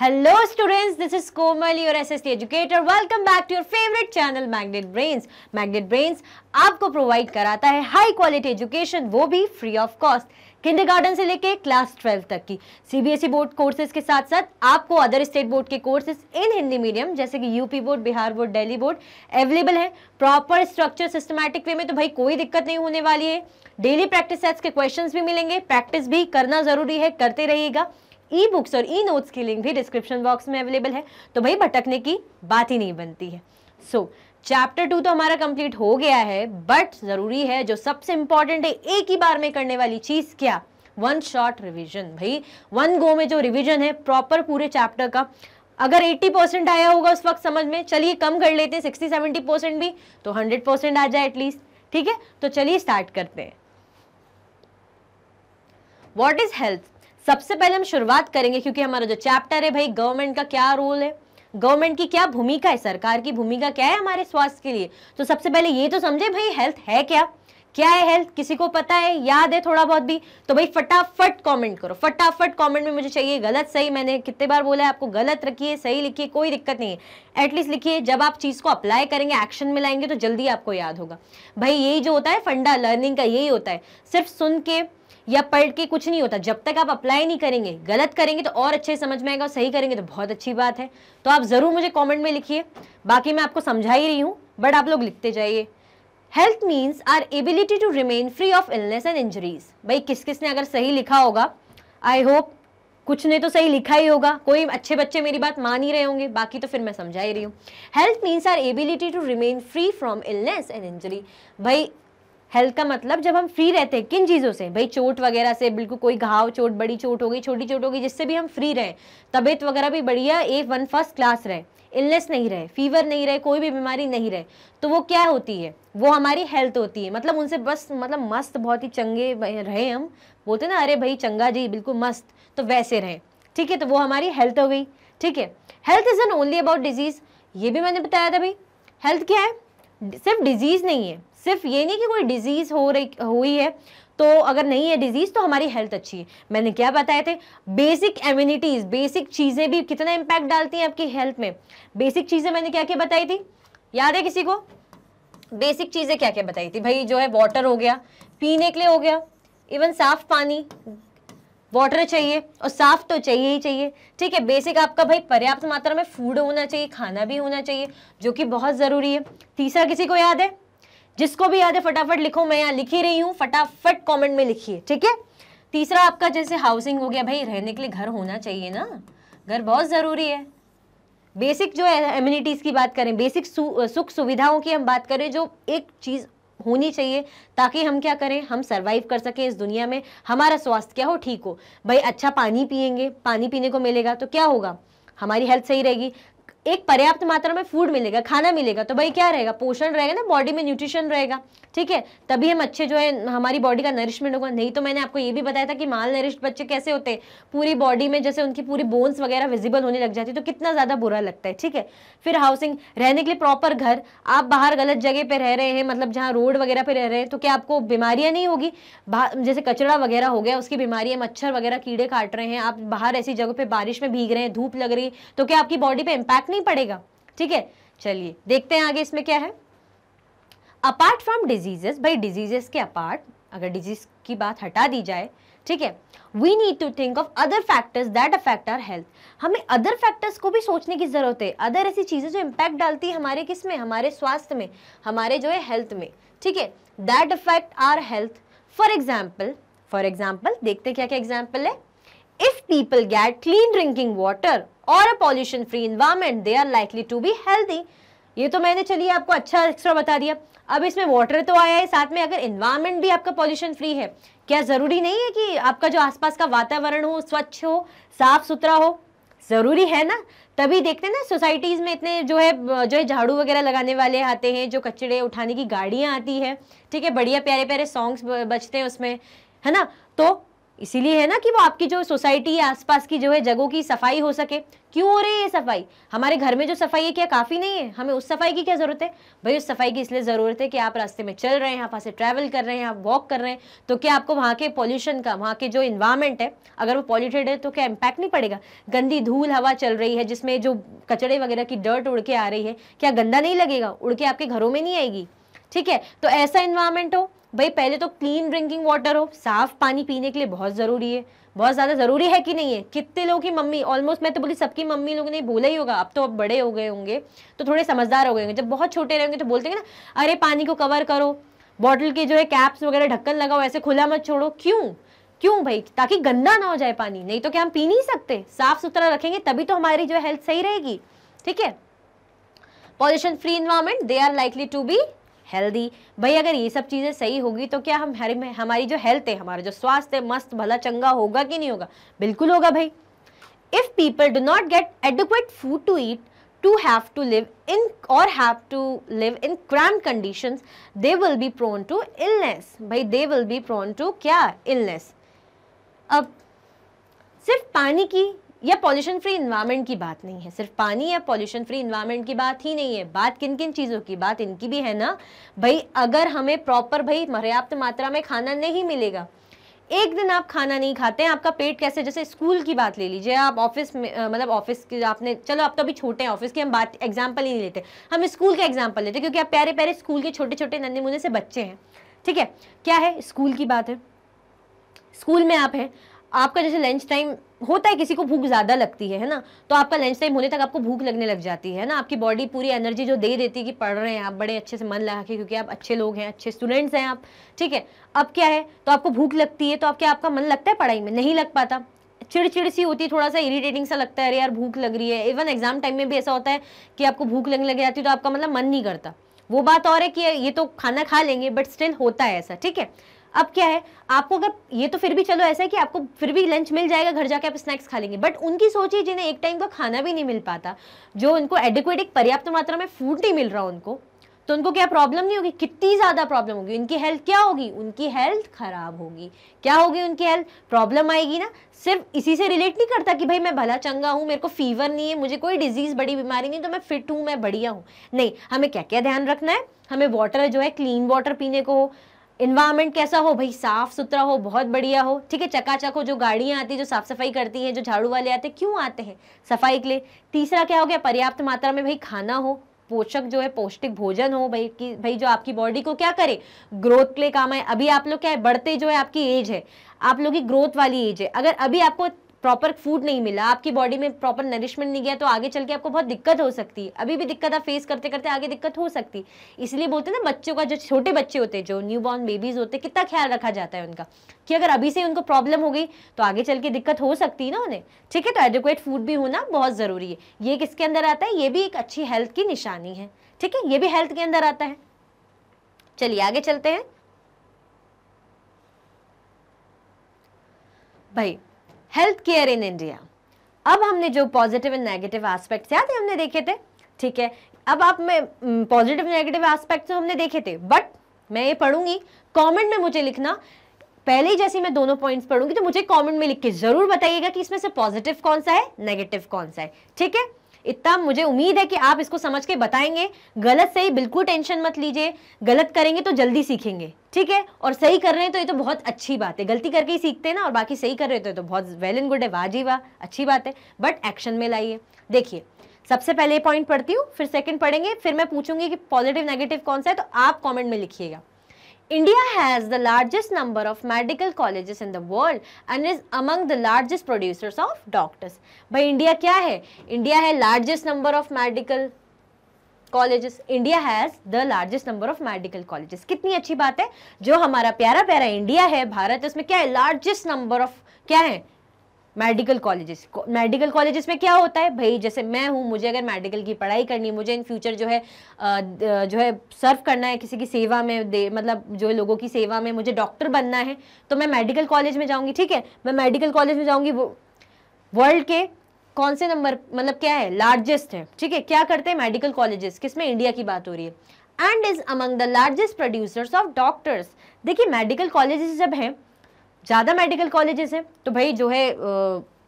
Hello students, this is Komal, your SST educator. Welcome back to your favorite channel Magnet Brains. Magnet Brains आपको provide कराता है high quality education, वो भी free of cost, kindergarten से लेके class 12 तक की सीबीएसई बोर्ड कोर्सेज के साथ साथ आपको अदर स्टेट बोर्ड के कोर्सेज इन हिंदी मीडियम जैसे कि UP board, Bihar board, Delhi board available है प्रॉपर स्ट्रक्चर सिस्टमैटिक वे में। तो भाई कोई दिक्कत नहीं होने वाली है। डेली प्रैक्टिस सेट्स के क्वेश्चंस भी मिलेंगे, प्रैक्टिस भी करना जरूरी है, करते रहिएगा। ई बुक्स और ई नोट्स की लिंक भी डिस्क्रिप्शन बॉक्स में अवेलेबल है, तो भाई भटकने की बात ही नहीं बनती है। सो चैप्टर 2 तो हमारा कंप्लीट हो गया है, बट जरूरी है जो सबसे इंपॉर्टेंट है एक ही बार में करने वाली चीज, क्या? One shot revision. भाई वन गो में जो रिवीजन है प्रॉपर पूरे चैप्टर का, अगर 80% आया होगा उस वक्त समझ में, चलिए कम कर लेते हैं 60-70% भी, तो 100% आ जाए एटलीस्ट। ठीक है, तो चलिए स्टार्ट करते हैं। What is health? सबसे पहले हम शुरुआत करेंगे, क्योंकि हमारा जो चैप्टर है भाई गवर्नमेंट का क्या रोल है, गवर्नमेंट की क्या भूमिका है, सरकार की भूमिका क्या है हमारे स्वास्थ्य के लिए। तो सबसे पहले ये तो समझे भाई हेल्थ है क्या, क्या है हेल्थ? किसी को पता है, याद है थोड़ा बहुत भी? तो भाई फटाफट कमेंट करो, फटाफट कमेंट में मुझे चाहिए गलत सही। मैंने कितने बार बोला है आपको, गलत रखिए सही लिखिए, कोई दिक्कत नहीं है, एटलीस्ट लिखिए। जब आप चीज को अप्लाई करेंगे, एक्शन में लाएंगे तो जल्दी आपको याद होगा। भाई यही जो होता है फंडा लर्निंग का, यही होता है। सिर्फ सुन के या पढ़ के कुछ नहीं होता, जब तक आप अप्लाई नहीं करेंगे, गलत करेंगे तो और अच्छे समझ में आएगा, और सही करेंगे तो बहुत अच्छी बात है। तो आप जरूर मुझे कमेंट में लिखिए, बाकी मैं आपको समझा ही रही हूँ बट आप लोग लिखते जाइए। Health means our ability to remain free of illness and injuries. भाई किस किस ने अगर सही लिखा होगा, आई होप कुछ ने तो सही लिखा ही होगा, कोई अच्छे बच्चे मेरी बात मान ही रहे होंगे, बाकी तो फिर मैं समझा ही रही हूँ। Health means our ability to remain free from illness and injury. भाई हेल्थ का मतलब जब हम फ्री रहते हैं किन चीज़ों से? भाई चोट वगैरह से, बिल्कुल कोई घाव चोट, बड़ी चोट हो गई, छोटी चोट हो गई, जिससे भी हम फ्री रहें, तबीयत वगैरह भी बढ़िया A1 फर्स्ट क्लास रहे, इलनेस नहीं रहे, फीवर नहीं रहे, कोई भी बीमारी नहीं रहे, तो वो क्या होती है? वो हमारी हेल्थ होती है। मतलब उनसे बस मतलब मस्त, बहुत ही चंगे रहे, हम बोलते ना अरे भाई चंगा जी बिल्कुल मस्त, तो वैसे रहे। ठीक है, तो वो हमारी हेल्थ हो गई। ठीक है, health is an only about disease, ये भी मैंने बताया था। भाई हेल्थ क्या है? सिर्फ डिजीज नहीं है, सिर्फ ये नहीं कि कोई डिजीज हुई है तो अगर नहीं है डिजीज तो हमारी हेल्थ अच्छी है। मैंने क्या बताए थे? बेसिक इम्यूनिटीज, बेसिक चीजें भी कितना इंपैक्ट डालती हैं आपकी हेल्थ में। बेसिक चीजें मैंने क्या क्या बताई थी, याद है किसी को? बेसिक चीजें क्या क्या बताई थी? भाई जो है वाटर हो गया, पीने के लिए हो गया, इवन साफ पानी, वाटर चाहिए और साफ तो चाहिए ही चाहिए। ठीक है, बेसिक आपका भाई पर्याप्त मात्रा में फूड होना चाहिए, खाना भी होना चाहिए, जो कि बहुत जरूरी है। तीसरा किसी को याद है? जिसको भी याद है फटाफट लिखो, मैं यहाँ लिख ही रही हूँ, फटाफट कमेंट में लिखिए। ठीक है, तीसरा आपका जैसे हाउसिंग हो गया, भाई रहने के लिए घर होना चाहिए ना, घर बहुत जरूरी है। बेसिक जो है एम्यूनिटीज की बात करें, बेसिक सुख सुविधाओं की हम बात करें, जो एक चीज होनी चाहिए ताकि हम क्या करें, हम सरवाइव कर सकें इस दुनिया में, हमारा स्वास्थ्य क्या हो, ठीक हो। भाई अच्छा पानी पिएंगे, पानी पीने को मिलेगा तो क्या होगा, हमारी हेल्थ सही रहेगी। एक पर्याप्त मात्रा में फूड मिलेगा, खाना मिलेगा, तो भाई क्या रहेगा, पोषण रहेगा ना, बॉडी में न्यूट्रिशन रहेगा। ठीक है, तभी हम अच्छे जो है हमारी बॉडी का नरिशमेंट होगा। नहीं तो मैंने आपको ये भी बताया था कि माल नरिश्ड बच्चे कैसे होते हैं, पूरी बॉडी में जैसे उनकी पूरी बोन्स वगैरह विजिबल होने लग जाती है, तो कितना ज्यादा बुरा लगता है। ठीक है, फिर हाउसिंग, रहने के लिए प्रॉपर घर। आप बाहर गलत जगह पे रह रहे हैं, मतलब जहाँ रोड वगैरह पे रह रहे हैं, तो क्या आपको बीमारियां नहीं होगी? जैसे कचरा वगैरह हो गया, उसकी बीमारियां, मच्छर वगैरह कीड़े काट रहे हैं, आप बाहर ऐसी जगह पे बारिश में भीग रहे हैं, धूप लग रही है, तो क्या आपकी बॉडी पे इंपैक्ट नहीं पड़ेगा? ठीक है, चलिए देखते हैं आगे इसमें क्या है। अपार्ट फ्रॉम डिजीजेस, भाई डिजीजेस के अपार्ट, अगर डिजीज की बात हटा दी जाए, ठीक है, we need to think of other factors that affect our health. हमें अदर फैक्टर्स को भी सोचने की जरूरत है, अदर ऐसी चीजें जो इंपैक्ट डालती है हमारे किस में, हमारे स्वास्थ्य में, हमारे जो है हेल्थ में। ठीक है, that affect our health. For example देखते क्या क्या एग्जाम्पल है। If people get clean drinking water or a pollution free environment, they are likely to be healthy. ये तो मैंने चलिए आपको अच्छा एक्स्ट्रा बता दिया। अब इसमें वाटर तो आया है, साथ में अगर एनवायरनमेंट भी आपका पॉल्यूशन फ्री है, क्या जरूरी नहीं है कि आपका जो आसपास का वातावरण हो स्वच्छ हो, साफ सुथरा हो? जरूरी है ना, तभी देखते हैं ना सोसाइटीज में इतने जो है झाड़ू वगैरह लगाने वाले आते हैं, जो कचड़े उठाने की गाड़ियां आती है। ठीक है, बढ़िया प्यारे प्यारे सॉन्ग्स बजते हैं उसमें, है ना। तो इसीलिए है ना कि वो आपकी जो सोसाइटी या आसपास की जो है जगहों की सफाई हो सके। क्यों हो रही है ये सफाई? हमारे घर में जो सफाई है क्या काफ़ी नहीं है? हमें उस सफाई की क्या ज़रूरत है? भाई उस सफाई की इसलिए ज़रूरत है कि आप रास्ते में चल रहे हैं, आप वहाँ से ट्रैवल कर रहे हैं, आप वॉक कर रहे हैं, तो क्या आपको वहाँ के पॉल्यूशन का, वहाँ के जो इन्वायरमेंट है अगर वो पॉल्यूटेड है तो क्या इम्पैक्ट नहीं पड़ेगा? गंदी धूल हवा चल रही है जिसमें जो कचड़े वगैरह की डर्ट उड़ के आ रही है, क्या गंदा नहीं लगेगा? उड़ के आपके घरों में नहीं आएगी? ठीक है, तो ऐसा इन्वायरमेंट हो भाई, पहले तो क्लीन ड्रिंकिंग वाटर हो, साफ पानी पीने के लिए बहुत ज़रूरी है, बहुत ज़्यादा ज़रूरी है कि नहीं है? कितने लोगों की मम्मी, ऑलमोस्ट मैं तो बोली सबकी मम्मी लोगों ने बोला ही होगा, अब तो अब बड़े हो गए होंगे तो थोड़े समझदार हो गए होंगे, जब बहुत छोटे रहेंगे तो बोलते हैं ना, अरे पानी को कवर करो, बॉटल के जो है कैप्स वगैरह ढक्कन लगाओ, ऐसे खुला मत छोड़ो। क्यों? क्यों भाई? ताकि गंदा ना हो जाए पानी, नहीं तो क्या हम पी नहीं सकते? साफ सुथरा रखेंगे तभी तो हमारी जो है हेल्थ सही रहेगी। ठीक है, pollution free environment, they are likely to be healthy. भाई अगर ये सब चीज़ें सही होगी तो क्या हमारी जो हेल्थ है, हमारा जो स्वास्थ्य है, मस्त भला चंगा होगा कि नहीं होगा? बिल्कुल होगा भाई। If people do not get adequate food to eat, to have to live in cramped conditions, they will be prone to illness। भाई they will be prone to क्या? illness। अब सिर्फ पानी की या पॉल्यूशन फ्री इन्वायरमेंट की बात नहीं है, सिर्फ पानी या पॉल्यूशन फ्री इन्वायरमेंट की बात ही नहीं है, बात किन किन चीज़ों की? बात इनकी भी है ना भाई। अगर हमें प्रॉपर भाई पर्याप्त मात्रा में खाना नहीं मिलेगा, एक दिन आप खाना नहीं खाते हैं, आपका पेट कैसे? जैसे स्कूल की बात ले लीजिए, आप ऑफिस में मतलब ऑफिस की आपने, चलो आप तो अभी छोटे हैं, ऑफिस की हम बात एग्जांपल ही नहीं लेते, हम स्कूल का एग्जांपल लेते, क्योंकि आप प्यारे प्यारे स्कूल के छोटे छोटे नन्हे मुन्ने से बच्चे हैं। ठीक है, क्या है? स्कूल की बात है, स्कूल में आप हैं, आपका जैसे लंच टाइम होता है, किसी को भूख ज़्यादा लगती है ना, तो आपका लंच टाइम होने तक आपको भूख लगने लग जाती है ना, आपकी बॉडी पूरी एनर्जी जो दे देती है कि पढ़ रहे हैं आप बड़े अच्छे से मन लगा के, क्योंकि आप अच्छे लोग हैं, अच्छे स्टूडेंट्स हैं आप। ठीक है, अब क्या है, तो आपको भूख लगती है, तो आप क्या, आपका मन लगता है पढ़ाई में? नहीं लग पाता, चिड़चिड़ सी होती है, थोड़ा सा इरिटेटिंग सा लगता है, अरे यार भूख लग रही है। इवन एग्जाम टाइम में भी ऐसा होता है कि आपको भूख लगने लग जाती है तो आपका मतलब मन नहीं करता। वो बात और है कि ये तो खाना खा लेंगे, बट स्टिल होता है ऐसा। ठीक है, अब क्या है, आपको अगर ये तो फिर भी चलो ऐसा है कि आपको फिर भी लंच मिल जाएगा, घर जाके आप स्नैक्स खा लेंगे, बट उनकी सोचिए जिन्हें एक टाइम का खाना भी नहीं मिल पाता, जो उनको एडिक्वेट एक पर्याप्त मात्रा में फूड नहीं मिल रहा उनको, तो उनको क्या प्रॉब्लम नहीं होगी? कितनी ज़्यादा प्रॉब्लम होगी, उनकी हेल्थ क्या होगी? उनकी हेल्थ खराब होगी। क्या होगी? उनकी हेल्थ प्रॉब्लम आएगी ना। सिर्फ इसी से रिलेट नहीं करता कि भाई मैं भला चंगा हूँ, मेरे को फीवर नहीं है, मुझे कोई डिजीज़ बड़ी बीमारी नहीं, तो मैं फिट हूँ, मैं बढ़िया हूँ। नहीं, हमें क्या क्या ध्यान रखना है? हमें वाटर जो है क्लीन वाटर पीने को हो, इन्वायरमेंट कैसा हो भाई? साफ सुथरा हो, बहुत बढ़िया हो। ठीक है, चकाचक हो, जो गाड़ियाँ आती है, जो साफ सफाई करती हैं, जो झाड़ू वाले आते हैं, क्यों आते हैं? सफाई के लिए। तीसरा क्या हो गया? पर्याप्त मात्रा में भाई खाना हो, पोषक जो है पौष्टिक भोजन हो भाई, कि भाई जो आपकी बॉडी को क्या करे, ग्रोथ के लिए काम आए। अभी आप लोग क्या है, बढ़ते जो है आपकी एज है, आप लोग की ग्रोथ वाली एज है, अगर अभी आपको प्रॉपर फूड नहीं मिला, आपकी बॉडी में प्रॉपर नरिशमेंट नहीं गया, तो आगे चल के आपको बहुत दिक्कत हो सकती है। अभी भी दिक्कत आप फेस करते करते आगे दिक्कत हो सकती है। इसलिए बोलते हैं ना, बच्चों का, जो छोटे बच्चे होते हैं, जो न्यू बॉर्न बेबीज होते हैं, कितना ख्याल रखा जाता है उनका, कि अगर अभी से उनको प्रॉब्लम हो गई तो आगे चल के दिक्कत हो सकती है ना उन्हें। ठीक है, तो एडिक्वेट फूड भी होना बहुत ज़रूरी है। ये किसके अंदर आता है? ये भी एक अच्छी हेल्थ की निशानी है। ठीक है, ये भी हेल्थ के अंदर आता है। चलिए आगे चलते हैं भाई। हेल्थ केयर इन इंडिया, अब हमने जो पॉजिटिव एंड नेगेटिव एस्पेक्ट्स याद है हमने देखे थे। ठीक है, अब आप में पॉजिटिव नेगेटिव एस्पेक्ट्स तो हमने देखे थे, बट मैं ये पढ़ूंगी, कमेंट में मुझे लिखना। पहले ही जैसे मैं दोनों पॉइंट्स पढ़ूंगी तो मुझे कमेंट में लिख के जरूर बताइएगा कि इसमें से पॉजिटिव कौन सा है, नेगेटिव कौन सा है। ठीक है, इतना मुझे उम्मीद है कि आप इसको समझ के बताएंगे। गलत सही बिल्कुल टेंशन मत लीजिए, गलत करेंगे तो जल्दी सीखेंगे। ठीक है, और सही कर रहे हैं तो ये तो बहुत अच्छी बात है, गलती करके ही सीखते हैं ना, और बाकी सही कर रहे हो तो बहुत वेल एंड गुड है, वाह जी वाह, अच्छी बात है, बट एक्शन में लाइए। देखिए, सबसे पहले पॉइंट पढ़ती हूँ, फिर सेकंड पढ़ेंगे, फिर मैं पूछूंगी कि पॉजिटिव नेगेटिव कौन सा है, तो आप कॉमेंट में लिखिएगा। India has the largest number of medical colleges in the world and is among the largest producers of doctors। भाई इंडिया क्या है? इंडिया है largest number of medical colleges। India has the largest number of medical colleges. कितनी अच्छी बात है, जो हमारा प्यारा प्यारा इंडिया है, भारत, उसमें क्या है? लार्जेस्ट नंबर ऑफ क्या है? Medical colleges. मेडिकल कॉलेजेस में क्या होता है भाई? जैसे मैं हूँ, मुझे अगर मेडिकल की पढ़ाई करनी है, मुझे इन फ्यूचर जो है सर्व करना है किसी की सेवा में, मतलब जो लोगों की सेवा में मुझे डॉक्टर बनना है, तो मैं मेडिकल कॉलेज में जाऊँगी। ठीक है, मैं मेडिकल कॉलेज में जाऊँगी, वो वर्ल्ड के कौन से नंबर, मतलब क्या है? लार्जेस्ट है। ठीक है, क्या करते हैं मेडिकल कॉलेजेस, किसमें? इंडिया की बात हो रही है। And is among the largest producers of doctors. देखिए, मेडिकल कॉलेजेस जब हैं ज़्यादा मेडिकल कॉलेजेस हैं तो भाई जो है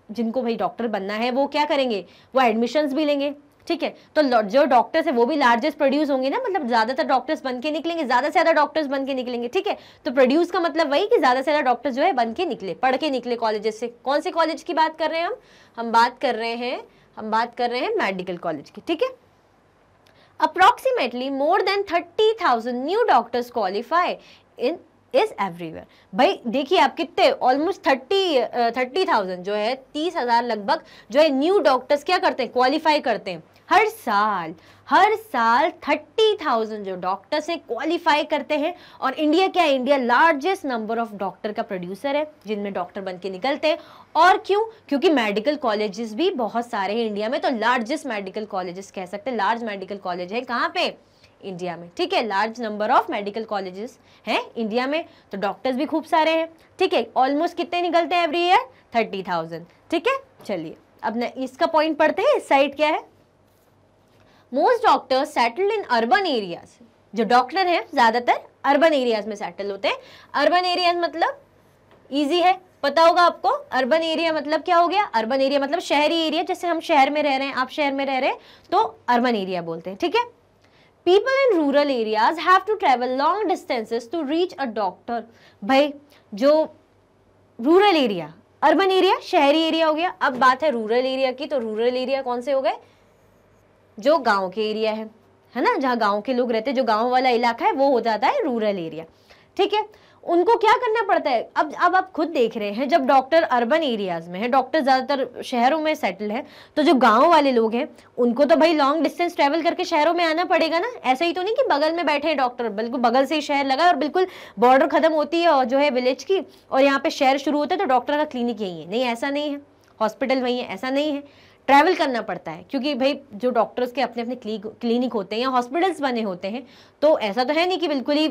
जिनको भाई डॉक्टर बनना है वो क्या करेंगे, वो एडमिशन्स भी लेंगे, ठीक है। तो जो डॉक्टर्स है वो भी लार्जेस्ट प्रोड्यूस होंगे ना, मतलब ज्यादातर डॉक्टर्स बन के निकलेंगे, ज्यादा से ज्यादा डॉक्टर्स बन के निकलेंगे, ठीक है। तो प्रोड्यूस का मतलब वही कि ज्यादा से ज्यादा डॉक्टर्स जो है बन के निकले, पढ़ के निकले कॉलेजेस से। कौन से कॉलेज की बात कर रहे हैं हम बात कर रहे हैं मेडिकल कॉलेज की, ठीक है। Approximately more than 30,000 new doctors qualify in is everywhere. भाई देखिए आप कितने ऑलमोस्ट 30,000 जो है 30,000 लगभग जो है न्यू डॉक्टर्स क्या करते हैं, क्वालिफाई करते हैं हर साल 30,000 जो डॉक्टर्स हैं क्वालिफाई करते हैं। और इंडिया क्या है, India largest number of doctor का प्रोड्यूसर है जिनमें डॉक्टर बन के निकलते हैं। और क्यों, क्योंकि मेडिकल कॉलेजेस भी बहुत सारे हैं इंडिया में, तो लार्जेस्ट मेडिकल कॉलेजेस कह सकते हैं, लार्ज मेडिकल कॉलेज है कहाँ पे, इंडिया में, ठीक है। Large number of medical colleges हैं इंडिया में, तो डॉक्टर्स भी खूब सारे हैं, ठीक है। ऑलमोस्ट कितने निकलते हैं एवरी ईयर, 30,000, ठीक है। चलिए अब इसका पॉइंट पढ़ते हैं, इस साइड क्या है, most doctors settled in urban areas. जो डॉक्टर हैं ज्यादातर अर्बन एरियाज में सेटल होते हैं। अर्बन एरियाज मतलब इजी है, पता होगा आपको। अर्बन एरिया मतलब क्या हो गया, अर्बन एरिया मतलब शहरी एरिया, जैसे हम शहर में रह रहे हैं, आप शहर में रह रहे हैं तो अर्बन एरिया बोलते हैं, ठीक है। People in rural areas have to travel long distances to reach a doctor। भाई जो रूरल एरिया, अर्बन एरिया शहरी एरिया हो गया, अब बात है रूरल एरिया की, तो रूरल एरिया कौन से हो गए, जो गांव के एरिया है ना, जहाँ गांव के लोग रहते हैं, जो गांव वाला इलाका है वो हो जाता है रूरल एरिया, ठीक है। उनको क्या करना पड़ता है, अब आप खुद देख रहे हैं, जब डॉक्टर अर्बन एरियाज में है, डॉक्टर ज्यादातर शहरों में सेटल है, तो जो गांव वाले लोग हैं उनको तो भाई लॉन्ग डिस्टेंस ट्रेवल करके शहरों में आना पड़ेगा ना। ऐसा ही तो नहीं कि बगल में बैठे हैं डॉक्टर, बिल्कुल बगल से ही शहर लगा और बिल्कुल बॉर्डर खत्म होती है और जो है विलेज की, और यहाँ पे शहर शुरू होता है तो डॉक्टर का क्लिनिक यही है, नहीं ऐसा नहीं है, हॉस्पिटल वही है, ऐसा नहीं है। ट्रैवल करना पड़ता है, क्योंकि भाई जो डॉक्टर्स के अपने अपने क्लिनिक होते हैं या हॉस्पिटल्स बने होते हैं, तो ऐसा तो है नहीं कि बिल्कुल ही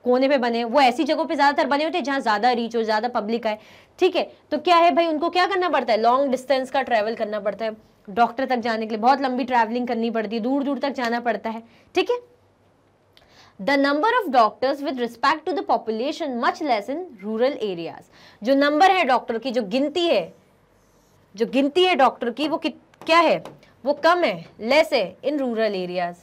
कोने पे बने, वो ऐसी जगहों पे ज्यादातर बने होते हैं जहाँ ज्यादा रीच हो, ज्यादा पब्लिक आए, ठीक है। तो क्या है भाई, उनको क्या करना पड़ता है, लॉन्ग डिस्टेंस का ट्रैवल करना पड़ता है, डॉक्टर तक जाने के लिए बहुत लंबी ट्रैवलिंग करनी पड़ती है, दूर दूर तक जाना पड़ता है, ठीक है। The number of doctors with respect to the population much less in rural areas. जो नंबर है डॉक्टर की, जो गिनती है डॉक्टर की, वो क्या है, वो कम है, लेस है in rural areas.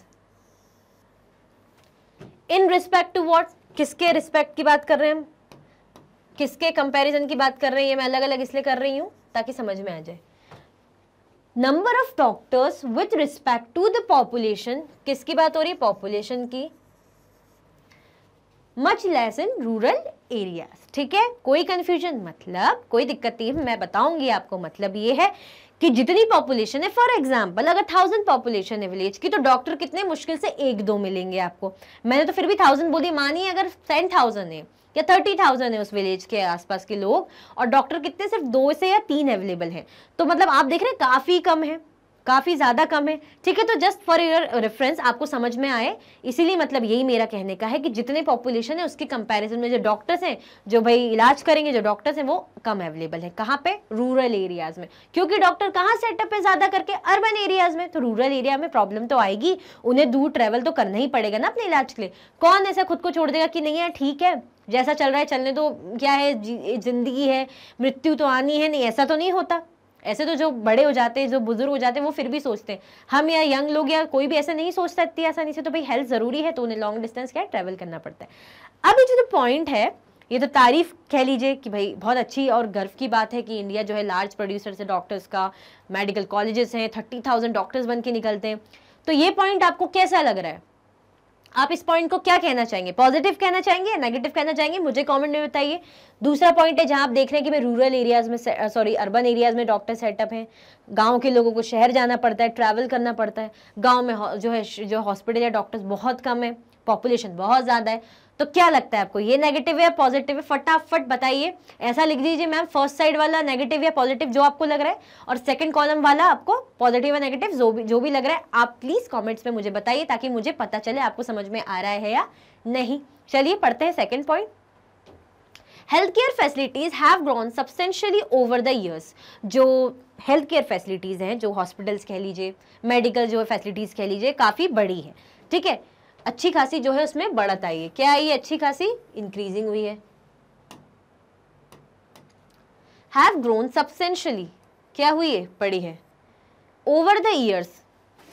In respect to what, किसके रिस्पेक्ट की बात कर रहे हैं हम, किसके कंपैरिजन की बात कर रहे हैं, ये मैं अलग अलग इसलिए कर रही हूं ताकि समझ में आ जाए। Number of doctors with respect to the population, किसकी बात हो रही है, पॉपुलेशन की, much less in rural areas, ठीक है। कोई कंफ्यूजन, मतलब कोई दिक्कत नहीं, मैं बताऊंगी आपको। मतलब ये है कि जितनी पॉपुलेशन है, फॉर एग्जाम्पल अगर 1000 पॉपुलेशन है विलेज की, तो डॉक्टर कितने मुश्किल से 1-2 मिलेंगे आपको। मैंने तो फिर भी 1000 बोली, मानिए अगर 10,000 है या 30,000 है उस विलेज के आसपास के लोग, और डॉक्टर कितने, सिर्फ 2 से या 3 अवेलेबल है, तो मतलब आप देख रहे हैं काफी कम है, काफी ज्यादा कम है, ठीक है। तो जस्ट फॉर योर रेफरेंस, आपको समझ में आए, इसीलिए मतलब यही मेरा कहने का है कि जितने पॉपुलेशन है उसके कंपैरिजन में जो डॉक्टर्स हैं, जो भाई इलाज करेंगे, जो डॉक्टर्स हैं वो कम अवेलेबल है। कहाँ पे, रूरल एरियाज में, क्योंकि डॉक्टर कहाँ सेटअप है ज्यादा करके, अर्बन एरियाज में, तो रूरल एरिया में प्रॉब्लम तो आएगी, उन्हें दूर ट्रेवल तो करना ही पड़ेगा ना अपने इलाज के लिए। कौन ऐसा खुद को छोड़ देगा कि नहीं यार ठीक है जैसा चल रहा है चलने दो, क्या है जिंदगी है, मृत्यु तो आनी है, नहीं ऐसा तो नहीं होता। ऐसे तो जो बड़े हो जाते हैं, जो बुजुर्ग हो जाते हैं, वो फिर भी सोचते हैं, हम या यंग लोग या कोई भी ऐसा नहीं सोचता इतनी आसानी से, तो भाई हेल्थ जरूरी है, तो उन्हें लॉन्ग डिस्टेंस क्या ट्रैवल करना पड़ता है। अब ये जो पॉइंट है, ये तो तारीफ कह लीजिए कि भाई बहुत अच्छी और गर्व की बात है कि इंडिया जो है लार्ज प्रोड्यूसर है डॉक्टर्स का, मेडिकल कॉलेजेस हैं, 30,000 डॉक्टर्स बन के निकलते हैं। तो ये पॉइंट आपको कैसा लग रहा है, आप इस पॉइंट को क्या कहना चाहेंगे, पॉजिटिव कहना चाहेंगे या नेगेटिव कहना चाहेंगे, मुझे कमेंट में बताइए। दूसरा पॉइंट है जहां आप देख रहे हैं कि भाई रूरल एरियाज में, सॉरी अर्बन एरियाज में डॉक्टर सेटअप है, गांव के लोगों को शहर जाना पड़ता है, ट्रैवल करना पड़ता है, गांव में जो है जो हॉस्पिटल या डॉक्टर्स बहुत कम है, पॉपुलेशन बहुत ज्यादा है। तो क्या लगता है आपको, ये नेगेटिव है या पॉजिटिव है, फटाफट बताइए। ऐसा लिख दीजिए मैम, फर्स्ट साइड वाला नेगेटिव या पॉजिटिव जो आपको लग रहा है, और सेकंड कॉलम वाला आपको पॉजिटिव या नेगेटिव जो भी लग रहा है, आप प्लीज कमेंट्स में मुझे बताइए ताकि मुझे पता चले आपको समझ में आ रहा है या नहीं। चलिए पढ़ते हैं second point. Health care facilities have grown substantially over the years. जो हेल्थ केयर फैसिलिटीज हैं, जो हॉस्पिटल्स कह लीजिए, मेडिकल जो फैसिलिटीज कह लीजिए, काफी बड़ी है, ठीक है, अच्छी खासी जो है उसमें बढ़त आई है। क्या आई है, अच्छी खासी इंक्रीजिंग हुई है। हैव ग्रोन सब्सटेंशियली, क्या हुई है, बढ़ी है, ओवर द ईयर्स,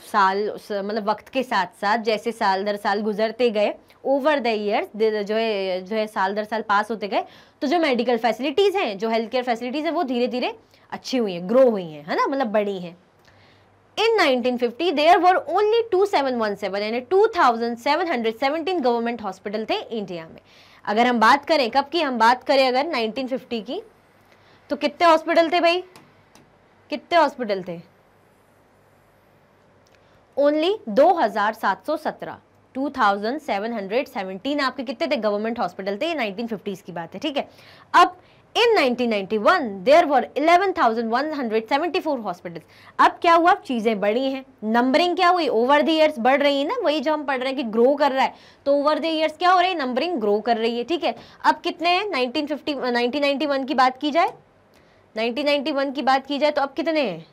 साल मतलब वक्त के साथ साथ जैसे साल दर साल गुजरते गए, ओवर द ईयर्स जो है साल दर साल पास होते गए, तो जो मेडिकल फैसिलिटीज हैं, जो हेल्थ केयर फैसिलिटीज है, वो धीरे धीरे अच्छी हुई हैं, ग्रो हुई हैं, है ना, मतलब बढ़ी हैं। In 1950 there were only 2717 यानी 2717 गवर्नमेंट हॉस्पिटल थे इंडिया में। अगर हम बात करें कब की, हम बात करें अगर 1950 की, तो कितने हॉस्पिटल थे भाई, कितने हॉस्पिटल थे, ओनली 2717, 2717 आपके कितने थे गवर्नमेंट हॉस्पिटल थे, 1950s की बात है, ठीक है। अब इन 1991 देयर वर 11,174 हॉस्पिटल्स। अब क्या हुआ, चीजें बढ़ी हैं, नंबरिंग क्या हुई, ओवर द ईयर्स बढ़ रही है ना, वही जो हम पढ़ रहे हैं कि ग्रो कर रहा है, तो ओवर द ईयर्स क्या हो रही है, नंबरिंग ग्रो कर रही है, ठीक है। अब कितने हैं, 1991 की बात की जाए, 1991 की बात की जाए तो अब कितने हैं,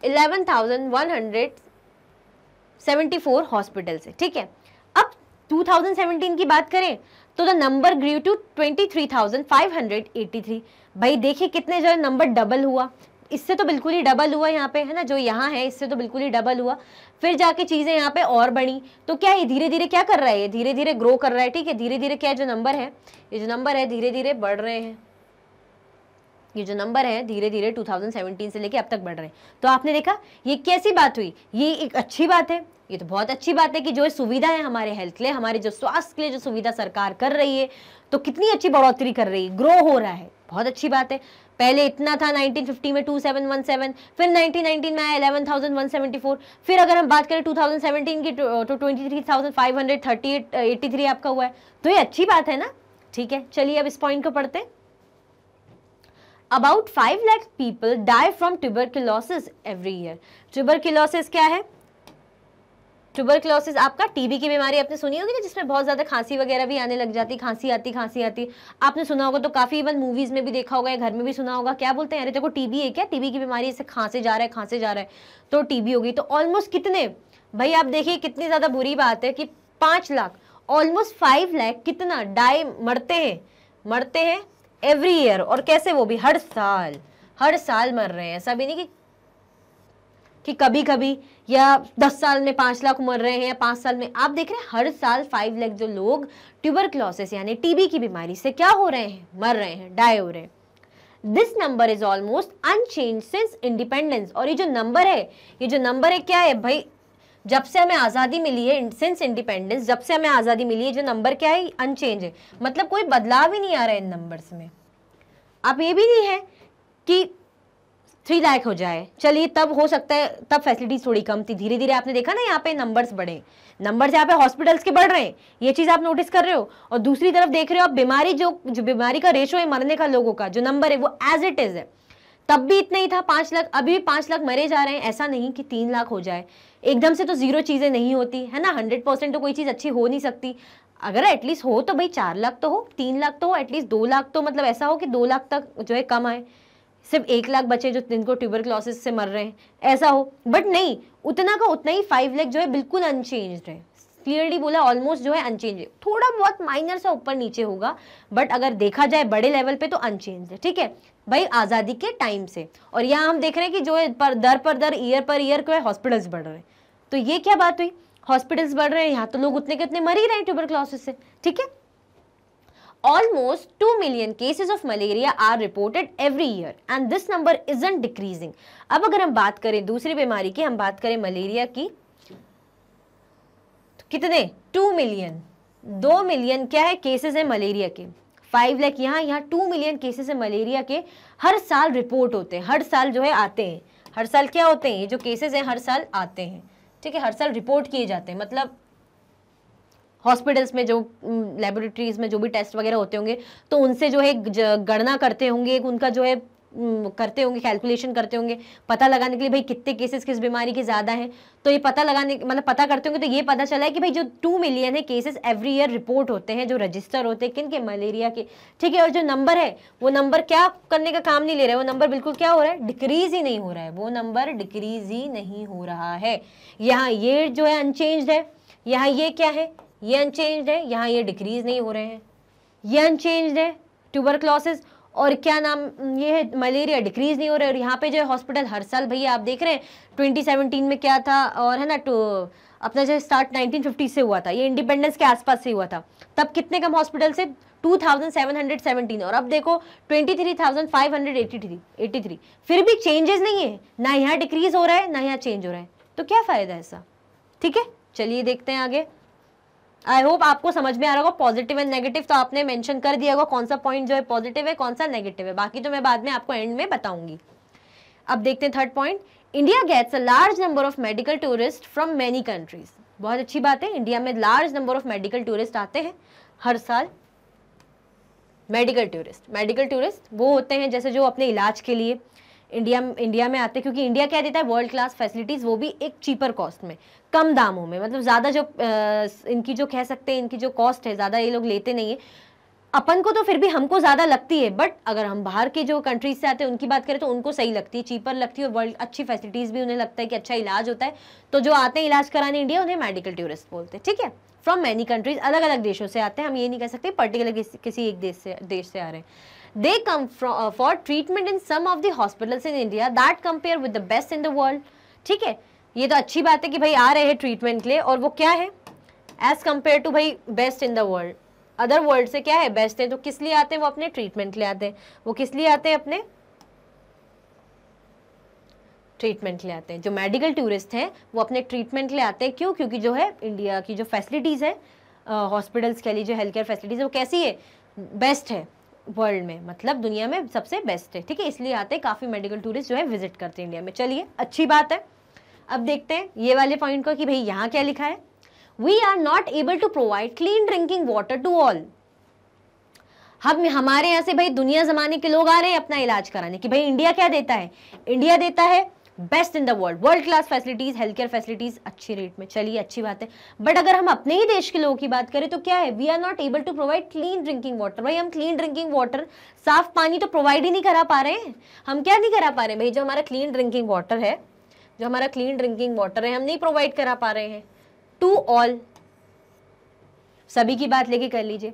11,174 हॉस्पिटल्स है, ठीक है। अब 2017 की बात करें तो द नंबर ग्रू टू 23,583। भाई देखिए कितने जो नंबर डबल हुआ, इससे तो बिल्कुल ही डबल हुआ यहाँ पे, है ना, जो यहाँ है इससे तो बिल्कुल ही डबल हुआ, फिर जाके चीजें यहाँ पे और बढ़ी। तो क्या ये धीरे धीरे क्या कर रहा है, ये धीरे धीरे ग्रो कर रहा है, ठीक है, धीरे धीरे क्या जो नंबर है, ये जो नंबर है धीरे धीरे बढ़ रहे हैं, ये जो नंबर है धीरे धीरे 2017 से लेके अब तक बढ़ रहे हैं। तो आपने देखा ये कैसी बात हुई, ये एक अच्छी बात है, ये तो बहुत अच्छी बात है कि जो सुविधा है हमारे हेल्थ के लिए, हमारे जो स्वास्थ्य के लिए जो सुविधा सरकार कर रही है, तो कितनी अच्छी बढ़ोतरी कर रही है, ग्रो हो रहा है, बहुत अच्छी बात है। पहले इतना था 1950 में 2717, फिर 1919 में आया 11,174, फिर अगर हम बात करें 2017 की तो 23,583 आपका हुआ है, तो ये अच्छी बात है ना, ठीक है। चलिए अब इस पॉइंट को पढ़ते हैं। About 5 lakh people die from tuberculosis every year. Tuberculosis क्या है, ट्यूबरक्लोसिस आपका टीबी की बीमारी आपने सुनी होगी ना, जिसमें बहुत ज्यादा खांसी वगैरह भी आने लग जाती, खांसी आती, आपने सुना होगा, तो काफी इवन मूवीज में भी देखा होगा, घर में भी सुना होगा, क्या बोलते हैं, अरे देखो टीबी है क्या, टीबी की बीमारी से खांसे जा रहा है तो टीबी होगी। तो ऑलमोस्ट कितने, भाई आप देखिए कितनी ज्यादा बुरी बात है कि 5 लाख, ऑलमोस्ट 5 लाख कितना डाई, मरते हैं एवरी ईयर, और कैसे, वो भी हर साल मर रहे हैं, ऐसा भी नहीं कि कभी कभी या 10 साल में 5 लाख मर रहे हैं या 5 साल में, आप देख रहे हैं हर साल 5 लाख जो लोग ट्यूबरक्लोसिस यानी टीबी की बीमारी से क्या हो रहे हैं, मर रहे हैं, डाई हो रहे हैं। This number is almost unchange since independence. और ये जो नंबर है क्या है भाई, जब से हमें आज़ादी मिली है, सिंस इंडिपेंडेंस, जब से हमें आज़ादी मिली है, जो नंबर क्या है, अनचेंज है, मतलब कोई बदलाव ही नहीं आ रहा है इन नंबर्स में। अब ये भी नहीं है कि 3 लाख हो जाए, चलिए तब हो सकता है, तब फैसिलिटीज थोड़ी कम थी, धीरे धीरे आपने देखा ना यहाँ पे नंबर्स बढ़े, नंबर्स यहाँ पे हॉस्पिटल्स के बढ़ रहे हैं, ये चीज आप नोटिस कर रहे हो। और दूसरी तरफ देख रहे हो आप बीमारी, जो बीमारी का रेशो है मरने का लोगों का, जो नंबर है वो एज इट इज है, तब भी इतना ही था 5 लाख, अभी भी 5 लाख मरे जा रहे हैं। ऐसा नहीं कि 3 लाख हो जाए, एकदम से तो जीरो चीजें नहीं होती है ना, 100% तो कोई चीज अच्छी हो नहीं सकती। अगर एटलीस्ट हो तो भाई 4 लाख तो हो, 3 लाख तो हो, एटलीस्ट 2 लाख तो, मतलब ऐसा हो कि 2 लाख तक जो है कम आए, सिर्फ 1 लाख बचे जो जिनको ट्यूबरक्लोसिस से मर रहे हैं, ऐसा हो। बट नहीं, उतना का उतना ही 5 लाख जो है बिल्कुल अनचेंज्ड है, क्लियरली बोला, ऑलमोस्ट जो है अनचेंज है, थोड़ा बहुत माइनर सा ऊपर नीचे होगा, बट अगर देखा जाए बड़े लेवल पे तो अनचेंज है, ठीक है भाई, आज़ादी के टाइम से। और यहाँ हम देख रहे हैं कि जो है पर दर ईयर पर ईयर को है हॉस्पिटल्स बढ़ रहे हैं, तो ये क्या बात हुई, हॉस्पिटल्स बढ़ रहे हैं, यहाँ तो लोग उतने के उतने मर ही रहे हैं ट्यूबरक्लोसिस से, ठीक है। Almost 2 million cases of malaria are reported every year and this number isn't decreasing. अब अगर हम बात करें दूसरी बीमारी की, हम बात करें मलेरिया की, तो कितने, 2 मिलियन, 2 मिलियन क्या है केसेस है मलेरिया के, 5 लाख यहाँ 2 मिलियन केसेस है मलेरिया के, हर साल रिपोर्ट होते हैं, हर साल जो है आते हैं, हर साल क्या होते हैं, ये जो केसेस हैं हर साल आते हैं, ठीक है, हर साल रिपोर्ट किए जाते हैं, मतलब हॉस्पिटल्स में जो लेबोरेटरीज में जो भी टेस्ट वगैरह होते होंगे, तो उनसे जो है गणना करते होंगे, उनका जो है करते होंगे, कैलकुलेशन करते होंगे, पता लगाने के लिए भाई कितने केसेस किस बीमारी के ज़्यादा हैं, तो ये पता लगाने मतलब पता करते होंगे, तो ये पता चला है कि भाई जो 2 मिलियन है केसेस एवरी ईयर रिपोर्ट होते हैं, जो रजिस्टर होते हैं किन के, मलेरिया के, ठीक है। और जो नंबर है वो नंबर क्या करने का काम नहीं ले रहा है, वो नंबर बिल्कुल क्या हो रहा है, डिक्रीज ही नहीं हो रहा है, वो नंबर डिक्रीज ही नहीं हो रहा है। यहाँ ये जो है अनचेंज्ड है, यहाँ ये क्या है, ये अनचेंज्ड है, यहाँ ये डिक्रीज नहीं हो रहे हैं, ये अनचेंज्ड है ट्यूबरक्लोसिस, और क्या नाम ये है, मलेरिया डिक्रीज नहीं हो रहा है। और यहाँ पे जो है हॉस्पिटल हर साल भैया आप देख रहे हैं 2017 में क्या था, और है ना अपना जो स्टार्ट 1950 से हुआ था, ये इंडिपेंडेंस के आसपास से हुआ था, तब कितने कम हॉस्पिटल से 2717, और अब देखो 23,583, फिर भी चेंजेस नहीं है, ना यहाँ डिक्रीज हो रहा है ना यहाँ चेंज हो रहा है, तो क्या फायदा है ऐसा। ठीक है, चलिए देखते हैं आगे। आई होप आपको समझ में आ रहा होगा पॉजिटिव एंड नेगेटिव, तो आपने मेंशन कर दिया होगा कौन सा पॉइंट जो है पॉजिटिव है कौन सा नेगेटिव है, बाकी तो मैं बाद में आपको एंड में बताऊंगी। अब देखते हैं third point, India gets a large number of medical tourist from many countries. बहुत अच्छी बात है, इंडिया में large number of medical tourist आते हैं हर साल। मेडिकल टूरिस्ट वो होते हैं जैसे जो अपने इलाज के लिए इंडिया में आते हैं, क्योंकि इंडिया क्या देता है, वर्ल्ड क्लास फैसिलिटीज, वो भी एक चीपर कॉस्ट में, कम दामों में, मतलब ज़्यादा जो इनकी जो कह सकते हैं इनकी जो कॉस्ट है ज़्यादा ये लोग लेते नहीं है, अपन को तो फिर भी हमको ज़्यादा लगती है, बट अगर हम बाहर के जो कंट्रीज से आते हैं उनकी बात करें तो उनको सही लगती है, चीपर लगती है, और वर्ल्ड अच्छी फैसिलिटीज़ भी उन्हें लगता है कि अच्छा इलाज होता है, तो जो आते हैं इलाज कराने इंडिया उन्हें मेडिकल टूरिस्ट बोलते हैं। ठीक है, फ्रॉम मैनी कंट्रीज, अलग अलग देशों से आते हैं, हम ये नहीं कह सकते पर्टिकुलर किसी एक देश से आ रहे हैं। They come for treatment in some of the hospitals in India that compare with the best in the world। ठीक है, ये तो अच्छी बात है कि भाई आ रहे हैं ट्रीटमेंट के लिए, और वो क्या है, एज कम्पेयर टू भाई best in the world, other world से क्या है बेस्ट है, तो किस लिए आते हैं, वो अपने ट्रीटमेंट के लिए आते हैं, वो किस लिए आते हैं, अपने ट्रीटमेंट के लिए आते हैं। जो मेडिकल टूरिस्ट हैं वो अपने ट्रीटमेंट के लिए आते हैं, क्यों, क्योंकि जो है इंडिया की जो फैसिलिटीज़ है हॉस्पिटल्स के लिए, जो हेल्थ केयर फैसिलिटीज़ है वो कैसी है, बेस्ट है वर्ल्ड में, मतलब दुनिया में सबसे बेस्ट है। ठीक है, इसलिए आते हैं काफ़ी मेडिकल टूरिस्ट जो है विजिट करते हैं इंडिया में। चलिए अच्छी बात है। अब देखते हैं ये वाले पॉइंट को कि भाई यहाँ क्या लिखा है, we are not able to provide clean drinking water to all. हमारे यहाँ से भाई दुनिया जमाने के लोग आ रहे हैं अपना इलाज कराने कि भाई इंडिया क्या देता है, इंडिया देता है best in the world, world class facilities, health care facilities अच्छी रेट में। चलिए अच्छी बात है, बट अगर हम अपने ही देश के लोगों की बात करें तो क्या है, we are not able to provide clean drinking water. भाई हम क्लीन ड्रिंकिंग वाटर, साफ पानी तो प्रोवाइड ही नहीं करा पा रहे हैं। हम क्या नहीं करा पा रहे हैं भाई, जो हमारा क्लीन ड्रिंकिंग वाटर है, हम नहीं प्रोवाइड करा पा रहे हैं टू ऑल, सभी की बात लेके कर लीजिए।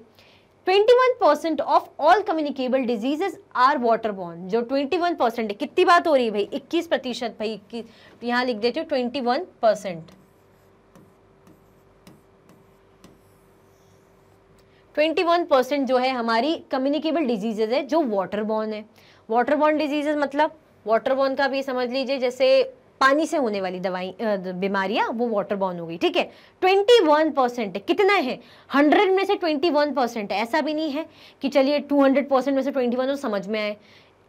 21% of all communicable diseases are waterborne. जो 21% है, कितनी बात हो रही है भाई, 21% भाई, यहां लिख देते हो 21%। 21% जो है हमारी कम्युनिकेबल डिजीजेज है जो वाटरबॉर्न है। वाटरबॉर्न डिजीजेज मतलब वाटरबॉर्न का भी समझ लीजिए, जैसे पानी से होने वाली दवाई बीमारियां, वो वाटरबॉर्न हो गई। ठीक है, 21% है, कितना है, 100 में से 21% है। ऐसा भी नहीं है कि चलिए 200% में से 21 तो समझ में आए,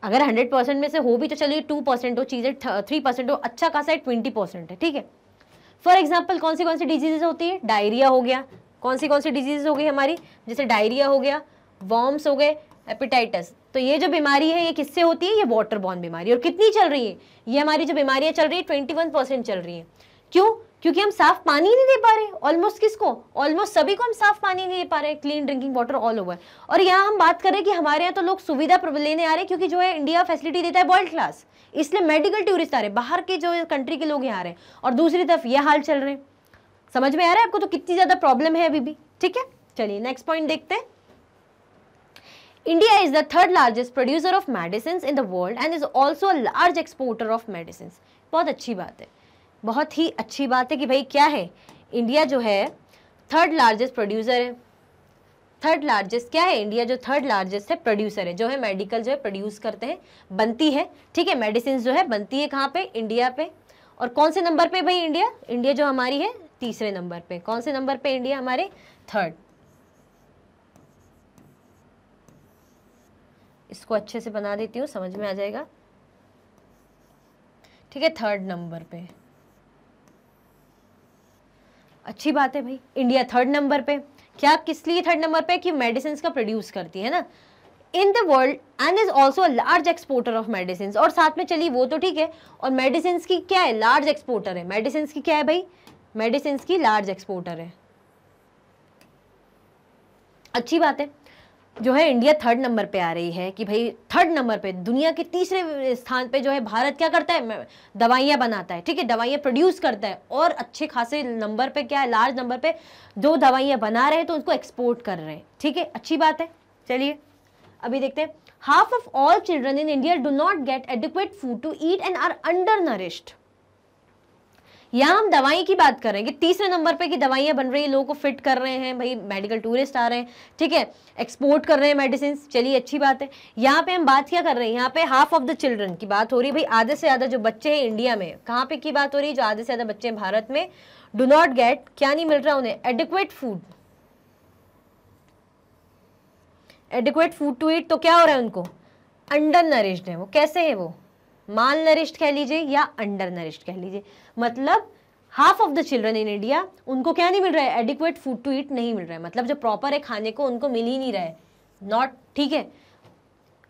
अगर 100% में से हो भी तो चलिए 2% हो, चीज़ें 3% हो, अच्छा खासा है 20% है। ठीक है, फॉर एग्जाम्पल कौन सी डिजीजेज होती है, डायरिया हो गया, कौन सी डिजीजेज हो गई हमारी, जैसे डायरिया हो गया, वॉर्म्स हो गए, हेपेटाइटिस। तो ये जो बीमारी है ये किससे होती है, ये वाटरबॉर्न बीमारी। और कितनी चल रही है ये हमारी जो बीमारियां चल रही है, 21% चल रही है। क्यों, क्योंकि हम साफ पानी नहीं दे पा रहे, ऑलमोस्ट किसको, ऑलमोस्ट सभी को हम साफ पानी नहीं दे पा रहे, clean drinking water all over. और यहाँ हम बात कर रहे हैं कि हमारे यहाँ तो लोग सुविधा लेने आ रहे हैं, क्योंकि जो है इंडिया फैसिलिटी देता है वर्ल्ड क्लास, इसलिए मेडिकल टूरिस्ट आ रहे हैं, बाहर के जो कंट्री के लोग यहाँ आ रहे हैं, और दूसरी तरफ ये हाल चल रहे हैं। समझ में आ रहा है आपको, तो कितनी ज्यादा प्रॉब्लम है अभी भी। ठीक है, चलिए नेक्स्ट पॉइंट देखते हैं। India is the third largest producer of medicines in the world and is also a large exporter of medicines। बहुत अच्छी बात है, बहुत ही अच्छी बात है कि भाई क्या है, इंडिया जो है थर्ड लार्जेस्ट प्रोड्यूसर है। थर्ड लार्जेस्ट क्या है, इंडिया जो थर्ड लार्जेस्ट है प्रोड्यूसर है, जो है मेडिकल जो है प्रोड्यूस करते हैं, बनती है। ठीक है, मेडिसिन जो है बनती है कहाँ पे, इंडिया पे। और कौन से नंबर पे भाई, इंडिया जो हमारी है तीसरे नंबर पे। कौन से नंबर पे इंडिया हमारे, थर्ड। इसको अच्छे से बना देती हूँ, समझ में आ जाएगा। ठीक है, थर्ड नंबर पे, अच्छी बात है भाई, इंडिया थर्ड नंबर पे। क्या, किस लिए थर्ड नंबर पे, कि मेडिसिन का प्रोड्यूस करती है ना in the world, and is also a large exporter of medicine. और साथ में चलिए वो तो ठीक है, और मेडिसिन की क्या है, लार्ज एक्सपोर्टर है। मेडिसिन की क्या है भाई, मेडिसिन की लार्ज एक्सपोर्टर है। अच्छी बात है, जो है इंडिया थर्ड नंबर पे आ रही है कि भाई थर्ड नंबर पे, दुनिया के तीसरे स्थान पे जो है भारत क्या करता है, दवाइयाँ बनाता है। ठीक है, दवाइयाँ प्रोड्यूस करता है, और अच्छे खासे नंबर पे क्या है, लार्ज नंबर पे जो दवाइयाँ बना रहे हैं तो उनको एक्सपोर्ट कर रहे हैं। ठीक है, अच्छी बात है। चलिए अभी देखते हैं, half of all children in India do not get adequate food to eat and are undernourished. यहाँ हम दवाई की बात कर रहे हैं कि तीसरे नंबर पे की दवाइयां बन रही है, लोगों को फिट कर रहे हैं भाई, मेडिकल टूरिस्ट आ रहे हैं, ठीक है, एक्सपोर्ट कर रहे हैं मेडिसिन, चलिए अच्छी बात है। यहाँ पे हम बात क्या कर रहे हैं, यहाँ पे हाफ ऑफ द चिल्ड्रन की बात हो रही है भाई, आधे से ज्यादा जो बच्चे हैं इंडिया में, कहाँ पे की बात हो रही है, जो आधे से ज्यादा बच्चे हैं भारत में, डू नॉट गेट, क्या नहीं मिल रहा उन्हें, adequate food, adequate food to eat. तो क्या हो रहा है उनको, अंडर नरिश्ड है वो। कैसे है वो, माल नरिश्ड कह लीजिए या अंडर नरिश्ड कह लीजिए, मतलब half of the children in India, उनको क्या नहीं मिल रहा है, एडिक्वेट फूड टू ईट नहीं मिल रहा है, मतलब जो प्रॉपर है खाने को उनको मिल ही नहीं रहा है, नॉट, ठीक है।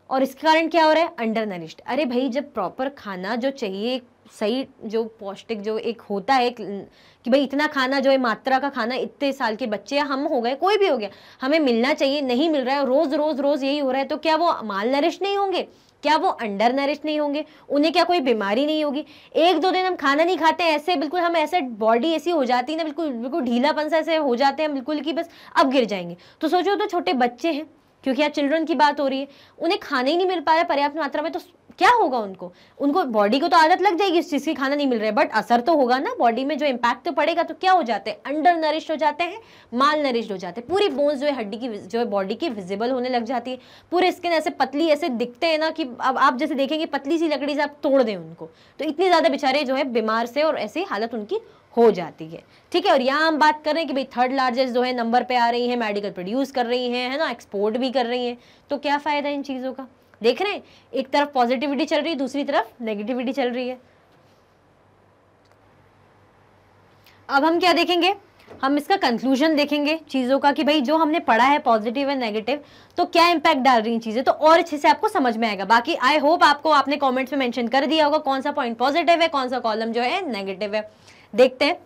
और इसके कारण क्या हो रहा है, अंडर नरिश्ड। अरे भाई जब प्रॉपर खाना जो चाहिए, सही जो पौष्टिक जो एक होता है कि भाई इतना खाना जो है, मात्रा का खाना, इतने साल के बच्चे या हम हो गए, कोई भी हो गया, हमें मिलना चाहिए, नहीं मिल रहा है, रोज रोज रोज यही हो रहा है, तो क्या वो माल नरिश्ड नहीं होंगे, क्या वो अंडर नरिश्ड नहीं होंगे, उन्हें क्या कोई बीमारी नहीं होगी। एक दो दिन हम खाना नहीं खाते, ऐसे बिल्कुल हम ऐसे बॉडी ऐसी हो जाती है ना, बिल्कुल बिल्कुल ढीलापन सा ऐसे हो जाते हैं बिल्कुल कि बस अब गिर जाएंगे। तो सोचो तो छोटे बच्चे हैं, क्योंकि यहाँ चिल्ड्रन की बात हो रही है, उन्हें खाना ही नहीं मिल पा रहा है पर्याप्त मात्रा में, तो क्या होगा उनको, उनको बॉडी को तो आदत लग जाएगी इस चीज की, खाना नहीं मिल रहा है, बट असर तो होगा ना बॉडी में, जो इम्पैक्ट तो पड़ेगा। तो क्या हो जाते हैं, अंडर नरिश्ड हो जाते हैं, माल नरिश्ड हो जाते हैं, पूरी बोन्स जो है हड्डी की जो है बॉडी की विजिबल होने लग जाती है, पूरे स्किन ऐसे पतली ऐसे दिखते हैं ना कि अब आप जैसे देखेंगे पतली सी लकड़ी से आप तोड़ दें उनको, तो इतनी ज्यादा बेचारे जो है बीमार से और ऐसी हालत उनकी हो जाती है, ठीक है। और यहाँ हम बात कर रहे हैं कि भाई थर्ड लार्जेस्ट जो है नंबर पे आ रही है, मेडिकल प्रोड्यूस कर रही है ना, एक्सपोर्ट भी कर रही है, तो क्या फायदा इन चीजों का, देख रहे हैं, एक तरफ पॉजिटिविटी चल रही है, दूसरी तरफ नेगेटिविटी चल रही है। अब हम क्या देखेंगे, हम इसका कंक्लूजन देखेंगे चीजों का कि भाई जो हमने पढ़ा है पॉजिटिव एंड नेगेटिव, तो क्या इंपैक्ट डाल रही हैं चीजें, तो और अच्छे से आपको समझ में आएगा। बाकी आई होप आपको, आपने कमेंट्स में मेंशन कर दिया होगा कौन सा पॉइंट पॉजिटिव है, कौन सा कॉलम जो है नेगेटिव है। देखते हैं,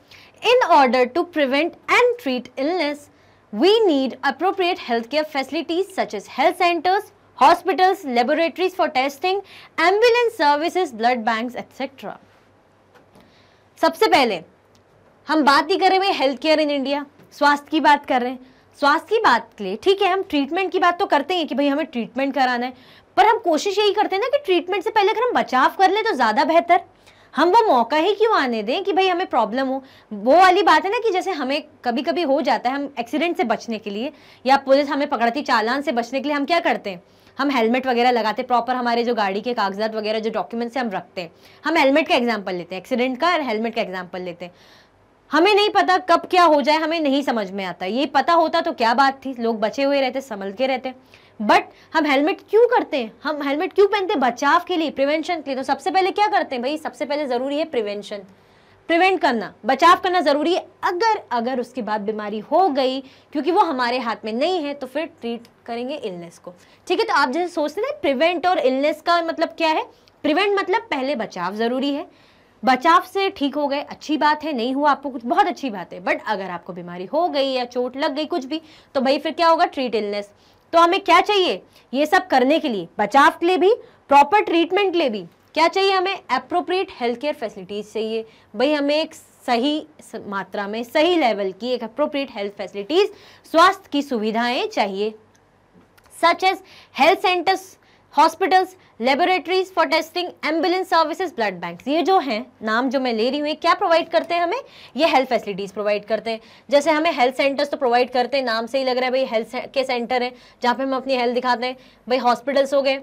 in order to prevent and treat illness we need appropriate health care facilities such as health centres, hospitals, laboratories for testing, ambulance services, blood banks, etc. सबसे पहले हम बात ही कर रहे हैं हेल्थ केयर इन इंडिया, स्वास्थ्य की बात कर रहे हैं। स्वास्थ्य की बात के लिए ठीक है, हम ट्रीटमेंट की बात तो करते हैं कि भाई हमें ट्रीटमेंट कराना है, पर हम कोशिश यही करते हैं ना कि ट्रीटमेंट से पहले अगर हम बचाव कर ले तो ज्यादा बेहतर। हम वो मौका ही क्यों आने दें कि भाई हमें प्रॉब्लम हो। वो वाली बात है ना कि जैसे हमें कभी कभी हो जाता है, हम एक्सीडेंट से बचने के लिए या पुलिस हमें पकड़ती चालान से बचने के लिए हम क्या करते हैं, हम हेलमेट वगैरह लगाते, प्रॉपर हमारे जो गाड़ी के कागजात वगैरह जो डॉक्यूमेंट्स से हम रखते हैं। हम हेलमेट का एग्जांपल लेते हैं, एक्सीडेंट का और हेलमेट का एग्जांपल लेते हैं। हमें नहीं पता कब क्या हो जाए, हमें नहीं समझ में आता, ये पता होता तो क्या बात थी, लोग बचे हुए रहते, संभल के रहते। बट हम हेलमेट क्यों करते हैं, हम हेलमेट क्यों पहनते हैं, बचाव के लिए, प्रिवेंशन के लिए। तो सबसे पहले क्या करते हैं भाई, सबसे पहले जरूरी है प्रिवेंशन, प्रिवेंट करना, बचाव करना जरूरी है। अगर उसके बाद बीमारी हो गई, क्योंकि वो हमारे हाथ में नहीं है, तो फिर ट्रीट करेंगे इलनेस को, ठीक है। तो आप जैसे सोचते थे प्रिवेंट और इलनेस का मतलब क्या है, प्रिवेंट मतलब पहले बचाव जरूरी है, बचाव से ठीक हो गए अच्छी बात है, नहीं हुआ आपको कुछ बहुत अच्छी बात है, बट अगर आपको बीमारी हो गई या चोट लग गई कुछ भी, तो भाई फिर क्या होगा, ट्रीट इलनेस। तो हमें क्या चाहिए ये सब करने के लिए, बचाव के लिए भी, प्रॉपर ट्रीटमेंट के लिए भी क्या चाहिए, हमें एप्रोप्रिएट हेल्थ केयर फैसिलिटीज चाहिए। भाई हमें एक सही मात्रा में, सही लेवल की एक एप्रोप्रिएट हेल्थ फैसिलिटीज, स्वास्थ्य की सुविधाएं चाहिए, such as health centres, hospitals, laboratories for testing, ambulance services, blood banks. ये जो हैं नाम जो मैं ले रही हूँ, क्या प्रोवाइड करते हैं हमें, ये हेल्थ फैसिलिटीज प्रोवाइड करते हैं। जैसे हमें हेल्थ सेंटर्स तो प्रोवाइड करते हैं, नाम से ही लग रहा है भाई हेल्थ के सेंटर है जहाँ पे हम अपनी हेल्थ दिखाते हैं। भाई हॉस्पिटल्स हो गए,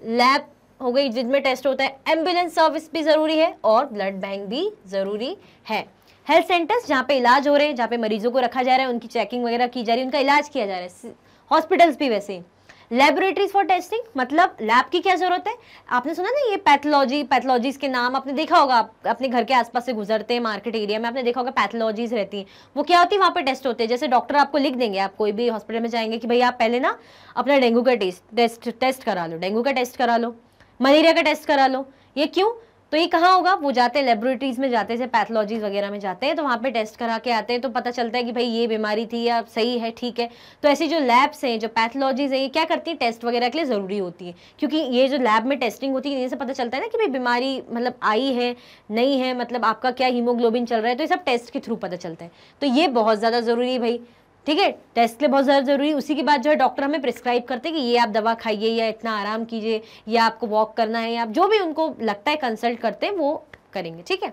लैब हो गई जिनमें टेस्ट होता है, एम्बुलेंस सर्विस भी जरूरी है और ब्लड बैंक भी जरूरी है। हेल्थ सेंटर्स जहाँ पे इलाज हो रहे हैं, जहाँ पे मरीजों को रखा जा रहा है, उनकी चेकिंग वगैरह की जा रही है, उनका इलाज किया जा रहा है। हॉस्पिटल्स भी वैसे ही। लेबोरेटरीज फॉर टेस्टिंग मतलब लैब की क्या जरूरत है, आपने सुना ना ये पैथोलॉजीज के नाम आपने देखा होगा, आप अपने घर के आसपास से गुजरते हैं मार्केट एरिया में, आपने देखा होगा पैथोलॉजीज रहती हैं। वो क्या होती है, वहाँ पे टेस्ट होते हैं। जैसे डॉक्टर आपको लिख देंगे, आप कोई भी हॉस्पिटल में जाएंगे कि भाई आप पहले ना अपना डेंगू का टेस्ट करा लो, डेंगू का टेस्ट करा लो, मलेरिया का टेस्ट करा लो। ये क्यों, तो ये कहाँ होगा, वो जाते हैं लेबोरेटरीज में जाते हैं, पैथोलॉजीज वगैरह में जाते हैं, तो वहाँ पे टेस्ट करा के आते हैं, तो पता चलता है कि भाई ये बीमारी थी या सही है, ठीक है। तो ऐसी जो लैब्स हैं, जो पैथोलॉजीज हैं, ये क्या करती है, टेस्ट वगैरह के लिए ज़रूरी होती है, क्योंकि ये जो लैब में टेस्टिंग होती है, इनसे पता चलता है ना कि भाई बीमारी मतलब आई है नहीं है, मतलब आपका क्या हीमोग्लोबिन चल रहा है, तो ये सब टेस्ट के थ्रू पता चलता है। तो ये बहुत ज़्यादा ज़रूरी है भाई। ठीक है, टेस्ट के लिए बहुत ज़्यादा जरूरी है। उसी के बाद जो है डॉक्टर हमें प्रिस्क्राइब करते हैं कि ये आप दवा खाइए या इतना आराम कीजिए या आपको वॉक करना है या जो भी उनको लगता है कंसल्ट करते हैं वो करेंगे। ठीक है,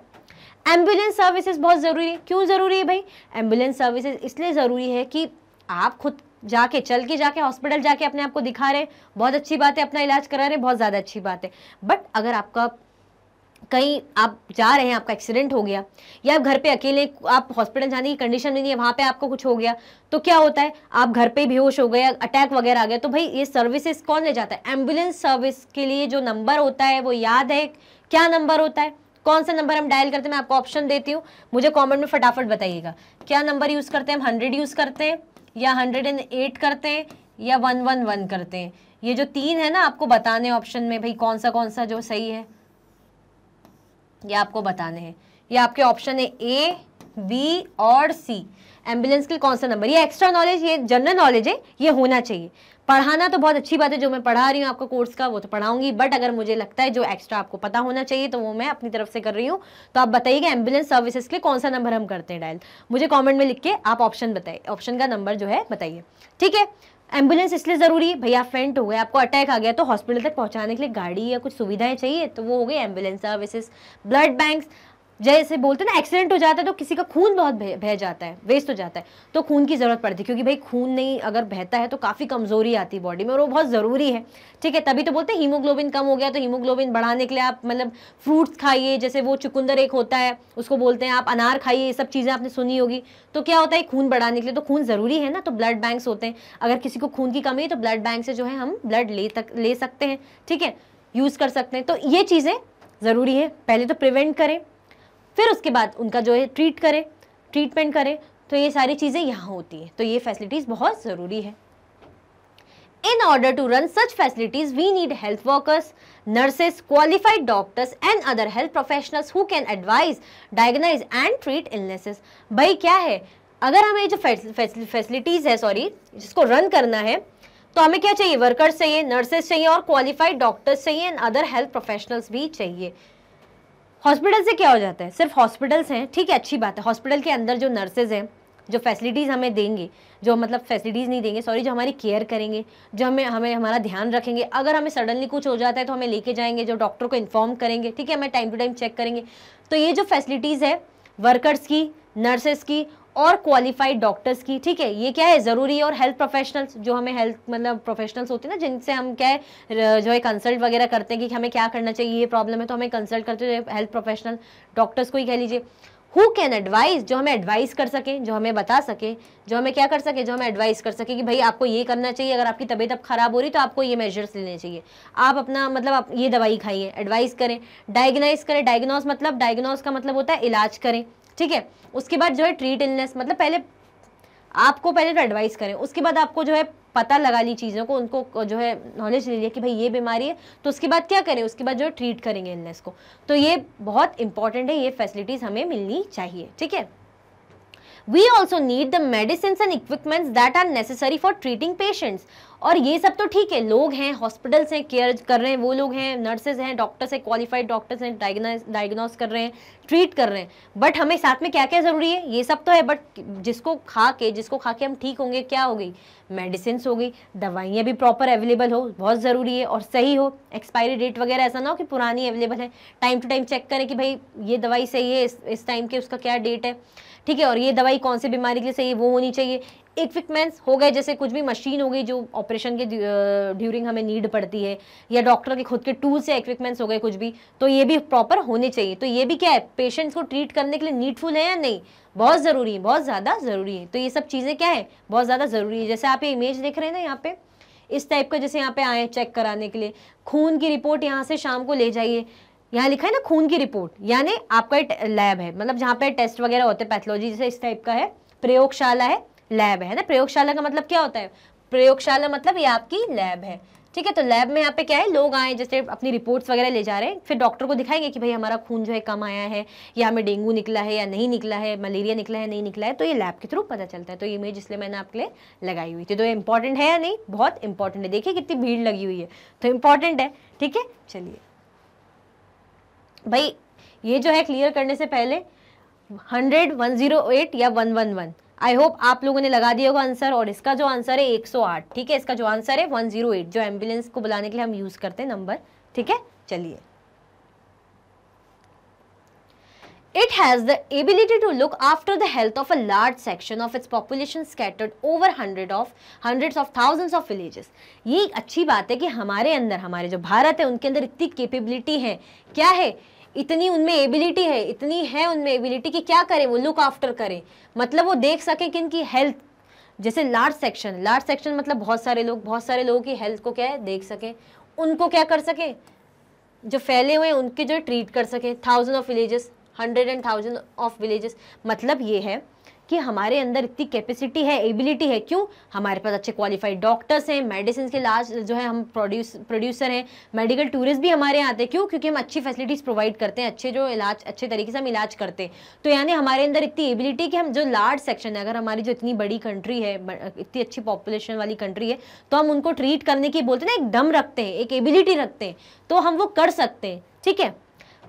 एम्बुलेंस सर्विसेज बहुत ज़रूरी है। क्यों ज़रूरी है भाई? एम्बुलेंस सर्विसेज इसलिए ज़रूरी है कि आप खुद जाके चल के जाके हॉस्पिटल जाके अपने आप को दिखा रहे हैं, बहुत अच्छी बात है, अपना इलाज करा रहे हैं, बहुत ज़्यादा अच्छी बात है। बट अगर आपका कहीं आप जा रहे हैं, आपका एक्सीडेंट हो गया या आप घर पे अकेले, आप हॉस्पिटल जाने की कंडीशन में नहीं है, वहाँ पे आपको कुछ हो गया, तो क्या होता है, आप घर पे बेहोश हो गए, अटैक वगैरह आ गया, तो भाई ये सर्विसेज कौन ले जाता है? एम्बुलेंस सर्विस के लिए जो नंबर होता है वो याद है? क्या नंबर होता है? कौन सा नंबर हम डायल करते हैं? मैं आपको ऑप्शन देती हूँ, मुझे कॉमेंट में फटाफट बताइएगा। क्या नंबर यूज़ करते हैं हम? 100 यूज़ करते हैं या 108 करते हैं या 111 करते हैं? ये जो 3 है ना, आपको बताने ऑप्शन में भाई कौन सा जो सही है ये आपको बताने हैं। ये आपके ऑप्शन है ए, बी और सी। एम्बुलेंस के लिए कौन सा नंबर? ये एक्स्ट्रा नॉलेज, ये जनरल नॉलेज है, ये होना चाहिए। पढ़ाना तो बहुत अच्छी बात है, जो मैं पढ़ा रही हूँ आपको कोर्स का वो तो पढ़ाऊंगी, बट अगर मुझे लगता है जो एक्स्ट्रा आपको पता होना चाहिए तो वो मैं अपनी तरफ से कर रही हूँ। तो आप बताइएगा एम्बुलेंस सर्विसेज के लिए कौन सा नंबर हम करते हैं डायल, मुझे कॉमेंट में लिख के आप ऑप्शन बताइए, ऑप्शन का नंबर जो है बताइए। ठीक है, एम्बुलेंस इसलिए ज़रूरी है, भैया फेंट हो गए, आपको अटैक आ गया, तो हॉस्पिटल तक पहुंचाने के लिए गाड़ी या कुछ सुविधाएं चाहिए, तो वो हो गई एम्बुलेंस सर्विसेज। ब्लड बैंक, जैसे बोलते हैं ना, एक्सीडेंट हो जाता है तो किसी का खून बहुत बह जाता है, वेस्ट हो जाता है, तो खून की ज़रूरत पड़ती है, क्योंकि भाई खून नहीं अगर बहता है तो काफ़ी कमज़ोरी आती है बॉडी में और वो बहुत ज़रूरी है। ठीक है, तभी तो बोलते हैं हीमोग्लोबिन कम हो गया, तो हीमोग्लोबिन बढ़ाने के लिए आप मतलब फ्रूट्स खाइए, जैसे वो चुकंदर एक होता है उसको बोलते हैं, आप अनार खाइए, ये सब चीज़ें आपने सुनी होगी। तो क्या होता है, खून बढ़ाने के लिए तो खून ज़रूरी है ना, तो ब्लड बैंक्स होते हैं, अगर किसी को खून की कमी है तो ब्लड बैंक से जो है हम ब्लड ले सकते हैं। ठीक है, यूज़ कर सकते हैं। तो ये चीज़ें ज़रूरी है, पहले तो प्रिवेंट करें, फिर उसके बाद उनका जो है ट्रीटमेंट करें, तो ये सारी चीज़ें यहाँ होती हैं, तो ये फैसिलिटीज़ बहुत ज़रूरी है। In order to run such facilities, we need health workers, nurses, qualified doctors and other health professionals who can advise, diagnose and treat illnesses। भाई क्या है, अगर हमें जो फैसिलिटीज़ है जिसको रन करना है, तो हमें क्या चाहिए? वर्कर्स चाहिए, नर्सेस चाहिए और क्वालिफाइड डॉक्टर्स चाहिए एंड अदर हेल्थ प्रोफेशनल्स भी चाहिए। हॉस्पिटल से क्या हो जाता है, सिर्फ हॉस्पिटल्स हैं, ठीक है, अच्छी बात है। हॉस्पिटल के अंदर जो नर्सेज हैं, जो फैसिलिटीज़ हमें देंगे, जो मतलब फैसिलिटीज़ नहीं देंगे जो हमारी केयर करेंगे, जो हमें हमारा ध्यान रखेंगे, अगर हमें सडनली कुछ हो जाता है तो हमें लेके जाएंगे, जो डॉक्टर को इन्फॉर्म करेंगे, ठीक है, हमें टाइम टू टाइम चेक करेंगे। तो ये जो फैसिलिटीज़ है वर्कर्स की, नर्सेस की और क्वालिफाइड डॉक्टर्स की, ठीक है, ये क्या है, ज़रूरी है। और हेल्थ प्रोफेशनल्स, जो हमें हेल्थ मतलब प्रोफेशनल्स होते हैं ना, जिनसे हम क्या है जो है कंसल्ट वगैरह करते हैं कि हमें क्या करना चाहिए, ये प्रॉब्लम है तो हमें कंसल्ट करते हैं, हेल्थ प्रोफेशनल डॉक्टर्स को ही कह लीजिए। हु कैन एडवाइस, जो हमें एडवाइस कर सके, जो हमें बता सके, जो हमें क्या कर सके, जो हमें एडवाइस कर सके कि भाई आपको ये करना चाहिए, अगर आपकी तबीयत अब खराब हो रही तो आपको ये मेजर्स लेने चाहिए, आप अपना मतलब आप ये दवाई खाइए, एडवाइस करें। डायग्नाइज करें, डायग्नोस का मतलब होता है इलाज करें, ठीक है। उसके बाद जो है ट्रीट इलनेस, मतलब पहले तो एडवाइस करें, उसके बाद आपको जो है पता लगा ली चीज़ों को, उनको जो है नॉलेज ले लिया कि भाई ये बीमारी है, तो उसके बाद क्या करें, उसके बाद जो है ट्रीट करेंगे इलनेस को। तो ये बहुत इंपॉर्टेंट है, ये फैसिलिटीज़ हमें मिलनी चाहिए, ठीक है। We also need the medicines and equipments that are necessary for treating patients। और ये सब तो ठीक है, लोग हैं, हॉस्पिटल्स हैं, केयर कर रहे हैं, वो लोग हैं, नर्सेज हैं, डॉक्टर्स हैं, क्वालिफाइड डॉक्टर्स हैं, डायग्नोस कर रहे हैं, ट्रीट कर रहे हैं। बट हमें साथ में क्या क्या ज़रूरी है, ये सब तो है, बट जिसको खा के हम ठीक होंगे, क्या हो गई, मेडिसिन हो गई, दवाइयाँ भी प्रॉपर अवेलेबल हो, बहुत ज़रूरी है, और सही हो, एक्सपायरी डेट वगैरह ऐसा ना हो कि पुरानी अवेलेबल है। टाइम टू टाइम चेक करें कि भाई ये दवाई सही है, इस टाइम के उसका क्या डेट है, ठीक है, और ये दवाई कौन सी बीमारी के लिए सही है, वो होनी चाहिए। इक्विपमेंट्स हो गए, जैसे कुछ भी मशीन हो गई जो ऑपरेशन के ड्यूरिंग हमें नीड पड़ती है, या डॉक्टर के खुद के टूल्स या इक्विपमेंट्स हो गए कुछ भी, तो ये भी प्रॉपर होने चाहिए। तो ये भी क्या है, पेशेंट्स को ट्रीट करने के लिए नीडफुल है या नहीं, बहुत ज़रूरी है, बहुत ज़्यादा ज़रूरी है। तो ये सब चीज़ें क्या है, बहुत ज़्यादा ज़रूरी है। जैसे आप ये इमेज देख रहे हैं ना यहाँ पे, इस टाइप का, जैसे यहाँ पे आए चेक कराने के लिए, खून की रिपोर्ट यहाँ से शाम को ले जाइए, यहाँ लिखा है ना खून की रिपोर्ट, यानी आपका एक लैब है, मतलब जहाँ पे टेस्ट वगैरह होते हैं, पैथोलॉजी जैसे इस टाइप का है, प्रयोगशाला है, लैब है ना। प्रयोगशाला का मतलब क्या होता है, प्रयोगशाला मतलब ये आपकी लैब है, ठीक है। तो लैब में यहाँ पे क्या है, लोग आए जैसे अपनी रिपोर्ट्स वगैरह ले जा रहे हैं, फिर डॉक्टर को दिखाएंगे कि भाई हमारा खून जो है कम आया है, या हमें डेंगू निकला है या नहीं निकला है, मलेरिया निकला है नहीं निकला है, तो ये लैब के थ्रू पता चलता है। तो ये इमेज इसलिए मैंने आपके लिए लगाई हुई थी। तो ये इंपॉर्टेंट है या नहीं, बहुत इंपॉर्टेंट है। देखिए कितनी भीड़ लगी हुई है, तो इंपॉर्टेंट है, ठीक है। चलिए भाई, ये जो है क्लियर करने से पहले 100, 108 या 111 आई होप आप लोगों ने लगा दिया होगा आंसर, और इसका जो आंसर है 108, ठीक है, इसका जो आंसर है 108, जो एम्बुलेंस को बुलाने के लिए हम यूज करते हैं नंबर, ठीक है। चलिए, it has the ability to look after the health of a large section of its population scattered over hundreds of thousands of villages। ये एक अच्छी बात है कि हमारे अंदर, हमारे जो भारत है उनके अंदर इतनी कैपेबिलिटी है, क्या है, इतनी उनमें एबिलिटी है, इतनी है उनमें एबिलिटी कि क्या करें, वो लुक आफ्टर करें, मतलब वो देख सके कि इनकी हेल्थ, जैसे लार्ज सेक्शन मतलब बहुत सारे लोगों की हेल्थ को क्या है देख सके, उनको क्या कर सके, जो फैले हुए हैं उनके जो ट्रीट कर सके, 1000 of villages, 100 and 1000 of villages. मतलब ये है कि हमारे अंदर इतनी कैपेसिटी है, एबिलिटी है, क्यों, हमारे पास अच्छे क्वालिफाइड डॉक्टर्स हैं, मेडिसिन के लार्ज जो है हम प्रोड्यूसर हैं, मेडिकल टूरिस्ट भी हमारे यहाँ आते हैं, क्यों, क्योंकि हम अच्छी फैसिलिटीज़ प्रोवाइड करते हैं, अच्छे तरीके से हम इलाज करते हैं। तो यानी हमारे अंदर इतनी एबिलिटी कि हम जो लार्ज सेक्शन है, अगर हमारी जो इतनी बड़ी कंट्री है, इतनी अच्छी पॉपुलेशन वाली कंट्री है, तो हम उनको ट्रीट करने की बोलते हैं ना, एक दम रखते हैं, एक एबिलिटी रखते हैं, तो हम वो कर सकते हैं, ठीक है।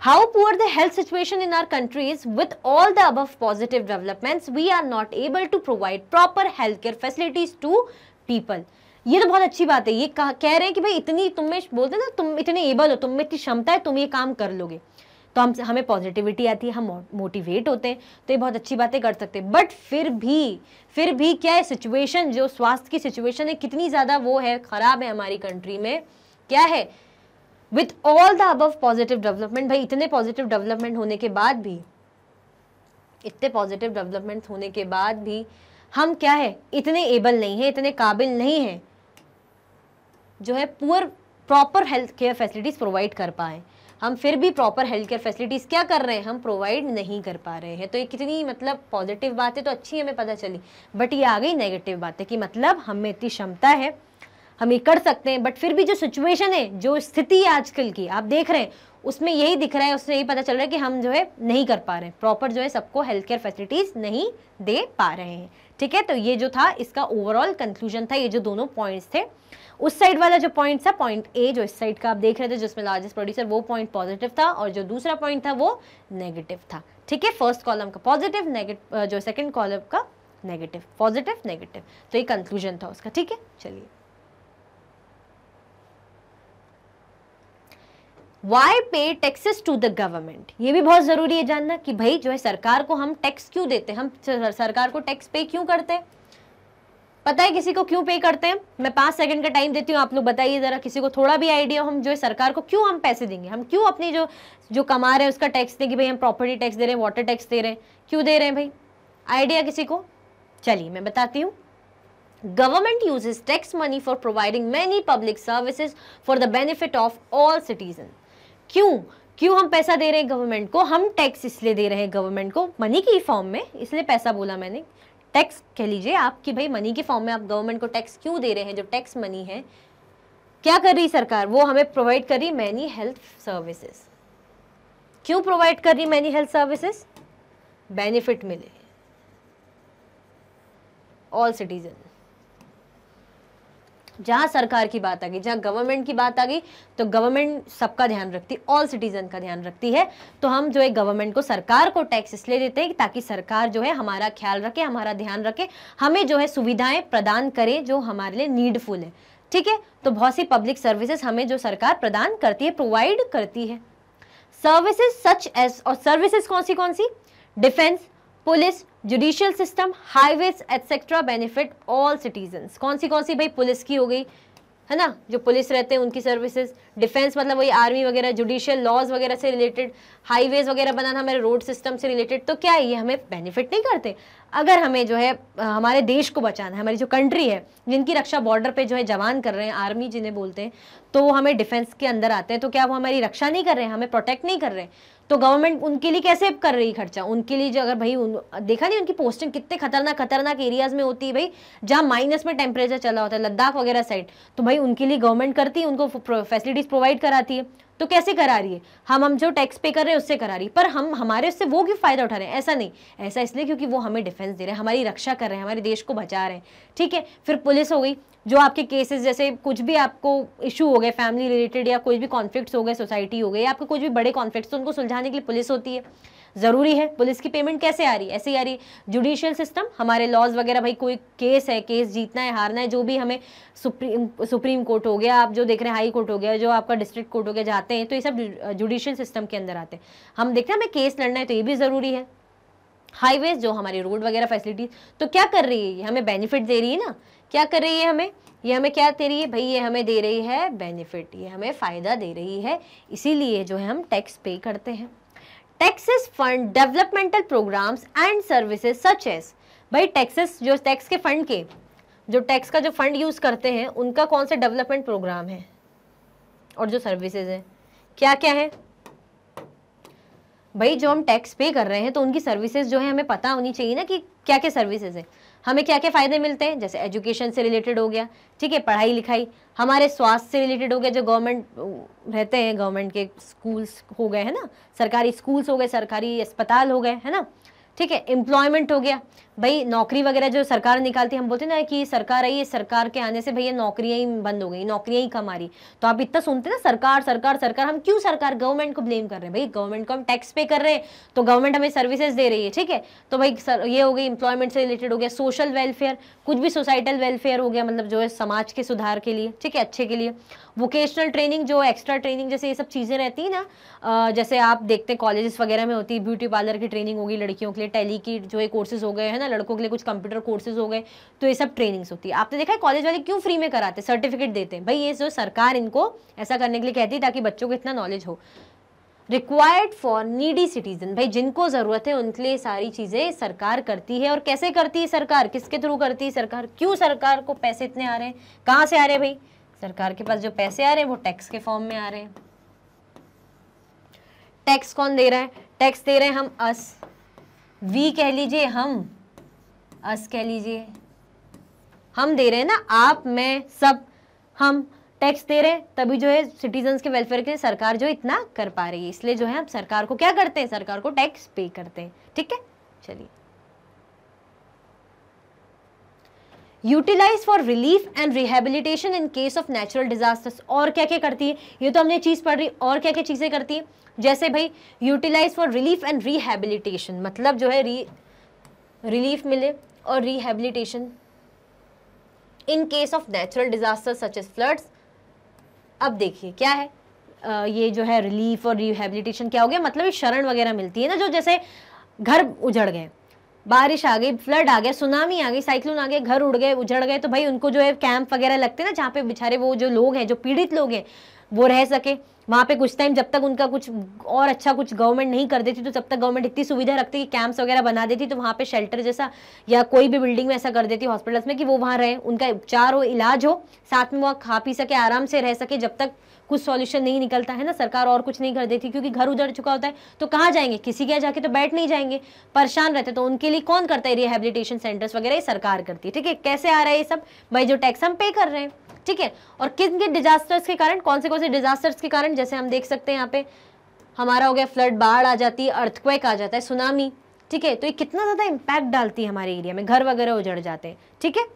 How poor the health situation in our countries, with all the above positive developments, we are not able to provide proper healthcare facilities to people। ये तो बहुत अच्छी बात है, ये कह रहे हैं कि भाई इतनी, तुम्हें बोलते हैं ना, तुम इतने एबल हो, तुम में इतनी क्षमता है, तुम ये काम कर लोगे, तो हमें पॉजिटिविटी आती है, हम मोटिवेट होते हैं, तो ये बहुत अच्छी बातें कर सकते हैं। बट फिर भी क्या है सिचुएशन, जो स्वास्थ्य की सिचुएशन है, कितनी ज़्यादा वो है, ख़राब है हमारी कंट्री में, क्या है, with all the above positive development, भाई इतने पॉजिटिव डेवलपमेंट होने के बाद भी हम क्या है, इतने एबल नहीं है, इतने काबिल नहीं है जो है proper health care facilities provide कर पाए। हम फिर भी प्रॉपर हेल्थ केयर फैसिलिटीज क्या कर रहे हैं, हम प्रोवाइड नहीं कर पा रहे हैं। तो ये कितनी मतलब पॉजिटिव बात है, तो अच्छी हमें पता चली, बट ये आ गई नेगेटिव बात है कि मतलब हम में इतनी क्षमता है, हम ये कर सकते हैं, बट फिर भी जो सिचुएशन है, जो स्थिति है आजकल की, आप देख रहे हैं, उसमें यही दिख रहा है, उससे यही पता चल रहा है कि हम जो है नहीं कर पा रहे हैं, प्रॉपर जो है सबको हेल्थ केयर फैसिलिटीज नहीं दे पा रहे हैं, ठीक है। तो ये जो था इसका ओवरऑल कंक्लूजन था, ये जो दोनों पॉइंट्स थे, उस साइड वाला जो पॉइंट था, पॉइंट ए, जो इस साइड का आप देख रहे थे जिसमें लार्जेस्ट प्रोड्यूसर, वो पॉइंट पॉजिटिव था, और जो दूसरा पॉइंट था वो नेगेटिव था, ठीक है। फर्स्ट कॉलम का पॉजिटिव, जो सेकेंड कॉलम का नेगेटिव, पॉजिटिव नेगेटिव, तो ये कंक्लूजन था उसका, ठीक है। चलिए, Why pay taxes to the government? ये भी बहुत जरूरी है जानना कि भाई जो है सरकार को हम टैक्स क्यों देते हैं, हम सरकार को टैक्स पे क्यों करते हैं, पता है किसी को क्यों पे करते हैं? मैं 5 सेकंड का टाइम देती हूँ, आप लोग बताइए जरा, किसी को थोड़ा भी आइडिया, हम जो है सरकार को क्यों हम पैसे देंगे, हम क्यों अपनी जो कमा रहे हैं उसका टैक्स दें, कि भाई हम प्रॉपर्टी टैक्स दे रहे हैं, वाटर टैक्स दे रहे हैं, क्यों दे रहे हैं भाई, आइडिया किसी को? चलिए मैं बताती हूँ। Government uses tax money for providing many public services for the benefit of all citizens। क्यों हम पैसा दे रहे हैं गवर्नमेंट को? हम टैक्स इसलिए दे रहे हैं गवर्नमेंट को, मनी की फॉर्म में, इसलिए पैसा बोला मैंने, टैक्स कह लीजिए आप, कि भाई मनी की फॉर्म में आप गवर्नमेंट को टैक्स क्यों दे रहे हैं? जो टैक्स मनी है क्या कर रही सरकार, वो हमें प्रोवाइड कर रही मैनी हेल्थ सर्विसेज। क्यों प्रोवाइड कर रही मैनी हेल्थ सर्विसेज? बेनिफिट मिले ऑल सिटीजन। जहां सरकार की बात आ गई, जहां गवर्नमेंट की बात आ गई, तो गवर्नमेंट सबका ध्यान रखती है, ऑल सिटीजन का ध्यान रखती है। तो हम जो है गवर्नमेंट को, सरकार को टैक्स इसलिए देते हैं ताकि सरकार जो है हमारा ख्याल रखे, हमारा ध्यान रखे, हमें जो है सुविधाएं प्रदान करे जो हमारे लिए नीडफुल है, ठीक है। तो बहुत सी पब्लिक सर्विसेज हमें जो सरकार प्रदान करती है, प्रोवाइड करती है। सर्विसेज सच एज, और सर्विसेज कौन सी? Defence, police, judicial system, highways etcetera benefit all citizens. कौन सी भाई? पुलिस की हो गई, है ना, जो पुलिस रहते हैं उनकी सर्विसेज, डिफेंस मतलब वही आर्मी वगैरह, जुडिशियल लॉज वगैरह से रिलेटेड, हाईवेज वगैरह बनाना हमारे रोड सिस्टम से रिलेटेड। तो क्या ये हमें बेनिफिट नहीं करते? अगर हमें जो है हमारे देश को बचाना है, हमारी जो कंट्री है, जिनकी रक्षा बॉर्डर पे जो है जवान कर रहे हैं, आर्मी जिन्हें बोलते हैं, तो वो हमें डिफेंस के अंदर आते हैं, तो क्या वो हमारी रक्षा नहीं कर रहे हैं, हमें प्रोटेक्ट नहीं कर रहे हैं? तो गवर्नमेंट उनके लिए कैसे कर रही खर्चा? उनके लिए जो अगर भाई देखा नहीं उनकी पोस्टिंग कितने खतरनाक एरियाज में होती है भाई, जहाँ माइनस में टेम्परेचर चला होता है, लद्दाख वगैरह साइड, तो भाई उनके लिए गवर्नमेंट करती है, उनको फैसिलिटीज प्रोवाइड कराती है। तो कैसे करा रही है? हम जो टैक्स पे कर रहे हैं उससे करा रही है, पर हमारे उससे वो क्यों फायदा उठा रहे हैं? ऐसा नहीं, ऐसा इसलिए क्योंकि वो हमें डिफेंस दे रहे हैं, हमारी रक्षा कर रहे हैं, हमारे देश को बचा रहे हैं, ठीक है। फिर पुलिस हो गई, जो आपके केसेस, जैसे कुछ भी आपको इशू हो गए फैमिली रिलेटेड, या कोई भी कॉन्फ्लिक्ट्स हो गए, सोसाइटी हो गई, आपके कुछ भी बड़े कॉन्फ्लिक्ट्स, तो उनको सुलझाने के लिए पुलिस होती है। जरूरी है। पुलिस की पेमेंट कैसे आ रही है? ऐसे ही आ रही है। जुडिशियल सिस्टम, हमारे लॉज वगैरह, भाई कोई केस है, केस जीतना है हारना है, जो भी हमें सुप्रीम कोर्ट हो गया, आप जो देख रहे हैं हाई कोर्ट हो गया, जो आपका डिस्ट्रिक्ट कोर्ट हो गया, जाते हैं तो ये सब जुडिशियल सिस्टम के अंदर आते हैं। हम देखते हैं हमें केस लड़ना है तो ये भी जरूरी है। हाईवेज, जो हमारी रोड वगैरह फैसिलिटीज, तो क्या कर रही है ये? हमें बेनिफिट दे रही है ना। क्या कर रही है हमें? ये हमें क्या दे रही है भाई? ये हमें दे रही है बेनिफिट, ये हमें फायदा दे रही है, इसीलिए जो है हम टैक्स पे करते हैं। Taxes fund developmental programmes and services such as, भाई टैक्सेस, जो टैक्स के फंड के, जो टैक्स का जो फंड यूज करते हैं उनका कौन सा डेवलपमेंट प्रोग्राम है, और जो सर्विसेज है क्या क्या है भाई? जो हम टैक्स पे कर रहे हैं तो उनकी सर्विसेज जो है हमें पता होनी चाहिए ना कि क्या क्या सर्विसेज है, हमें क्या क्या फायदे मिलते हैं। जैसे एजुकेशन से रिलेटेड हो गया, ठीक है, पढ़ाई लिखाई, हमारे स्वास्थ्य से रिलेटेड हो गया, जो गवर्नमेंट रहते हैं, गवर्नमेंट के स्कूल्स हो गए है ना, सरकारी स्कूल्स हो गए, सरकारी अस्पताल हो गए, है ना, ठीक है। एम्प्लॉयमेंट हो गया, भाई नौकरी वगैरह जो सरकार निकालती है, हम बोलते हैं ना कि सरकार आई है, सरकार के आने से भैया नौकरियां ही बंद हो गई, नौकरियां ही कम आ रही। तो आप इतना सुनते हैं ना सरकार सरकार सरकार, हम क्यों सरकार गवर्नमेंट को ब्लेम कर रहे हैं? भाई गवर्नमेंट को हम टैक्स पे कर रहे हैं तो गवर्नमेंट हमें सर्विसेज दे रही है, ठीक है। तो भाई ये हो गई एम्प्लॉयमेंट से रिलेटेड हो गया, सोशल वेलफेयर, कुछ भी सोसाइटल वेलफेयर हो गया, मतलब जो है समाज के सुधार के लिए, ठीक है, अच्छे के लिए। वोकेशनल ट्रेनिंग, जो एक्स्ट्रा ट्रेनिंग, जैसे ये सब चीज़ें रहती है ना, जैसे आप देखते हैं कॉलेजेस वगैरह में होती है, ब्यूटी पार्लर की ट्रेनिंग होगी लड़कियों के लिए, टेली की जो है कोर्सेज हो गए है ना, लड़कों के लिए कुछ कंप्यूटर कोर्सेज हो गए, तो ये सब ट्रेनिंग्स होती है। आपने देखा है कॉलेज वाले क्यों फ्री में कराते हैं, सर्टिफिकेट देते हैं? भाई ये जो सरकार इनको ऐसा करने के लिए कहती है ताकि बच्चों को इतना नॉलेज हो। रिक्वायर्ड फॉर नीडी सिटीजन, भाई जिनको जरूरत है उनके लिए सारी चीजें सरकार करती है। और कैसे करती है सरकार? किसके थ्रू करती है सरकार? क्यों सरकार को पैसे इतने आ रहे हैं? कहाँ से आ रहे हैं भाई? सरकार के पास जो पैसे आ रहे हैं वो टैक्स के फॉर्म में आ रहे हैं। टैक्स कौन दे रहा है? टैक्स दे रहे हैं हम, अस, वी कह लीजिए, हम, अस कह लीजिए, हम दे रहे हैं ना, आप मैं सब हम टैक्स दे रहे हैं, तभी जो है सिटीजन्स के वेलफेयर के लिए सरकार जो इतना कर पा रही है। इसलिए जो है हम सरकार को क्या करते हैं? सरकार को टैक्स पे करते हैं, ठीक है। चलिए, utilise for relief and rehabilitation in case of natural disasters, और क्या क्या करती है? ये तो हमने चीज पढ़ रही, और क्या क्या चीजें करती है? जैसे भाई utilise for relief and rehabilitation, मतलब जो है रिलीफ मिले और rehabilitation in case of natural disaster such as floods. अब देखिए क्या है, ये जो है रिलीफ और रिहेबिलिटेशन क्या हो गया? मतलब ये शरण वगैरह मिलती है ना, जो जैसे घर उजड़ गए, बारिश आ गई, फ्लड आ गया, सुनामी आ गई, साइक्लोन आ गया, घर उड़ गए, उजड़ गए, तो भाई उनको जो है कैंप वगैरह लगते हैं ना, जहाँ पे बेचारे वो जो लोग हैं, जो पीड़ित लोग हैं, वो रह सके वहाँ पे कुछ टाइम, जब तक उनका कुछ और अच्छा कुछ गवर्नमेंट नहीं कर देती, तो जब तक गवर्नमेंट इतनी सुविधा रखती कि कैंप्स वगैरह बना देती, तो वहाँ पे शेल्टर जैसा या कोई भी बिल्डिंग में ऐसा कर देती हॉस्पिटल्स में कि वो वहाँ रहे, उनका उपचार हो, इलाज हो, साथ में वो खा पी सके, आराम से रह सके, जब तक कुछ सॉल्यूशन नहीं निकलता है ना। सरकार और कुछ नहीं कर देती, क्योंकि घर उजड़ चुका होता है तो कहाँ जाएंगे? किसी के यहाँ जाके तो बैठ नहीं जाएंगे, परेशान रहते, तो उनके लिए कौन करता है? रिहेबिलिटेशन सेंटर्स वगैरह ये सरकार करती है, ठीक है। कैसे आ रहा है ये सब? भाई जो टैक्स हम पे कर रहे हैं, ठीक है। और किन किन डिजास्टर्स के कारण, कौन से डिजास्टर्स के कारण? जैसे हम देख सकते हैं यहाँ पे हमारा हो गया फ्लड, बाढ़ आ जाती है, अर्थक्वेक आ जाता है, सुनामी, ठीक है। तो ये कितना ज्यादा इंपैक्ट डालती है हमारे एरिया में, घर वगैरह उजड़ जाते हैं, ठीक है।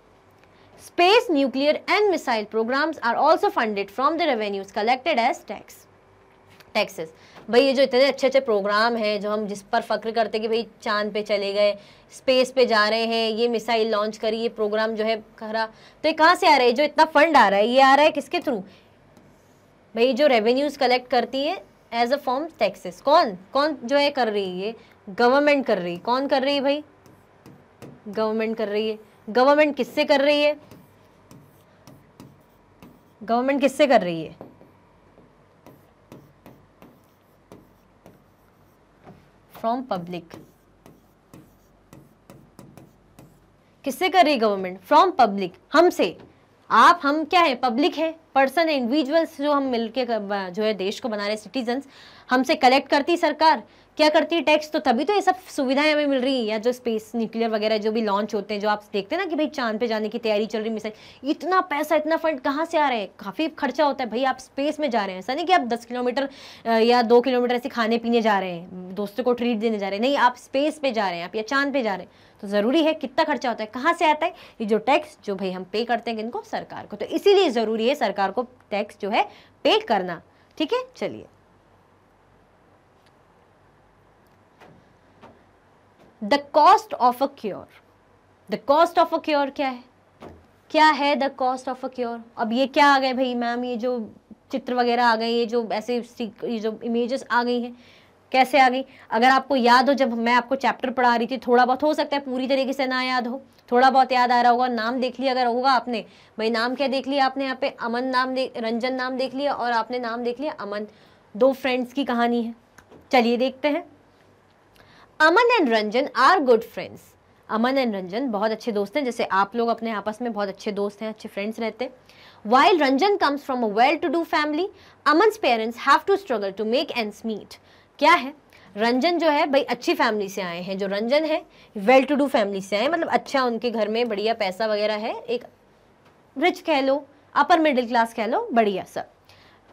Space, nuclear and missile programs are also funded from the revenues collected as taxes। भाई ये जो इतने अच्छे अच्छे प्रोग्राम हैं, जो हम जिस पर फक्र करते कि भाई चांद पे चले गए, स्पेस पे जा रहे हैं, ये मिसाइल लॉन्च करी, ये प्रोग्राम जो है करा, तो ये कहाँ से आ रहा है? जो इतना फंड आ रहा है, ये आ रहा है किसके थ्रू? भाई जो रेवेन्यूज कलेक्ट करती है एज अ फॉर्म टैक्सेस, कौन कौन जो है कर रही है? गवर्नमेंट कर रही है। कौन कर रही है भाई? गवर्नमेंट कर रही है। गवर्नमेंट किससे कर रही है? गवर्नमेंट किससे कर रही है? From public. किससे कर रही है गवर्नमेंट? फ्रॉम पब्लिक, हमसे। आप, हम क्या है? पब्लिक है, पर्सन है, इंडिविजुअल्स, जो हम मिलके जो है देश को बना रहे सिटीजन्स, हमसे कलेक्ट करती सरकार, क्या करती है? टैक्स। तो तभी तो ये सब सुविधाएं हमें मिल रही है। या जो स्पेस, न्यूक्लियर वगैरह जो भी लॉन्च होते हैं, जो आप देखते हैं ना कि भाई चांद पे जाने की तैयारी चल रही, मिसाइल, इतना पैसा, इतना फंड कहाँ से आ रहे हैं? काफ़ी खर्चा होता है भाई। आप स्पेस में जा रहे हैं, ऐसा नहीं कि आप 10 किलोमीटर या 2 किलोमीटर ऐसे खाने पीने जा रहे हैं, दोस्तों को ट्रीट देने जा रहे हैं, नहीं, आप स्पेस पे जा रहे हैं, आप या चांद पे जा रहे हैं, तो ज़रूरी है कितना खर्चा होता है, कहाँ से आता है? ये जो टैक्स जो भाई हम पे करते हैं किनको? सरकार को। तो इसीलिए ज़रूरी है सरकार को टैक्स जो है पे करना, ठीक है। चलिए, the cost of a cure, the cost of a cure क्या है, क्या है the cost of a cure? अब ये क्या आ गए भाई मैम, ये जो चित्र वगैरह आ गए, ये जो ऐसे ये जो इमेजेस आ गई हैं, कैसे आ गई? अगर आपको याद हो, जब मैं आपको चैप्टर पढ़ा रही थी, थोड़ा बहुत हो सकता है पूरी तरीके से ना याद हो, थोड़ा बहुत याद आ रहा होगा, नाम देख लिया अगर होगा आपने, भाई नाम क्या देख लिया आपने यहाँ पे, अमन नाम रंजन नाम देख लिया और आपने नाम देख लिया अमन, दो फ्रेंड्स की कहानी है। चलिए देखते हैं। Aman and Ranjan are good friends, Aman and Ranjan बहुत अच्छे दोस्त हैं, जैसे आप लोग अपने आपस में बहुत अच्छे दोस्त हैं, अच्छे फ्रेंड्स रहते हैं। While Ranjan comes from a well-to-do family, Aman's parents have to struggle to make ends meet. क्या है? रंजन जो है भाई अच्छी फैमिली से आए हैं, जो रंजन है वेल टू डू फैमिली से आए, मतलब अच्छा उनके घर में बढ़िया पैसा वगैरह है, एक रिच कह लो, अपर मिडिल क्लास कह लो, बढ़िया सब।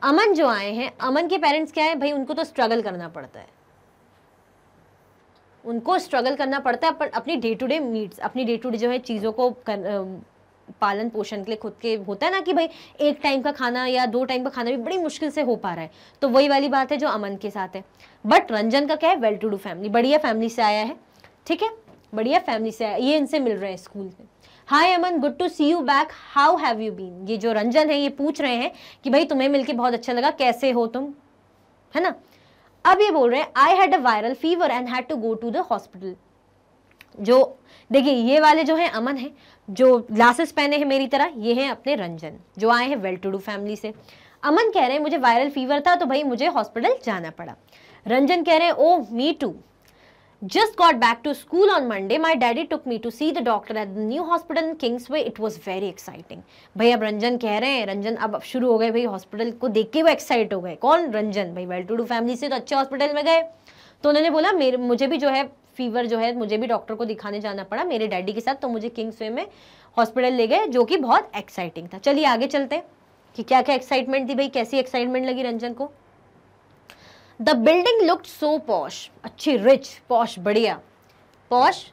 अमन जो आए हैं, अमन के पेरेंट्स क्या है भाई, उनको तो स्ट्रगल करना पड़ता है, उनको स्ट्रगल करना पड़ता है अपनी डे टू डे नीड्स, अपनी डे टू डे जो है चीज़ों को पालन पोषण के लिए खुद के होता है ना कि भाई एक टाइम का खाना या 2 टाइम का खाना भी बड़ी मुश्किल से हो पा रहा है, तो वही वाली बात है जो अमन के साथ है। बट रंजन का क्या है, वेल टू डू फैमिली, बढ़िया फैमिली से आया है, ठीक है, बढ़िया फैमिली से आया, ये इनसे मिल रहे हैं स्कूल में। Hi Aman, good to see you back, how have you been? ये जो रंजन है ये पूछ रहे हैं कि भाई तुम्हें मिलके बहुत अच्छा लगा, कैसे हो तुम, है ना। अब ये बोल रहे हैं I had a viral fever and had to go to the hospital. जो देखिए ये वाले जो हैं अमन है, जो ग्लासेस पहने हैं मेरी तरह, ये हैं अपने रंजन जो आए हैं वेल टू डू फैमिली से। अमन कह रहे हैं मुझे वायरल फीवर था तो भाई मुझे हॉस्पिटल जाना पड़ा। रंजन कह रहे हैं oh me too, just got back to school on Monday, my daddy took me to see the doctor at the new hospital in Kingsway, it was very exciting। भाई अब रंजन कह रहे हैं, रंजन अब शुरू हो गए भाई, हॉस्पिटल को देख के वो एक्साइट हो गए। कौन? रंजन भाई, वेल टू डू फैमिली से तो अच्छे हॉस्पिटल में गए, तो उन्होंने बोला मुझे भी जो है फीवर जो है, मुझे भी डॉक्टर को दिखाने जाना पड़ा मेरे डैडी के साथ, तो मुझे किंग्सवे में हॉस्पिटल ले गए, जो कि बहुत एक्साइटिंग था। चलिए आगे चलते हैं कि क्या क्या एक्साइटमेंट थी भाई, कैसी एक्साइटमेंट लगी रंजन को। The building looked so posh, अच्छी रिच पॉश, बढ़िया पॉश,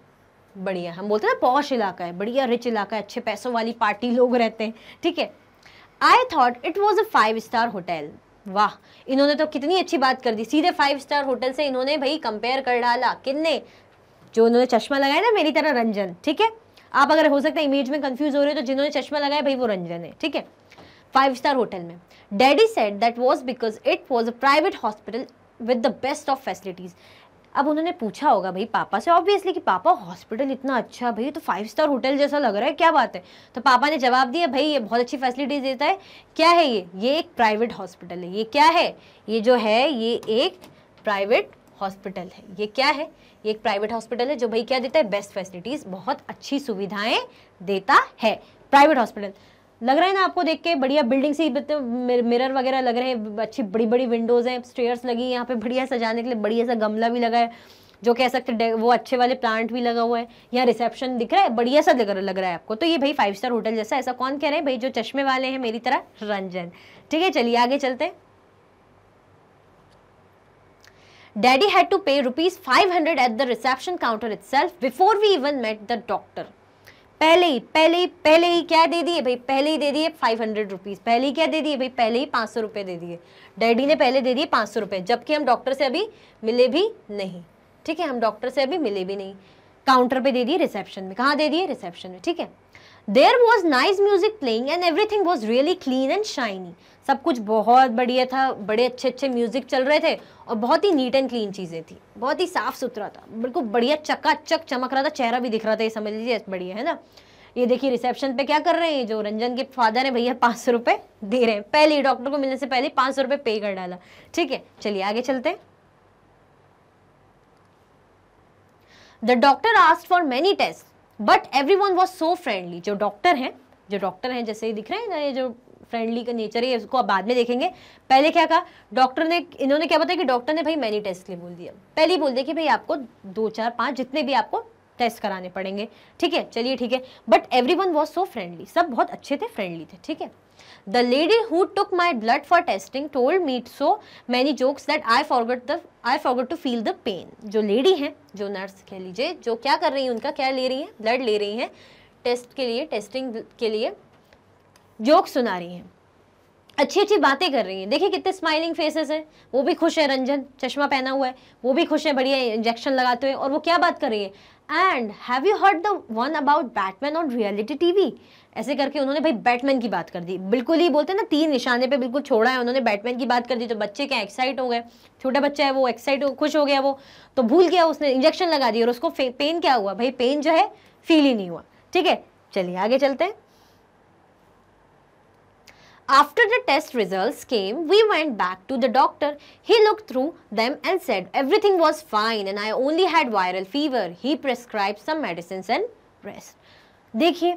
बढ़िया, हम बोलते हैं ना पॉश इलाका है, बढ़िया रिच इलाका है, अच्छे पैसों वाली पार्टी लोग रहते हैं, ठीक है। I thought it was a 5 star hotel, वाह, इन्होंने तो कितनी अच्छी बात कर दी, सीधे 5 स्टार होटल से इन्होंने भाई कंपेयर कर डाला। किन्ने? जो उन्होंने चश्मा लगाया ना मेरी तरह, रंजन, ठीक है। आप अगर हो सकता है इमेज में कंफ्यूज हो रहे हो, तो जिन्होंने चश्मा लगाया भाई वो रंजन है, ठीक है। 5 स्टार होटल में। Daddy said that was because it was a private hospital with the best of facilities. अब उन्होंने पूछा होगा भाई पापा से ऑब्वियसली कि पापा हॉस्पिटल इतना अच्छा, भाई तो 5 स्टार होटल जैसा लग रहा है, क्या बात है? तो पापा ने जवाब दिया भाई ये बहुत अच्छी फैसिलिटीज देता है। क्या है ये एक प्राइवेट हॉस्पिटल है। ये क्या है? ये जो है ये एक प्राइवेट हॉस्पिटल है। ये क्या है? ये एक प्राइवेट हॉस्पिटल है जो भाई क्या देता है? बेस्ट फैसिलिटीज, बहुत अच्छी सुविधाएं देता है। प्राइवेट हॉस्पिटल लग रहा है ना आपको देख के, बढ़िया बिल्डिंग से मिरर वगैरह लग रहे हैं, अच्छी बड़ी बड़ी विंडोज हैं, स्टेयर्स लगी, यहाँ पे बढ़िया सजाने के लिए बढ़िया सा गमला भी लगा है, जो कह सकते वो अच्छे वाले प्लांट भी लगा हुआ है। यहाँ रिसेप्शन दिख रहा है, बढ़िया सा लग रहा है आपको, तो ये भाई 5 स्टार होटल जैसा। ऐसा कौन कह रहे हैं भाई? जो चश्मे वाले हैं मेरी तरह, रंजन, ठीक है। चलिए आगे चलते हैं। Daddy had to pay ₹500 at the reception counter itself before we even met the doctor। पहले ही क्या दे दिए भाई? पहले ही दे दिए 500 रुपीज। पहले ही क्या दे दिए भाई? पहले ही 500 रुपए दे दिए। डैडी ने पहले दे दिए 500 रुपए, जबकि हम डॉक्टर से अभी मिले भी नहीं, ठीक है। हम डॉक्टर से अभी मिले भी नहीं। काउंटर पे दे दिए, रिसेप्शन में। कहाँ दे दिए? रिसेप्शन में, ठीक है। There was nice music playing and everything was really clean and shiny। सब कुछ बहुत बढ़िया था, बड़े अच्छे अच्छे म्यूजिक चल रहे थे और बहुत ही नीट एंड क्लीन चीजें थी, बहुत ही साफ सुथरा था, बिल्कुल बढ़िया चकाचक चमक रहा था, चेहरा भी दिख रहा था, ये समझ लीजिए बढ़िया है ना। ये देखिए रिसेप्शन पे क्या कर रहे हैं, जो रंजन के फादर है भैया 500 रुपए दे रहे हैं। पहले ही डॉक्टर को मिलने से पहले 500 रुपए पे कर डाला, ठीक है। चलिए आगे चलते हैं। The doctor asked for many test but everyone was so friendly. जो डॉक्टर हैं जैसे ही दिख रहे हैं ना, ये जो फ्रेंडली का नेचर है, इसको आप बाद में देखेंगे। पहले क्या कहा डॉक्टर ने, इन्होंने क्या बताया कि डॉक्टर ने भाई मैनी टेस्ट के लिए बोल दिया। पहले ही बोल दिया कि भाई आपको 2 4 5 जितने भी आपको टेस्ट कराने पड़ेंगे, ठीक है। चलिए ठीक है। But everyone was so friendly, सब बहुत अच्छे थे, फ्रेंडली थे, ठीक है। The lady who took my blood for testing told me so many jokes that I forgot to feel the pain. जो लेडी हैं, जो नर्स कह लीजिए, जो क्या कर रही है, उनका क्या ले रही है? ब्लड ले रही हैं टेस्ट के लिए, टेस्टिंग के लिए जोक सुना रही हैं। अच्छी अच्छी बातें कर रही हैं। देखिए कितने स्माइलिंग फेसेस है, वो भी खुश है, रंजन चश्मा पहना हुआ है, वो भी खुश है, बढ़िया इंजेक्शन लगाते हुए, और वो क्या बात कर रही है, and have you heard the one about Batman on reality TV, ऐसे करके उन्होंने भाई बैटमैन की बात कर दी, बिल्कुल ही बोलते हैं ना तीर निशाने पे बिल्कुल छोड़ा है उन्होंने, बैटमैन की बात कर दी। तो बच्चे क्या एक्साइट हो गए, छोटा बच्चा है वो एक्साइट खुश हो गया, वो तो भूल गया, उसने इंजेक्शन लगा दिया और उसको पेन क्या हुआ भाई, पेन जो है फील ही नहीं हुआ। ठीक है, चलिए आगे चलते हैं। After the test results came, we went back to the doctor. He looked through them and said everything was fine and I only had viral fever. He prescribed some medicines and rest. देखिए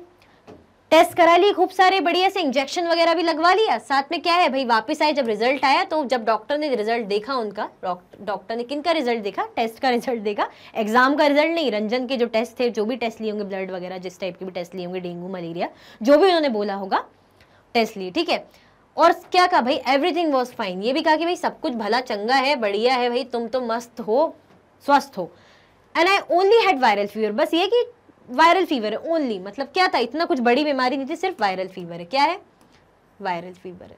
test करा लिए खूब सारे बढ़िया से, injection वगैरह भी लगवा लिया, साथ में क्या है भाई, वापस आए जब रिजल्ट आया तो जब डॉक्टर ने रिजल्ट देखा उनका, डॉक्टर ने किन का रिजल्ट देखा, टेस्ट का रिजल्ट देखा, एग्जाम का रिजल्ट नहीं, रंजन के जो टेस्ट थे, जो भी टेस्ट लिए होंगे, ब्लड वगैरह जिस टाइप के भी टेस्ट लिए होंगे, डेंगू मलेरिया जो भी उन्होंने बोला होगा, टेस्ट लिए। ठीक है, और क्या कहा भाई, एवरीथिंग वॉज फाइन, ये भी कहा कि भाई सब कुछ भला चंगा है, बढ़िया है भाई, तुम तो मस्त हो, स्वस्थ हो। And I only had viral fever, बस ये कि वायरल फीवर है ओनली, मतलब क्या था, इतना कुछ बड़ी बीमारी नहीं थी, सिर्फ वायरल फीवर है। क्या है, वायरल फीवर है।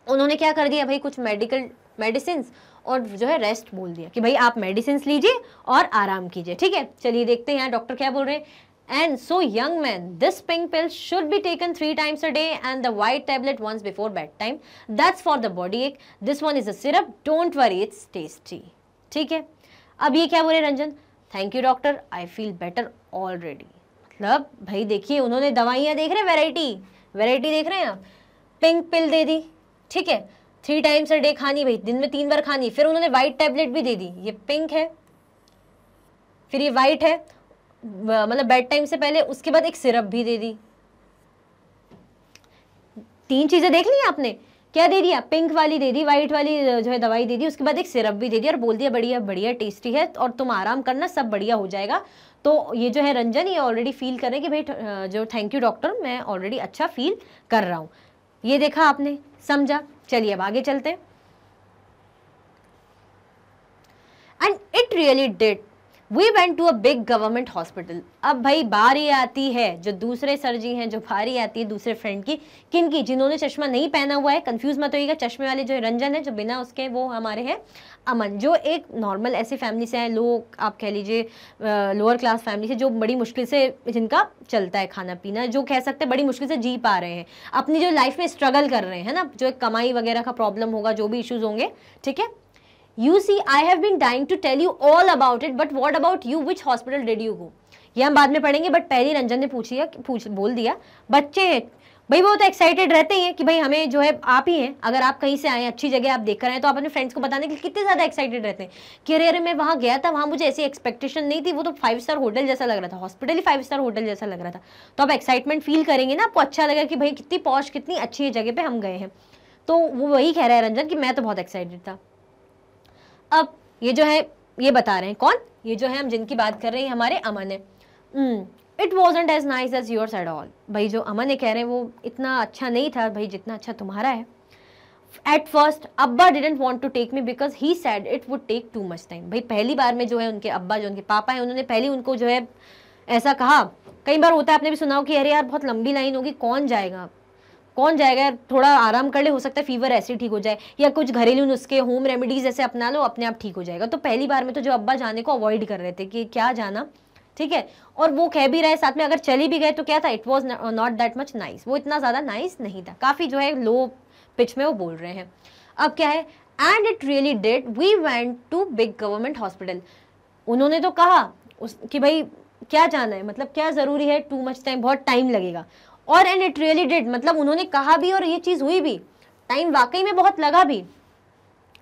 उन्होंने क्या कर दिया भाई, कुछ मेडिसिन और जो है रेस्ट बोल दिया कि भाई आप मेडिसिन लीजिए और आराम कीजिए। ठीक है, चलिए देखते हैं यहाँ डॉक्टर क्या बोल रहे हैं। And so young man, this pink pill should be taken 3 times a day and the white tablet once before bedtime. That's for the body ache. This one is a syrup. Don't worry, it's tasty. ठीक है, अब ये क्या बोले Ranjan, thank you doctor, I feel better already. मतलब भाई देखिए उन्होंने दवाइयाँ देख रहे हैं, वैरायटी देख रहे हैं आप, पिंक पिल दे दी, ठीक है, 3 टाइम्स अ डे खानी भाई, दिन में 3 बार खानी, फिर उन्होंने व्हाइट टैबलेट भी दे दी, ये पिंक है फिर ये व्हाइट है, मतलब बेड टाइम से पहले, उसके बाद एक सिरप भी दे दी। 3 चीजें देख ली आपने, क्या दे दिया, पिंक वाली दे दी, व्हाइट वाली जो है दवाई दे दी, उसके बाद एक सिरप भी दे दिया और बोल दिया बढ़िया बढ़िया टेस्टी है और तुम आराम करना, सब बढ़िया हो जाएगा। तो ये जो है रंजन, ये ऑलरेडी फील कर रहे हैं कि भाई जो थैंक यू डॉक्टर, मैं ऑलरेडी अच्छा फील कर रहा हूँ। ये देखा आपने, समझा। चलिए अब आगे चलते हैं। And it really did, We went to a big government hospital. अब भाई बारी आती है जो दूसरे सर जी हैं, जो बारी आती है दूसरे फ्रेंड की, किन की, जिन्होंने चश्मा नहीं पहना हुआ है, कंफ्यूज मत होइएगा, चश्मे वाले जो रंजन है, जो बिना उसके, वो हमारे हैं अमन, जो एक नॉर्मल ऐसी फैमिली से हैं, लोग आप कह लीजिए लोअर क्लास फैमिली से, जो बड़ी मुश्किल से जिनका चलता है खाना पीना, जो कह सकते हैं बड़ी मुश्किल से जी पा रहे हैं, अपनी जो लाइफ में स्ट्रगल कर रहे हैं ना, जो एक कमाई वगैरह का प्रॉब्लम होगा, जो भी इश्यूज होंगे। ठीक है, You see, I have been dying to tell you all about it, but what about you? Which hospital did you go? ये हम बाद में पढ़ेंगे, बट पहले रंजन ने बोल दिया, बच्चे हैं भाई वो तो एक्साइटेड रहते हैं कि भाई हमें जो है आप ही हैं, अगर आप कहीं से आए अच्छी जगह आप देख कर आए तो आप अपने फ्रेंड्स को बताने के लिए कितने ज़्यादा एक्साइटेड रहते हैं कि अरे मैं वहाँ गया था, वहाँ मुझे ऐसी एक्सपेक्टेशन नहीं थी, वो तो 5 स्टार होटल जैसा लग रहा था, हॉस्पिटल ही 5 स्टार होटल जैसा लग रहा था। तो आप एक्साइटमेंट फील करेंगे ना, आपको अच्छा लगा कि भाई कितनी पॉश, कितनी अच्छी जगह पर हम गए हैं। तो वो वही कह रहा है रंजन कि मैं तो बहुत एक्साइटेड था। अब ये जो है ये बता रहे हैं कौन, ये जो है हम जिनकी बात कर रहे हैं हमारे अमन है। It wasn't as nice as yours at all, भाई जो अमन है कह रहे हैं वो इतना अच्छा नहीं था भाई जितना अच्छा तुम्हारा है। एट फर्स्ट अब्बा didn't want to take me because he said it would take too much time. भाई पहली बार में जो है उनके अब्बा, जो उनके पापा हैं, उन्होंने पहले उनको जो है ऐसा कहा, कई बार होता है आपने भी सुना हो कि अरे यार बहुत लंबी लाइन होगी, कौन जाएगा यार, थोड़ा आराम कर ले, हो सकता है फीवर ऐसे ठीक हो जाए, या कुछ घरेलू नुस्खे, होम रेमेडीज ऐसे अपना लो, अपने आप ठीक हो जाएगा। तो पहली बार में तो जो अब्बा जाने को अवॉइड कर रहे थे कि क्या जाना, ठीक है, और वो कह भी रहे साथ में अगर चली भी गए तो क्या था, it was not that much nice, वो इतना ज़्यादा नाइस नहीं था, काफ़ी जो है लो पिच में वो बोल रहे हैं। अब क्या है, and it really did, we went to big government hospital. उन्होंने तो कहा कि भाई क्या जाना है, मतलब क्या ज़रूरी है, टू मच टाइम, बहुत टाइम लगेगा, और एंड इट रियली डिड, मतलब उन्होंने कहा भी और ये चीज हुई भी, टाइम वाकई में बहुत लगा भी।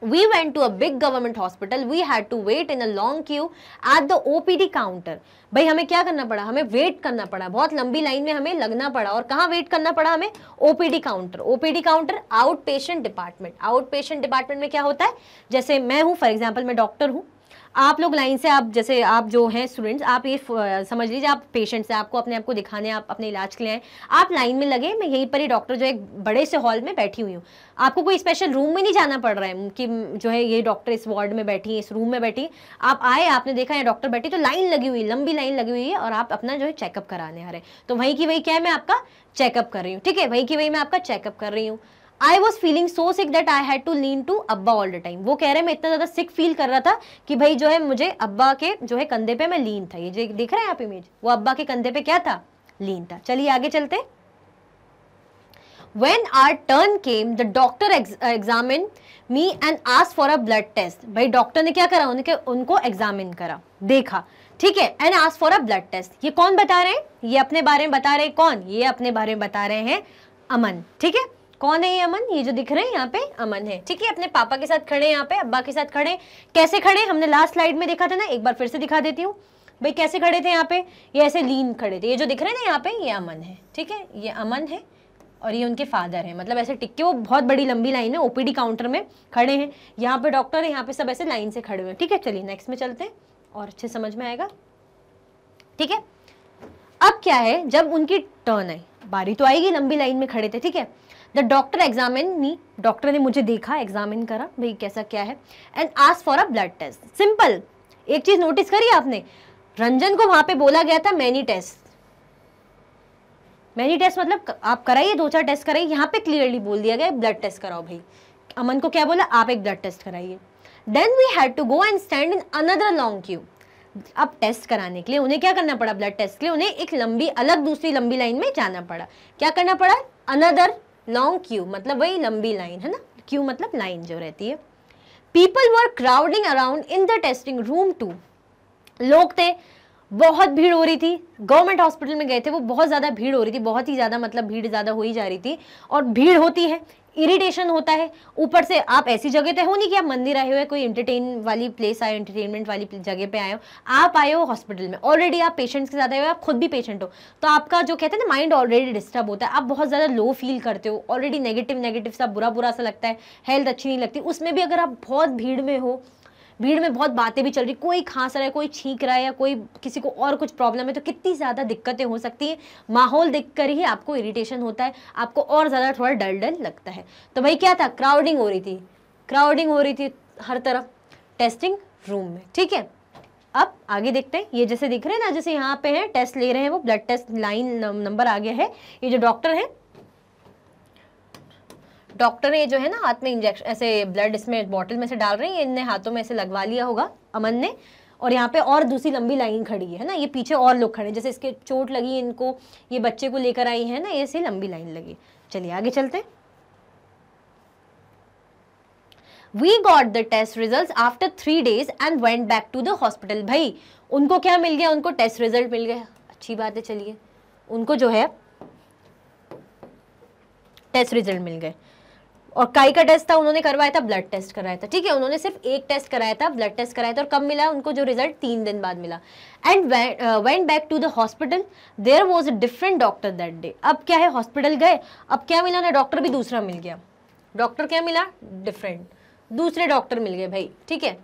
We went to a big government hospital, we had to wait in a long queue at the OPD counter. भाई हमें क्या करना पड़ा, हमें वेट करना पड़ा, बहुत लंबी लाइन में हमें लगना पड़ा, और कहाँ वेट करना पड़ा हमें, OPD counter. OPD counter out patient department. Out patient department में क्या होता है, जैसे मैं हूँ फॉर एग्जाम्पल, मैं डॉक्टर हूँ, आप लोग लाइन से, आप जैसे आप जो हैं स्टूडेंट्स, आप ये समझ लीजिए आप पेशेंट्स हैं, आपको अपने आप को दिखाने, आप अपने इलाज के लिए आए, आप लाइन में लगे, मैं यहीं पर ही डॉक्टर जो एक बड़े से हॉल में बैठी हुई हूँ, आपको कोई स्पेशल रूम में नहीं जाना पड़ रहा है कि जो है ये डॉक्टर इस वार्ड में बैठी है, इस रूम में बैठी, आप आए, आपने देखा है डॉक्टर बैठी, तो लाइन लगी हुई, लंबी लाइन लगी हुई है, और आप अपना जो है चेकअप कराने आ रहे हैं। तो वहीं की वही क्या है, मैं आपका चेकअप कर रही हूँ, ठीक है, वहीं की वही मैं आपका चेकअप कर रही हूँ। I was feeling so sick that I had to lean to अब्बा ऑल द टाइम। वो कह रहे हैं मैं इतना ज्यादा सिक फील कर रहा था कि भाई जो है मुझे अब्बा के जो है कंधे पे मैं लीन था। ये जो दिख रहा है आप इमेज, वो अब्बा के कंधे पे क्या था, लीन था। चलिए आगे चलते। When our turn came, the doctor examined me and asked for a blood test. भाई डॉक्टर ने क्या करा, उनको एग्जामिन करा, देखा, ठीक है, and ask for a blood test. ये कौन बता रहे हैं, ये अपने बारे में बता रहे हैं, कौन, ये अपने बारे में बता रहे हैं अमन, ठीक है। कौन है ये अमन, ये जो दिख रहे हैं यहाँ पे अमन है, ठीक है। अपने पापा के साथ खड़े, यहाँ पे अब्बा के साथ खड़े। कैसे खड़े, हमने लास्ट स्लाइड में देखा था ना, एक बार फिर से दिखा देती हूँ भाई कैसे खड़े थे यहाँ पे, ये ऐसे लीन खड़े थे। ये जो दिख रहे हैं ना यहाँ पे, ये अमन है, ठीक है, ये अमन है और ये उनके फादर हैं, मतलब ऐसे टिक के वो बहुत बड़ी लंबी लाइन है, ओपीडी काउंटर में खड़े हैं। यहाँ पे डॉक्टर है, यहाँ पे सब ऐसे लाइन से खड़े हुए हैं, ठीक है। चलिए नेक्स्ट में चलते हैं और अच्छे समझ में आएगा, ठीक है। अब क्या है, जब उनकी टर्न आई, बारी तो आएगी, लंबी लाइन में खड़े थे, ठीक है। The doctor examine me, doctor ने मुझे देखा, एग्जामिन करा भाई कैसा क्या है, and ask for a blood test. Simple, एक चीज नोटिस करी आपने, रंजन को वहां पे बोला गया था मैनी टेस्ट। मैनी टेस्ट मतलब आप कराइए, 2-4 टेस्ट कराइए। यहाँ पे क्लियरली बोल दिया गया ब्लड टेस्ट कराओ भाई। अमन को क्या बोला, आप एक ब्लड टेस्ट कराइए। Then we had to go and stand in another long queue. अब टेस्ट कराने के लिए उन्हें क्या करना पड़ा, ब्लड टेस्ट के लिए उन्हें एक लंबी अलग दूसरी लंबी लाइन में जाना पड़ा। क्या करना पड़ा, अनदर लॉन्ग क्यू, मतलब वही लंबी लाइन है ना, क्यू मतलब लाइन जो रहती है। People were crowding around in the testing room too, लोग थे, बहुत भीड़ हो रही थी। गवर्नमेंट हॉस्पिटल में गए थे, वो बहुत ज़्यादा भीड़ हो रही थी, बहुत ही ज़्यादा, मतलब भीड़ ज़्यादा हो ही जा रही थी। और भीड़ होती है, इरिटेशन होता है, ऊपर से आप ऐसी जगह पे हो नहीं कि आप मंदिर आए हुए, कोई एंटरटेन वाली प्लेस आए, एंटरटेनमेंट वाली जगह पे आए हो, आप आए हो हॉस्पिटल में, ऑलरेडी आप पेशेंट्स के साथ आए हो, आप खुद भी पेशेंट हो, तो आपका जो कहते हैं ना माइंड ऑलरेडी डिस्टर्ब होता है, आप बहुत ज़्यादा लो फील करते हो, ऑलरेडी नेगेटिव सा बुरा सा लगता है, हेल्थ अच्छी नहीं लगती। उसमें भी अगर आप बहुत भीड़ में हो, भीड़ में बहुत बातें भी चल रही, कोई खांस रहा है, कोई छींक रहा है, या कोई किसी को और कुछ प्रॉब्लम है, तो कितनी ज़्यादा दिक्कतें हो सकती हैं। माहौल देखकर ही आपको इरिटेशन होता है, आपको और ज़्यादा थोड़ा डल लगता है। तो भाई क्या था, क्राउडिंग हो रही थी हर तरफ टेस्टिंग रूम में, ठीक है। अब आगे देखते हैं, ये जैसे दिख रहे हैं ना, जैसे यहाँ पे है टेस्ट ले रहे हैं, वो ब्लड टेस्ट लाइन नंबर आ गया है। ये जो डॉक्टर है, डॉक्टर ने जो है ना हाथ में इंजेक्शन ऐसे ब्लड इसमें बॉटल में से डाल रहे हैं, इनने हाथों में से लगवा लिया होगा अमन ने। और यहाँ पे और दूसरी लंबी लाइन खड़ी है ना, ये पीछे और लोग खड़े हैं, जैसे इसके चोट लगी इनको, ये बच्चे को लेकर आई है ना, ऐसे लंबी लाइन लगी। चलिए आगे चलते हैं। We got the test results after 3 days and went back to the hospital। भाई उनको क्या मिल गया, उनको टेस्ट रिजल्ट मिल गया, अच्छी बात है। चलिए उनको जो है टेस्ट रिजल्ट मिल गए। और काई का टेस्ट था, उन्होंने करवाया था, ब्लड टेस्ट कराया था, ठीक है। उन्होंने सिर्फ एक टेस्ट कराया था, ब्लड टेस्ट कराया था। और कब मिला उनको जो रिजल्ट, 3 दिन बाद मिला। And went back to the hospital, there was a different doctor that day. अब क्या है, हॉस्पिटल गए, अब क्या मिला ना, डॉक्टर भी दूसरा मिल गया। डॉक्टर क्या मिला, डिफरेंट, दूसरे डॉक्टर मिल गए भाई, ठीक है।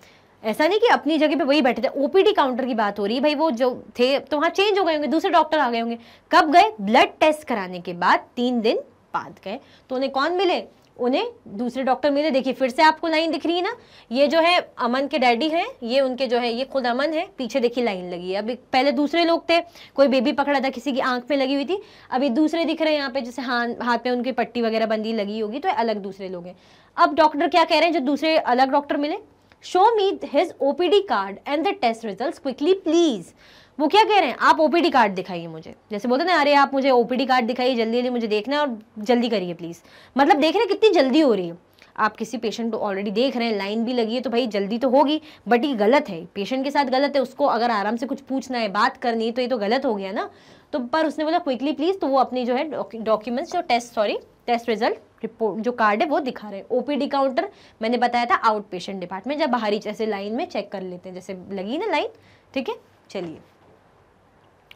ऐसा नहीं कि अपनी जगह पे वही बैठे थे, ओपीडी काउंटर की बात हो रही है भाई, वो जो थे तो वहाँ चेंज हो गए होंगे, दूसरे डॉक्टर आ गए होंगे। कब गए, ब्लड टेस्ट कराने के बाद 3 दिन बाद गए। तो उन्हें कौन मिले, उन्हें दूसरे डॉक्टर मिले। देखिए फिर से आपको लाइन दिख रही है ना, ये जो है अमन के डैडी हैं, ये उनके जो है, ये खुद अमन है, पीछे देखिए लाइन लगी है। अभी पहले दूसरे लोग थे, कोई बेबी पकड़ा था, किसी की आंख में लगी हुई थी, अभी दूसरे दिख रहे हैं यहाँ पे, जैसे हाथ में उनकी पट्टी वगैरह बंदी लगी होगी, तो अलग दूसरे लोग हैं। अब डॉक्टर क्या कह रहे हैं, जो दूसरे अलग डॉक्टर मिले, show me his OPD card and the test results quickly please. वो क्या कह रहे हैं, आप ओपीडी कार्ड दिखाइए मुझे, जैसे बोलते ना, अरे आप मुझे ओपीडी कार्ड दिखाइए, जल्दी मुझे देखना है और जल्दी करिए प्लीज। मतलब देख रहे हैं कितनी जल्दी हो रही है। आप किसी पेशेंट को ऑलरेडी देख रहे हैं, लाइन भी लगी है, तो भाई जल्दी तो होगी, बट ये गलत है, पेशेंट के साथ गलत है। उसको अगर आराम से कुछ पूछना है, बात करनी है, तो ये तो गलत हो गया ना। तो पर उसने बोला क्विकली प्लीज, तो वो अपनी जो है डॉक्यूमेंट्स, जो टेस्ट रिजल्ट रिपोर्ट जो कार्ड है वो दिखा रहे हैं। ओपीडी काउंटर मैंने बताया था, आउट पेशेंट डिपार्टमेंट, जब बाहरी जैसे लाइन में चेक कर लेते हैं, जैसे लगी ना लाइन, ठीक है। चलिए,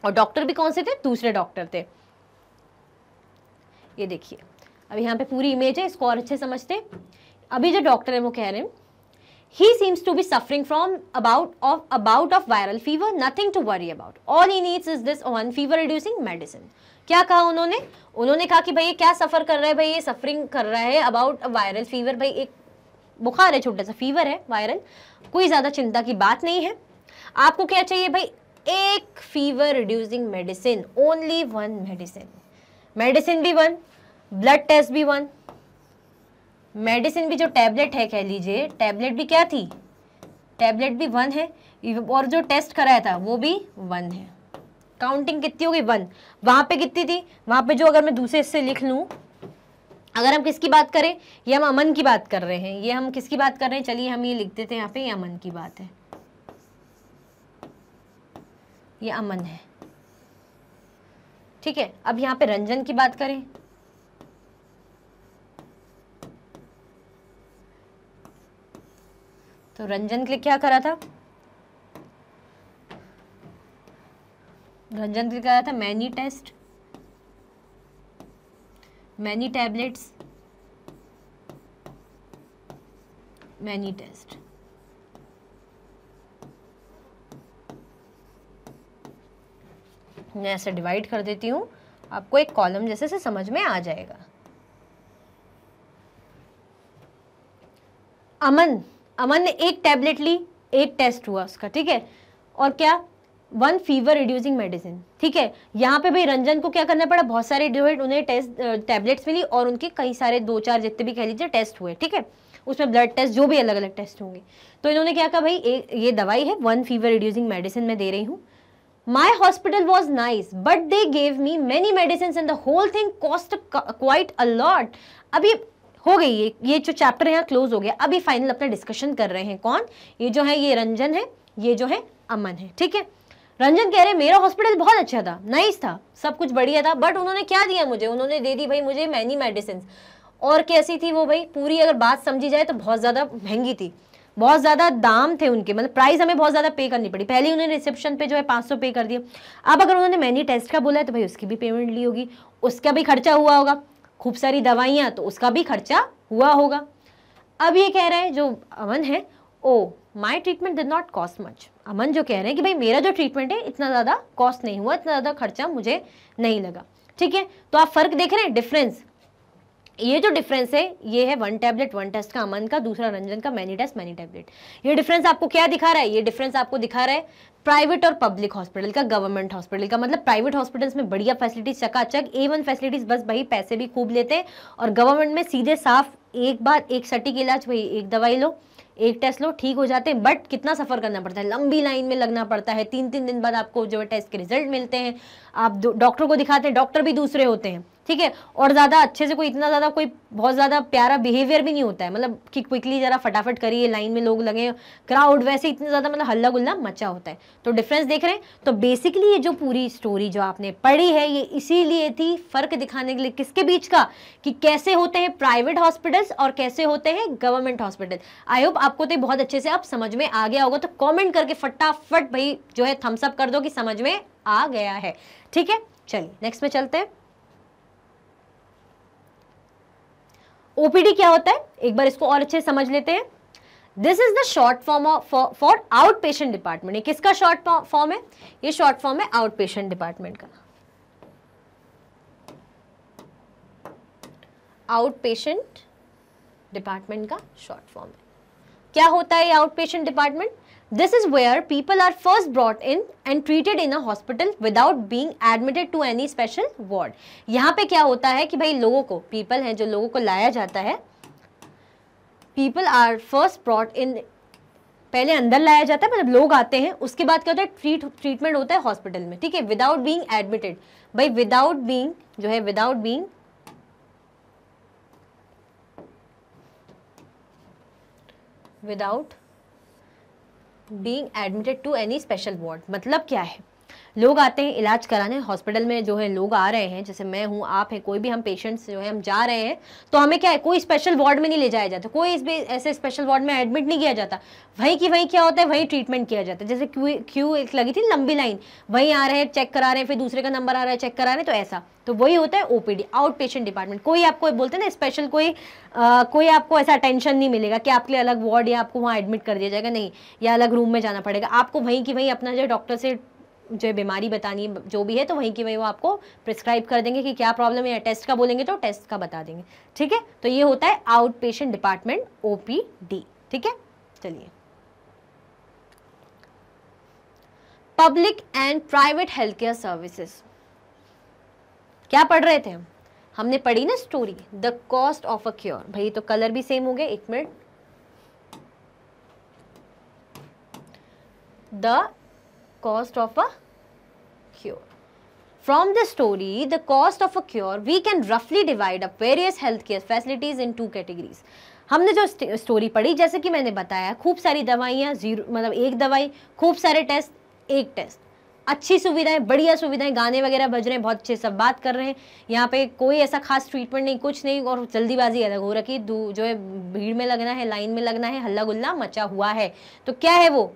और डॉक्टर भी कौन से थे, दूसरे डॉक्टर थे। ये देखिए अब यहाँ पे पूरी इमेज है, इसको और अच्छे समझते। अभी जो डॉक्टर है वो कह रहे हैं, he seems to be suffering from a bout of viral fever, nothing to worry about, all he needs is this one fever reducing medicine। क्या कहा उन्होंने कहा कि भाई ये क्या सफर कर रहा है, भाई ये सफरिंग कर रहा है अबाउट अ वायरल फीवर, भाई एक बुखार है, छोटा सा फीवर है वायरल, कोई ज्यादा चिंता की बात नहीं है। आपको क्या चाहिए भाई, एक fever reducing medicine, only 1 medicine भी 1, ब्लड टेस्ट भी 1, मेडिसिन भी जो टैबलेट है, कह लीजिए टैबलेट भी क्या थी, टैबलेट भी 1 है, और जो टेस्ट कराया था वो भी 1 है। काउंटिंग कितनी होगी 1, वहां पे कितनी थी, वहां पे जो अगर मैं दूसरे से लिख लूं, अगर हम किसकी बात करें, ये हम अमन की बात कर रहे हैं, ये हम किसकी बात कर रहे हैं, चलिए हम ये लिख देते हैं यहाँ पे, ये अमन की बात है, ये अमन है, ठीक है। अब यहाँ पे रंजन की बात करें, तो रंजन के लिए क्या करा था, रंजन के लिए करा था many test, many tablets, many test. मैं ऐसे डिवाइड कर देती हूँ, आपको एक कॉलम जैसे से समझ में आ जाएगा। अमन ने एक टैबलेट ली, एक टेस्ट हुआ उसका, ठीक है, और क्या 1 फीवर रिड्यूसिंग मेडिसिन, ठीक है। यहाँ पे भाई रंजन को क्या करना पड़ा, बहुत सारे उन्हें टेस्ट टैबलेट्स मिली और उनके कई सारे 2-4 जितने भी कह लीजिए टेस्ट हुए, ठीक है, उसमें ब्लड टेस्ट जो भी अलग अलग टेस्ट होंगे। तो इन्होंने क्या कहा, भाई ये दवाई है 1 फीवर रिड्यूसिंग मेडिसिन मैं दे रही हूँ, My hospital was nice, but they gave me many medicines and the whole thing cost quite a lot. अभी हो गई ये जो चैप्टर यहाँ क्लोज हो गया। अभी फाइनल अपना डिस्कशन कर रहे हैं कौन, ये जो है ये रंजन है, ये जो है अमन है, ठीक है। रंजन कह रहे मेरा हॉस्पिटल बहुत अच्छा था, नाइस था, सब कुछ बढ़िया था, बट उन्होंने क्या दिया मुझे, उन्होंने दे दी भाई मुझे मैनी मेडिसिन। और कैसी थी वो भाई, पूरी अगर बात समझी जाए तो बहुत ज़्यादा महंगी थी, बहुत ज़्यादा दाम थे उनके, मतलब प्राइस हमें बहुत ज़्यादा पे करनी पड़ी। पहले उन्होंने रिसेप्शन पे जो है 500 पे कर दिया, अब अगर उन्होंने मैनी टेस्ट का बोला है तो भाई उसकी भी पेमेंट ली होगी, उसका भी खर्चा हुआ होगा, खूब सारी दवाइयाँ तो उसका भी खर्चा हुआ होगा। अब ये कह रहे हैं जो अमन है, oh my treatment did not cost much. Aman जो कह रहे हैं कि भाई मेरा जो ट्रीटमेंट है इतना ज़्यादा कॉस्ट नहीं हुआ, इतना ज़्यादा खर्चा मुझे नहीं लगा, ठीक है। तो आप फर्क देख रहे हैं, डिफरेंस, ये जो डिफरेंस है ये है 1 टैबलेट 1 टेस्ट का अमन का, दूसरा रंजन का मैनी टेस्ट मैनी टैबलेट। ये डिफरेंस आपको क्या दिखा रहा है, ये डिफरेंस आपको दिखा रहा है प्राइवेट और पब्लिक हॉस्पिटल का, गवर्नमेंट हॉस्पिटल का। मतलब प्राइवेट हॉस्पिटल्स में बढ़िया फैसिलिटीज, चकाचक A1 फैसिलिटीज, बस भाई पैसे भी खूब लेते हैं, और गवर्नमेंट में सीधे साफ एक बार एक सटीक इलाज, भाई एक दवाई लो, एक टेस्ट लो, ठीक हो जाते हैं। बट कितना सफर करना पड़ता है, लंबी लाइन में लगना पड़ता है, 3-3 दिन बाद आपको जो है टेस्ट के रिजल्ट मिलते हैं, आप डॉक्टर को दिखाते हैं, डॉक्टर भी दूसरे होते हैं, ठीक है। और ज़्यादा अच्छे से कोई इतना ज़्यादा कोई बहुत ज़्यादा प्यारा बिहेवियर भी नहीं होता है, मतलब कि क्विकली ज़रा फटाफट करिए, लाइन में लोग लगे, क्राउड वैसे इतना ज़्यादा मतलब हल्ला गुल्ला मचा होता है। तो डिफरेंस देख रहे हैं। तो बेसिकली ये जो पूरी स्टोरी जो आपने पढ़ी है ये इसीलिए थी, फ़र्क दिखाने के लिए किसके बीच का, कि कैसे होते हैं प्राइवेट हॉस्पिटल्स और कैसे होते हैं गवर्नमेंट हॉस्पिटल। आई होप आपको तो बहुत अच्छे से अब समझ में आ गया होगा। तो कॉमेंट करके फटाफट भाई जो है थम्स अप कर दो कि समझ में आ गया है, ठीक है। चलिए नेक्स्ट में चलते हैं। ओपीडी क्या होता है, एक बार इसको और अच्छे से समझ लेते हैं। This is the short form for out patient department. ये किसका शॉर्ट फॉर्म है, ये शॉर्ट फॉर्म है आउट पेशेंट डिपार्टमेंट का। आउट पेशेंट डिपार्टमेंट का शॉर्ट फॉर्म है। क्या होता है ये out patient department? This is where people are first brought in and treated in a hospital without being admitted to any special ward. यहाँ पे क्या होता है कि भाई लोगों को, people हैं जो लोगों को लाया जाता है, people are first brought in, पहले अंदर लाया जाता है, मतलब लोग आते हैं, उसके बाद क्या होता है ट्रीटमेंट होता है हॉस्पिटल में, ठीक है, विदाउट बीइंग एडमिटेड। भाई विदाउट बीइंग जो है, without being being admitted to any special ward. मतलब क्या है, लोग आते हैं इलाज कराने हॉस्पिटल में, जो है लोग आ रहे हैं, जैसे मैं हूँ, आप हैं, कोई भी हम पेशेंट्स जो है हम जा रहे हैं, तो हमें क्या है, कोई स्पेशल वार्ड में नहीं ले जाया जाता, कोई इस ऐसे स्पेशल वार्ड में एडमिट नहीं किया जाता, वहीं की वहीं क्या होता है, वहीं ट्रीटमेंट किया जाता है। जैसे क्यू एक लगी थी लंबी लाइन, वहीं आ रहे हैं चेक करा रहे हैं, फिर दूसरे का नंबर आ रहा है चेक करा रहे हैं, तो ऐसा, तो वही होता है ओपीडी, आउट पेशेंट डिपार्टमेंट। कोई आपको बोलते हैं ना स्पेशल, कोई आपको ऐसा अटेंशन नहीं मिलेगा कि आपके लिए अलग वार्ड या आपको वहाँ एडमिट कर दिया जाएगा, नहीं, या अलग रूम में जाना पड़ेगा आपको, वहीं की वहीं अपना जो डॉक्टर से जो बीमारी बतानी है जो भी है, तो वहीं की वहीं वो आपको प्रिस्क्राइब कर देंगे कि क्या प्रॉब्लम है, या टेस्ट का बोलेंगे तो टेस्ट का बता देंगे, ठीक है। तो ये होता है आउट पेशेंट डिपार्टमेंट, ओपीडी, ठीक है। चलिए, public and private health care services क्या पढ़ रहे थे हम? हमने पढ़ी ना story, the cost of a cure. भाई तो कलर भी सेम हो गए, एक minute, the cost of a cure. From the story, the cost of a cure, we can roughly divide up various healthcare facilities in two categories. हमने जो story पढ़ी, जैसे कि मैंने बताया, खूब सारी दवाइयाँ, जीरो मतलब एक दवाई, खूब सारे टेस्ट, एक टेस्ट, अच्छी सुविधाएं, बढ़िया सुविधाएं, गाने वगैरह बज रहे हैं, बहुत अच्छे सब बात कर रहे हैं, यहाँ पे कोई ऐसा खास ट्रीटमेंट नहीं, कुछ नहीं, और जल्दीबाजी अलग हो रखी, जो है भीड़ में लगना है, लाइन में लगना है, हल्ला गुल्ला मचा हुआ है। तो क्या है वो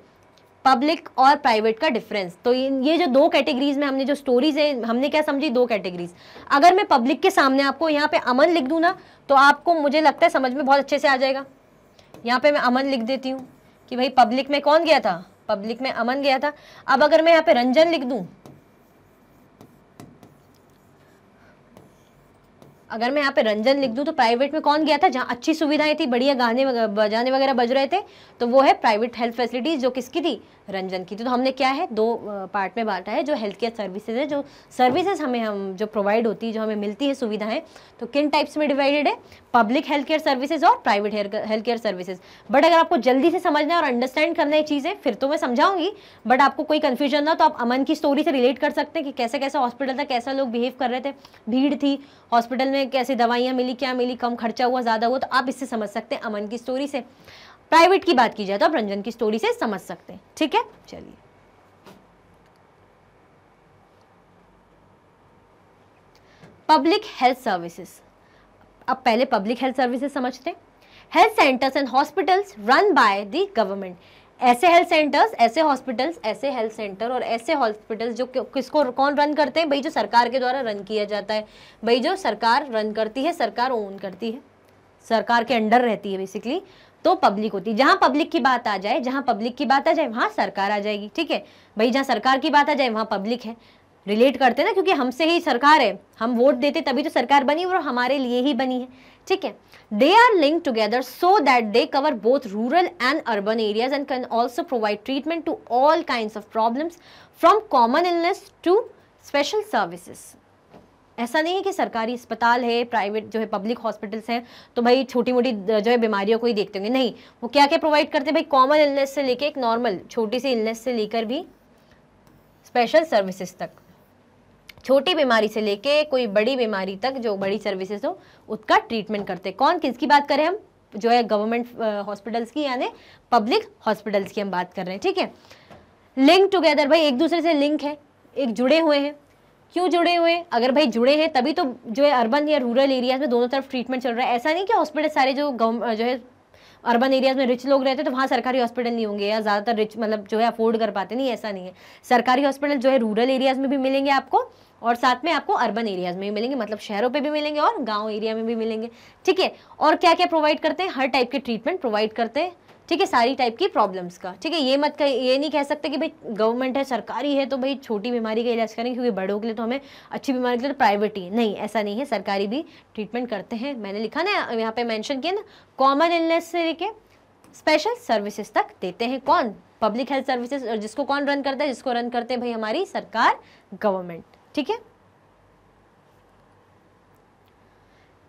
पब्लिक और प्राइवेट का डिफरेंस। तो ये जो दो कैटेगरीज में हमने जो स्टोरीज है, हमने क्या समझी, दो कैटेगरीज। अगर मैं पब्लिक के सामने आपको यहाँ पे अमन लिख दूं ना, तो आपको मुझे लगता है समझ में बहुत अच्छे से आ जाएगा। यहाँ पे मैं अमन लिख देती हूँ कि भाई पब्लिक में कौन गया था, पब्लिक में अमन गया था। अब अगर मैं यहाँ पे रंजन लिख दूं, अगर मैं यहाँ पे रंजन लिख दूं, तो प्राइवेट में कौन गया था, जहाँ अच्छी सुविधाएं थी, बढ़िया गाने बजाने वगैरह बज रहे थे, तो वो है प्राइवेट हेल्थ फैसिलिटीज, जो किसकी थी, रंजन की थी। तो हमने क्या है, दो पार्ट में बांटा है, जो हेल्थ केयर सर्विसेज है, जो सर्विसेज हम जो प्रोवाइड होती है, जो हमें मिलती है सुविधाएं, तो किन टाइप्स में डिवाइडेड है, पब्लिक हेल्थ केयर सर्विसेज और private health care services. But अगर आपको जल्दी से समझना है और अंडरस्टैंड करना है चीज़ें, फिर तो मैं समझाऊंगी, बट आपको कोई कन्फ्यूजन ना, तो आप अमन की स्टोरी से रिलेट कर सकते हैं कि कैसे कैसे हॉस्पिटल था, कैसा लोग बिहेव कर रहे थे, भीड़ थी हॉस्पिटल में, कैसे दवाइयाँ मिली, क्या मिली, कम खर्चा हुआ, ज़्यादा हुआ, तो आप इससे समझ सकते हैं अमन की स्टोरी से। प्राइवेट की बात की जाए तो आप रंजन की स्टोरी से समझ सकते हैं। ठीक है, चलिए पब्लिक हेल्थ सर्विसेज। अब पहले पब्लिक हेल्थ सर्विसेज समझते हैं। Health centres and hospitals run by the government. ऐसे हेल्थ सेंटर्स, ऐसे हॉस्पिटल्स, ऐसे हेल्थ सेंटर और ऐसे हॉस्पिटल्स जो किसको कौन रन करते हैं, भाई जो सरकार के द्वारा रन किया जाता है, भाई जो सरकार रन करती है, सरकार ओन करती है, सरकार के अंडर रहती है बेसिकली, तो पब्लिक होती है। जहां पब्लिक की बात आ जाए, जहां पब्लिक की बात आ जाए वहां सरकार आ जाएगी। ठीक है भाई, जहां सरकार की बात आ जाए वहां पब्लिक है। रिलेट करते हैं ना, क्योंकि हमसे ही सरकार है, हम वोट देते तभी तो सरकार बनी और हमारे लिए ही बनी है। ठीक है, they are linked together so that they cover both rural and urban areas and can also provide treatment to all kinds of problems from common illness to special services. ऐसा नहीं है कि सरकारी अस्पताल है, प्राइवेट जो है पब्लिक हॉस्पिटल्स हैं, तो भाई छोटी मोटी जो है बीमारियों को ही देखते होंगे, नहीं, वो क्या क्या प्रोवाइड करते हैं भाई, कॉमन इलनेस से लेके एक नॉर्मल छोटी सी इलनेस से लेकर भी स्पेशल सर्विसेज तक, छोटी बीमारी से लेके कोई बड़ी बीमारी तक जो बड़ी सर्विसेज हो उसका ट्रीटमेंट करते हैं। कौन, किसकी बात करें हम, जो है गवर्नमेंट हॉस्पिटल्स की, यानी पब्लिक हॉस्पिटल्स की हम बात कर रहे हैं। ठीक है, लिंक टुगेदर, भाई एक दूसरे से लिंक है, एक जुड़े हुए हैं। क्यों जुड़े हुए, अगर भाई जुड़े हैं तभी तो जो है अर्बन या रूरल एरियाज में दोनों तरफ ट्रीटमेंट चल रहा है। ऐसा नहीं कि हॉस्पिटल सारे जो है अर्बन एरियाज में रिच लोग रहते तो वहाँ सरकारी हॉस्पिटल नहीं होंगे, या ज़्यादातर रिच मतलब जो है अफोर्ड कर पाते, नहीं, ऐसा नहीं है। सरकारी हॉस्पिटल जो है रूरल एरियाज में भी मिलेंगे आपको, और साथ में आपको अर्बन एरियाज में भी मिलेंगे, मतलब शहरों पे भी मिलेंगे और गांव एरिया में भी मिलेंगे। ठीक है, और क्या क्या प्रोवाइड करते हैं, हर टाइप के ट्रीटमेंट प्रोवाइड करते हैं। ठीक है, सारी टाइप की प्रॉब्लम्स का। ठीक है, ये नहीं कह सकते कि भाई गवर्नमेंट है, सरकारी है तो भाई छोटी बीमारी का इलाज करेंगे, क्योंकि बड़ों के लिए तो हमें, अच्छी बीमारी के लिए तो प्राइवेट ही, नहीं, ऐसा नहीं है, सरकारी भी ट्रीटमेंट करते हैं। मैंने लिखा ना यहाँ पे मेंशन किया ना, कॉमन इलनेस से लेके स्पेशल सर्विसेज तक देते हैं कौन, पब्लिक हेल्थ सर्विसेज। और जिसको कौन रन करता है, जिसको रन करते हैं भाई हमारी सरकार, गवर्नमेंट। ठीक है,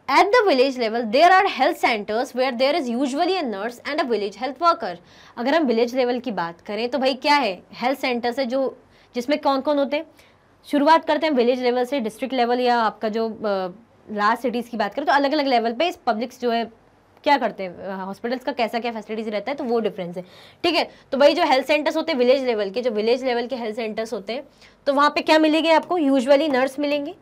at the village level there are health centers where there is usually a nurse and a village health worker। अगर हम विलेज लेवल की बात करें तो भाई क्या है, हेल्थ सेंटर्स है जो जिसमें कौन कौन होते हैं। शुरुआत करते हैं विलेज लेवल से, डिस्ट्रिक्ट लेवल या आपका जो लार्ज सिटीज़ की बात करें तो अलग अलग लेवल पे पब्लिक्स जो है क्या करते हैं, हॉस्पिटल्स का कैसा क्या फैसिलिटीज रहता है, तो वो डिफरेंस है। ठीक है, तो भाई जो हेल्थ सेंटर्स होते हैं विलेज लेवल के, जो विलेज लेवल के हेल्थ सेंटर्स होते हैं, तो वहाँ पे क्या मिलेंगे आपको, यूजुअली नर्स मिलेंगी,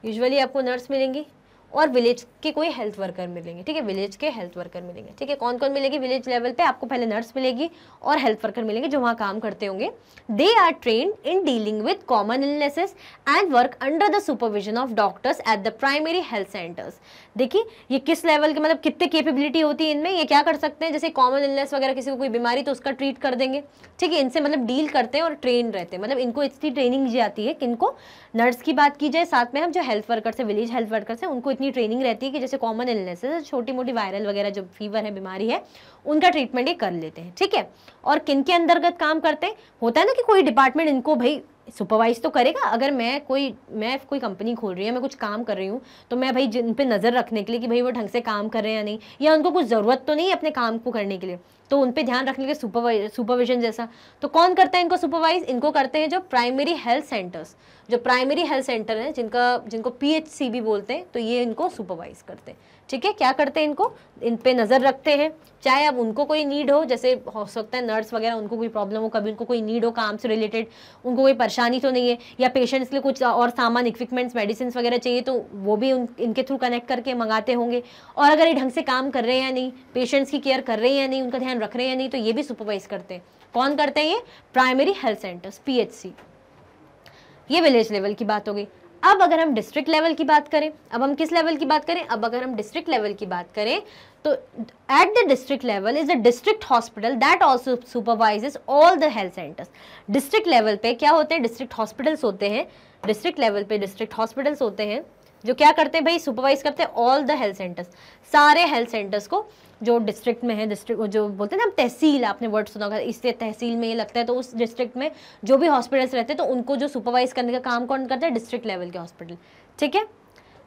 यूजुअली आपको नर्स मिलेंगी, और विलेज के कोई हेल्थ वर्कर मिलेंगे। ठीक है, विलेज के हेल्थ वर्कर मिलेंगे। ठीक है, कौन कौन मिलेगी विलेज लेवल पे, आपको पहले नर्स मिलेगी और हेल्थ वर्कर मिलेंगे जो वहाँ काम करते होंगे। They are trained in dealing with common illnesses and work under the supervision of doctors at the primary health centres. देखिए ये किस लेवल के, मतलब कितने कैपेबिलिटी होती है इनमें, ये क्या कर सकते हैं, जैसे कॉमन इलनेस वगैरह किसी को कोई बीमारी तो उसका ट्रीट कर देंगे। ठीक है, इनसे मतलब डील करते हैं और ट्रेन रहते हैं, मतलब इनको इतनी ट्रेनिंग दी जाती है, किनको, नर्स की बात की जाए, साथ में हम जो हेल्थ वर्कर्स है, विलेज हेल्थ वर्कर्स है, उनको इतनी ट्रेनिंग रहती है कि जैसे कॉमन इलनेसेस, छोटी मोटी वायरल वगैरह जो फीवर है, बीमारी है, उनका ट्रीटमेंट ये कर लेते हैं। ठीक है, और किन के अंतर्गत काम करते हैं, होता है ना कि कोई डिपार्टमेंट इनको भाई सुपरवाइज तो करेगा। अगर मैं कोई कंपनी खोल रही है, मैं कुछ काम कर रही हूँ, तो मैं भाई जिन पे नज़र रखने के लिए कि भाई वो ढंग से काम कर रहे हैं या नहीं, या उनको कुछ ज़रूरत तो नहीं है अपने काम को करने के लिए, तो उन पे ध्यान रखने के सुपरविजन जैसा। तो कौन करता है इनको सुपरवाइज? इनको करते हैं जो प्राइमरी हेल्थ सेंटर्स, जो प्राइमरी हेल्थ सेंटर हैं जिनको PHC भी बोलते हैं, तो ये इनको सुपरवाइज करते हैं। ठीक है, क्या करते हैं? इनको इन पे नज़र रखते हैं, चाहे अब उनको कोई नीड हो, जैसे हो सकता है नर्स वगैरह, उनको कोई प्रॉब्लम हो, कभी उनको कोई नीड हो काम से रिलेटेड, उनको कोई परेशानी तो नहीं है, या पेशेंट्स के लिए कुछ और सामान, इक्विपमेंट्स, मेडिसिन वगैरह चाहिए, तो वो भी इनके थ्रू कनेक्ट करके मंगाते होंगे। और अगर ये ढंग से काम कर रहे हैं या नहीं, पेशेंट्स की केयर कर रहे हैं या नहीं, उनका ध्यान रख रहे हैं या नहीं, तो ये भी सुपरवाइज करते हैं। कौन करते हैं? ये प्राइमरी हेल्थ सेंटर्स, PHC। ये विलेज लेवल की बात हो गई। अब अगर हम डिस्ट्रिक्ट लेवल की बात करें, अब हम किस लेवल की बात करें? अब अगर हम डिस्ट्रिक्ट लेवल की बात करें, तो at the district level is the district hospital that also supervises all the health centres. District level पे क्या होते हैं? डिस्ट्रिक्ट हॉस्पिटल्स होते हैं। डिस्ट्रिक्ट लेवल पे डिस्ट्रिक्ट हॉस्पिटल्स होते हैं जो क्या करते हैं भाई? सुपरवाइज करते हैं ऑल द हेल्थ सेंटर्स, सारे हेल्थ सेंटर्स को जो डिस्ट्रिक्ट में है। डिस्ट्रिक्ट जो बोलते हैं ना हम तहसील, आपने वर्ड सुना होगा, इससे तहसील में ये लगता है, तो उस डिस्ट्रिक्ट में जो भी हॉस्पिटल्स रहते हैं, तो उनको जो सुपरवाइज करने का काम कौन करता है? डिस्ट्रिक्ट लेवल के हॉस्पिटल। ठीक है।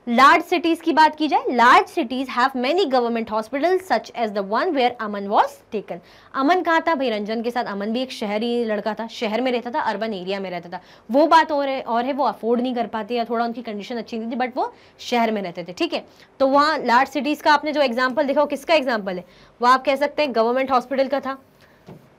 लार्ज सिटीज की बात की जाए, large cities have many government hospital such as the one where Aman was taken. Aman कहाँ था भाई? रंजन के साथ। अमन भी एक शहरी लड़का था, शहर में रहता था, अर्बन एरिया में रहता था। वो बात और है वो अफोर्ड नहीं कर पाते, या थोड़ा उनकी कंडीशन अच्छी नहीं थी, बट वो शहर में रहते थे। ठीक है, तो वहाँ लार्ज सिटीज का आपने जो एग्जाम्पल देखा, वो किसका एग्जाम्पल है? वो आप कह सकते हैं गवर्नमेंट हॉस्पिटल का था।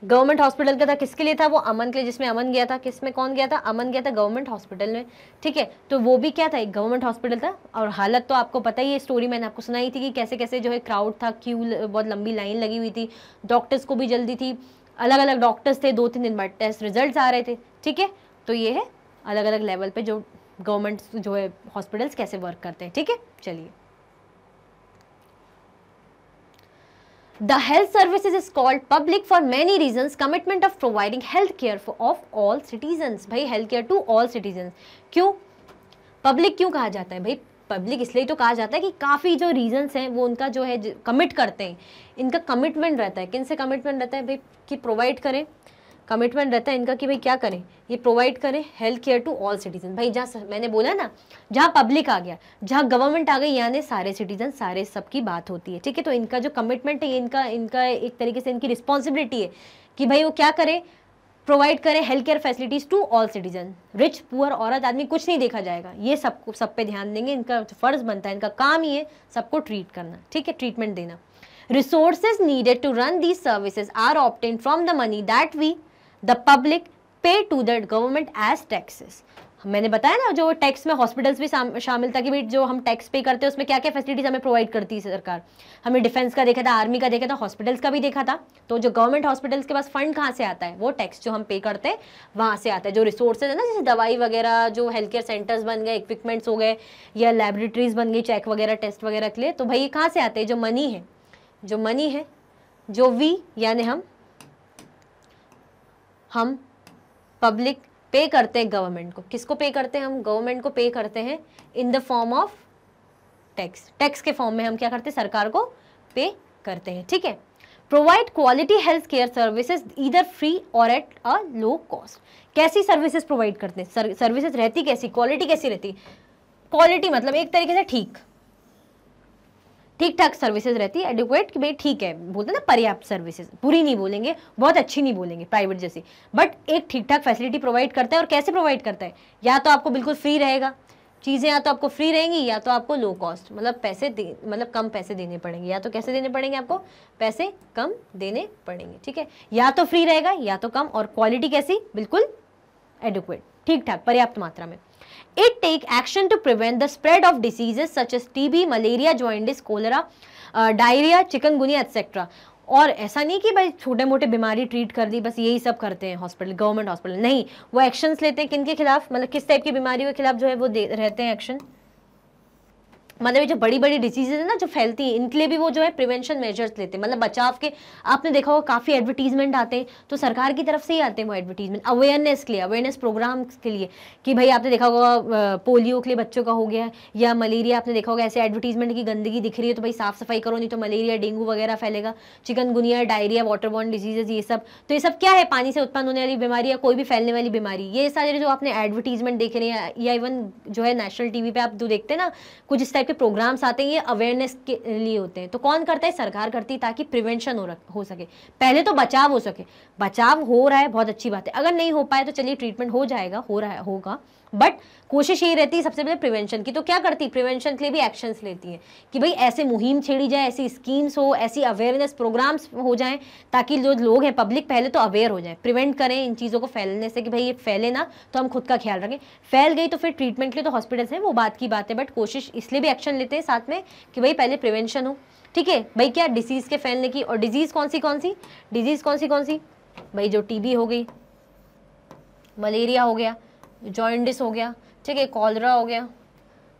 गवर्नमेंट हॉस्पिटल का था, किसके लिए था? वो अमन के लिए, जिसमें अमन गया था। किसमें कौन गया था? अमन गया था गवर्नमेंट हॉस्पिटल में। ठीक है, तो वो भी क्या था? एक गवर्नमेंट हॉस्पिटल था। और हालत तो आपको पता ही है, स्टोरी मैंने आपको सुनाई थी कि कैसे कैसे जो है क्राउड था, क्यू, बहुत लंबी लाइन लगी हुई थी, डॉक्टर्स को भी जल्दी थी, अलग अलग डॉक्टर्स थे, 2-3 दिन बाद टेस्ट रिजल्ट आ रहे थे। ठीक है, तो ये है अलग अलग लेवल पे जो गवर्नमेंट जो है हॉस्पिटल्स कैसे वर्क करते हैं। ठीक है, चलिए। The health services is called public for many reasons. Commitment of providing health care of all citizens. भाई health care to all citizens. क्यों पब्लिक क्यों कहा जाता है भाई? पब्लिक इसलिए तो कहा जाता है कि काफ़ी जो रीजंस हैं वो उनका जो है कमिट करते हैं, इनका कमिटमेंट रहता है। किन से कमिटमेंट रहता है भाई? कि प्रोवाइड करें, कमिटमेंट रहता है इनका कि भाई क्या करें? ये प्रोवाइड करें health care to all citizen. भाई जहाँ मैंने बोला ना, जहाँ पब्लिक आ गया, जहाँ गवर्नमेंट आ गई, यानी सारे सिटीजन, सारे सबकी बात होती है। ठीक है, तो इनका जो कमिटमेंट है, इनका एक तरीके से इनकी रिस्पॉन्सिबिलिटी है कि भाई वो क्या करे? प्रोवाइड करें health care facilities to all citizen. Rich, poor, औरत, आदमी, कुछ नहीं देखा जाएगा, ये सबको, सब पे ध्यान देंगे। इनका फर्ज बनता है, इनका काम ही है सबको ट्रीट करना। ठीक है, ट्रीटमेंट देना। Resources needed to run these services are obtain from the money that we the public pay to the government as taxes. मैंने बताया ना, जो टैक्स में हॉस्पिटल्स भी शामिल था कि भाई जो हम टैक्स पे करते हैं उसमें क्या क्या फैसिलिटीज हमें प्रोवाइड करती है सरकार। हमने डिफेंस का देखा था, आर्मी का देखा था, हॉस्पिटल्स का भी देखा था। तो जो गवर्नमेंट हॉस्पिटल्स के पास फंड कहाँ से आता है? वो टैक्स जो हम पे करते हैं वहाँ से आता है। जो रिसोर्सेज है ना, जैसे दवाई वगैरह, जो हेल्थ केयर सेंटर्स बन गए, इक्विपमेंट्स हो गए, या लेबोरेटरीज बन गई चेक वगैरह, टेस्ट वगैरह के लिए, तो भाई ये कहाँ से आते हैं? जो मनी है, जो वी यानी हम पब्लिक पे करते हैं गवर्नमेंट को। किसको पे करते हैं? हम गवर्नमेंट को पे करते हैं in the form of tax. Tax के फॉर्म में हम क्या करते हैं? सरकार को पे करते हैं। ठीक है। Provide quality health care services either free और एट अ लो कॉस्ट। कैसी सर्विसेज प्रोवाइड करते हैं? सर्विसेज रहती कैसी? क्वालिटी कैसी रहती? क्वालिटी मतलब एक तरीके से ठीक ठाक सर्विसेज रहती है, एडिक्वेट, कि भाई ठीक है, बोलते हैं ना पर्याप्त सर्विसेज, बुरी नहीं बोलेंगे, बहुत अच्छी नहीं बोलेंगे प्राइवेट जैसी, बट एक ठीक ठाक फैसिलिटी प्रोवाइड करता है। और कैसे प्रोवाइड करता है? या तो आपको बिल्कुल फ्री रहेगा चीज़ें, या तो आपको फ्री रहेंगी, या तो आपको लो कॉस्ट, मतलब कम पैसे देने पड़ेंगे। या तो कैसे देने पड़ेंगे? आपको पैसे कम देने पड़ेंगे। ठीक है, या तो फ्री रहेगा या तो कम। और क्वालिटी कैसी? बिल्कुल एडिक्वेट, ठीक ठाक, पर्याप्त मात्रा में। It take action to prevent the spread of diseases such as TB, malaria, jaundice, cholera, diarrhea, chikungunya, etc. और ऐसा नहीं कि भाई छोटे मोटे बीमारी ट्रीट कर दी, बस यही सब करते हैं हॉस्पिटल, गवर्नमेंट हॉस्पिटल, नहीं, वो एक्शंस लेते हैं। किन के खिलाफ? मतलब किस टाइप की बीमारियों के खिलाफ जो है वो रहते हैं एक्शन? मतलब ये जो बड़ी बड़ी डिजीजेज है ना जो फैलती हैं, इनके लिए भी वो जो है प्रिवेंशन मेजर्स लेते हैं, मतलब बचाव के। आपने देखा होगा काफ़ी एडवर्टीजमेंट आते हैं, तो सरकार की तरफ से ही आते हैं वो एडवर्टीजमेंट, अवेयरनेस के लिए, अवेयरनेस प्रोग्राम्स के लिए, कि भाई आपने देखा होगा पोलियो के लिए बच्चों का हो गया, या मलेरिया, आपने देखा होगा ऐसे एडवर्टीजमेंट की गंदगी दिख रही है तो भाई साफ सफाई करो, नहीं तो मलेरिया डेंगू वगैरह फैलेगा, चिकनगुनिया, डायरिया, वाटरबॉर्न डिजीजेज, ये सब। तो ये सब क्या है, पानी से उत्पन्न होने वाली बीमारी या कोई भी फैलने वाली बीमारी, ये सारे जो आपने एडवर्टीजमेंट देख रहे हैं, या इवन जो है नेशनल टीवी पे आप जो देखते हैं ना कुछ इस टाइप के प्रोग्राम्स आते हैं, ये अवेयरनेस के लिए होते हैं। तो कौन करता है, सरकार करती है, ताकि प्रिवेंशन हो सके, पहले तो बचाव हो सके। बचाव हो रहा है, बहुत अच्छी बात है, अगर नहीं हो पाए तो चलिए ट्रीटमेंट हो जाएगा, हो रहा है, होगा, बट कोशिश यही रहती है सबसे पहले प्रिवेंशन की। तो क्या करती है, प्रिवेंशन के लिए भी एक्शंस लेती है कि भाई ऐसे मुहिम छेड़ी जाए, ऐसी स्कीम्स हो, ऐसी अवेयरनेस प्रोग्राम्स हो जाएं, ताकि जो लोग हैं पब्लिक पहले तो अवेयर हो जाए, प्रिवेंट करें इन चीज़ों को फैलने से, कि भाई ये फैले ना, तो हम खुद का ख्याल रखें। फैल गई तो फिर ट्रीटमेंट के लिए तो हॉस्पिटल्स हैं, वो बात की बात है, बट कोशिश इसलिए भी एक्शन लेते हैं साथ में कि भाई पहले प्रिवेंशन हो। ठीक है भाई, क्या डिसीज़ के फैलने की, और डिजीज़ कौन सी डिजीज़ कौन सी भाई, जो टीबी हो गई, मलेरिया हो गया, जॉइंडिस हो गया, ठीक है, कॉलरा हो गया,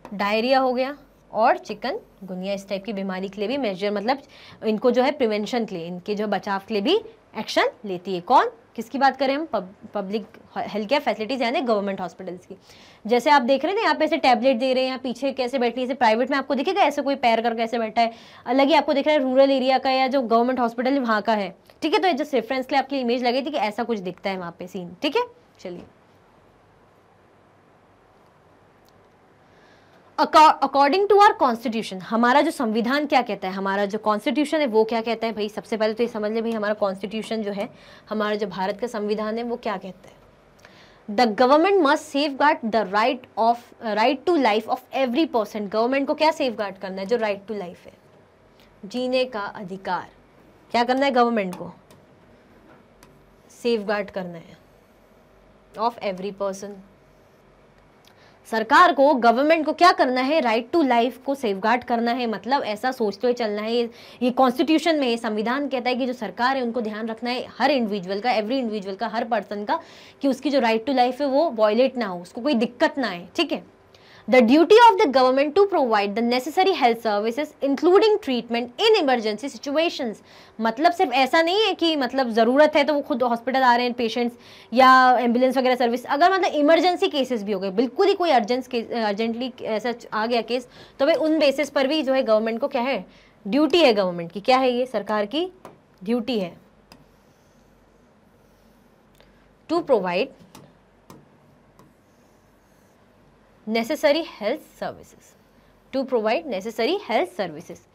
डायरिया हो गया, और चिकन गुनिया, इस टाइप की बीमारी के लिए भी मेजर, मतलब इनको जो है प्रिवेंशन के लिए, इनके जो बचाव के लिए भी एक्शन लेती है। कौन, किसकी बात करें हम, पब्लिक हेल्थ केयर फैसिलिटीज़ यानी गवर्नमेंट हॉस्पिटल्स की। जैसे आप देख रहे हैं ना, यहाँ पे ऐसे टैबलेट दे रहे हैं, यहाँ पीछे कैसे बैठी है, जैसे प्राइवेट में आपको दिखेगा ऐसे कोई पैर करके ऐसे बैठा है, अलग ही आपको दिख रहा है रूरल एरिया का या जो गवर्नमेंट हॉस्पिटल है वहाँ का है। ठीक है, तो जस्ट रेफरेंस के लिए आपकी इमेज लगी थी कि ऐसा कुछ दिखता है वहाँ पे सीन। ठीक है, चलिए, अकॉर्डिंग टू आवर कॉन्स्टिट्यूशन, हमारा जो संविधान क्या कहता है, हमारा जो कॉन्स्टिट्यूशन है वो क्या कहता है भाई। सबसे पहले तो ये समझ ले भाई, हमारा कॉन्स्टिट्यूशन जो है, हमारा जो भारत का संविधान है वो क्या कहता है, the government must safeguard the right to life of every person. Government को क्या सेफ गार्ड करना है, जो राइट टू लाइफ है, जीने का अधिकार, क्या करना है गवर्नमेंट को, सेफ गार्ड करना है ऑफ एवरी पर्सन। सरकार को, गवर्नमेंट को क्या करना है, राइट टू लाइफ को सेफगार्ड करना है, मतलब ऐसा सोचते हुए चलना है। ये कॉन्स्टिट्यूशन में, संविधान कहता है कि जो सरकार है उनको ध्यान रखना है हर इंडिविजुअल का, एवरी इंडिविजुअल का, हर पर्सन का, कि उसकी जो राइट टू लाइफ है वो वायलेट ना हो, उसको कोई दिक्कत ना आए। ठीक है, the duty of the government to provide the necessary health services including treatment in emergency situations. मतलब सिर्फ ऐसा नहीं है कि मतलब ज़रूरत है तो वो खुद हॉस्पिटल आ रहे हैं पेशेंट्स, या एम्बुलेंस वगैरह सर्विस, अगर मतलब इमरजेंसी केसेस भी हो गए, बिल्कुल ही कोई अर्जेंटली ऐसा आ गया केस, तो भाई उन बेसिस पर भी जो है गवर्नमेंट को क्या है, ड्यूटी है गवर्नमेंट की, क्या है ये, सरकार की ड्यूटी है to provide necessary health services, to provide necessary health services.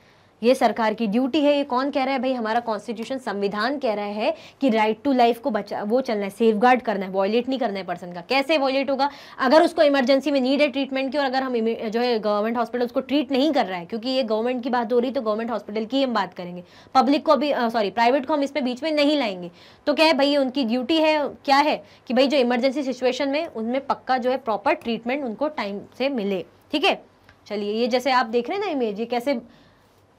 ये सरकार की ड्यूटी है। ये कौन कह रहा है भाई, हमारा कॉन्स्टिट्यूशन, संविधान कह रहा है कि राइट टू लाइफ को वो चलना है, सेफगार्ड करना है, वॉयलेट नहीं करना है पर्सन का। कैसे वॉयलेट होगा, अगर उसको इमरजेंसी में नीड है ट्रीटमेंट की, और अगर हम जो है गवर्नमेंट हॉस्पिटल उसको ट्रीट नहीं कर रहा है, क्योंकि ये गवर्नमेंट की बात हो रही, तो गवर्नमेंट हॉस्पिटल की हम बात करेंगे, पब्लिक को भी प्राइवेट को हम इसमें बीच में नहीं लाएंगे। तो क्या है भाई, उनकी ड्यूटी है, क्या है कि भाई जो इमरजेंसी सिचुएशन में उनमें पक्का जो है प्रॉपर ट्रीटमेंट उनको टाइम से मिले। ठीक है, चलिए, ये जैसे आप देख रहे हैं ना इमेज, ये कैसे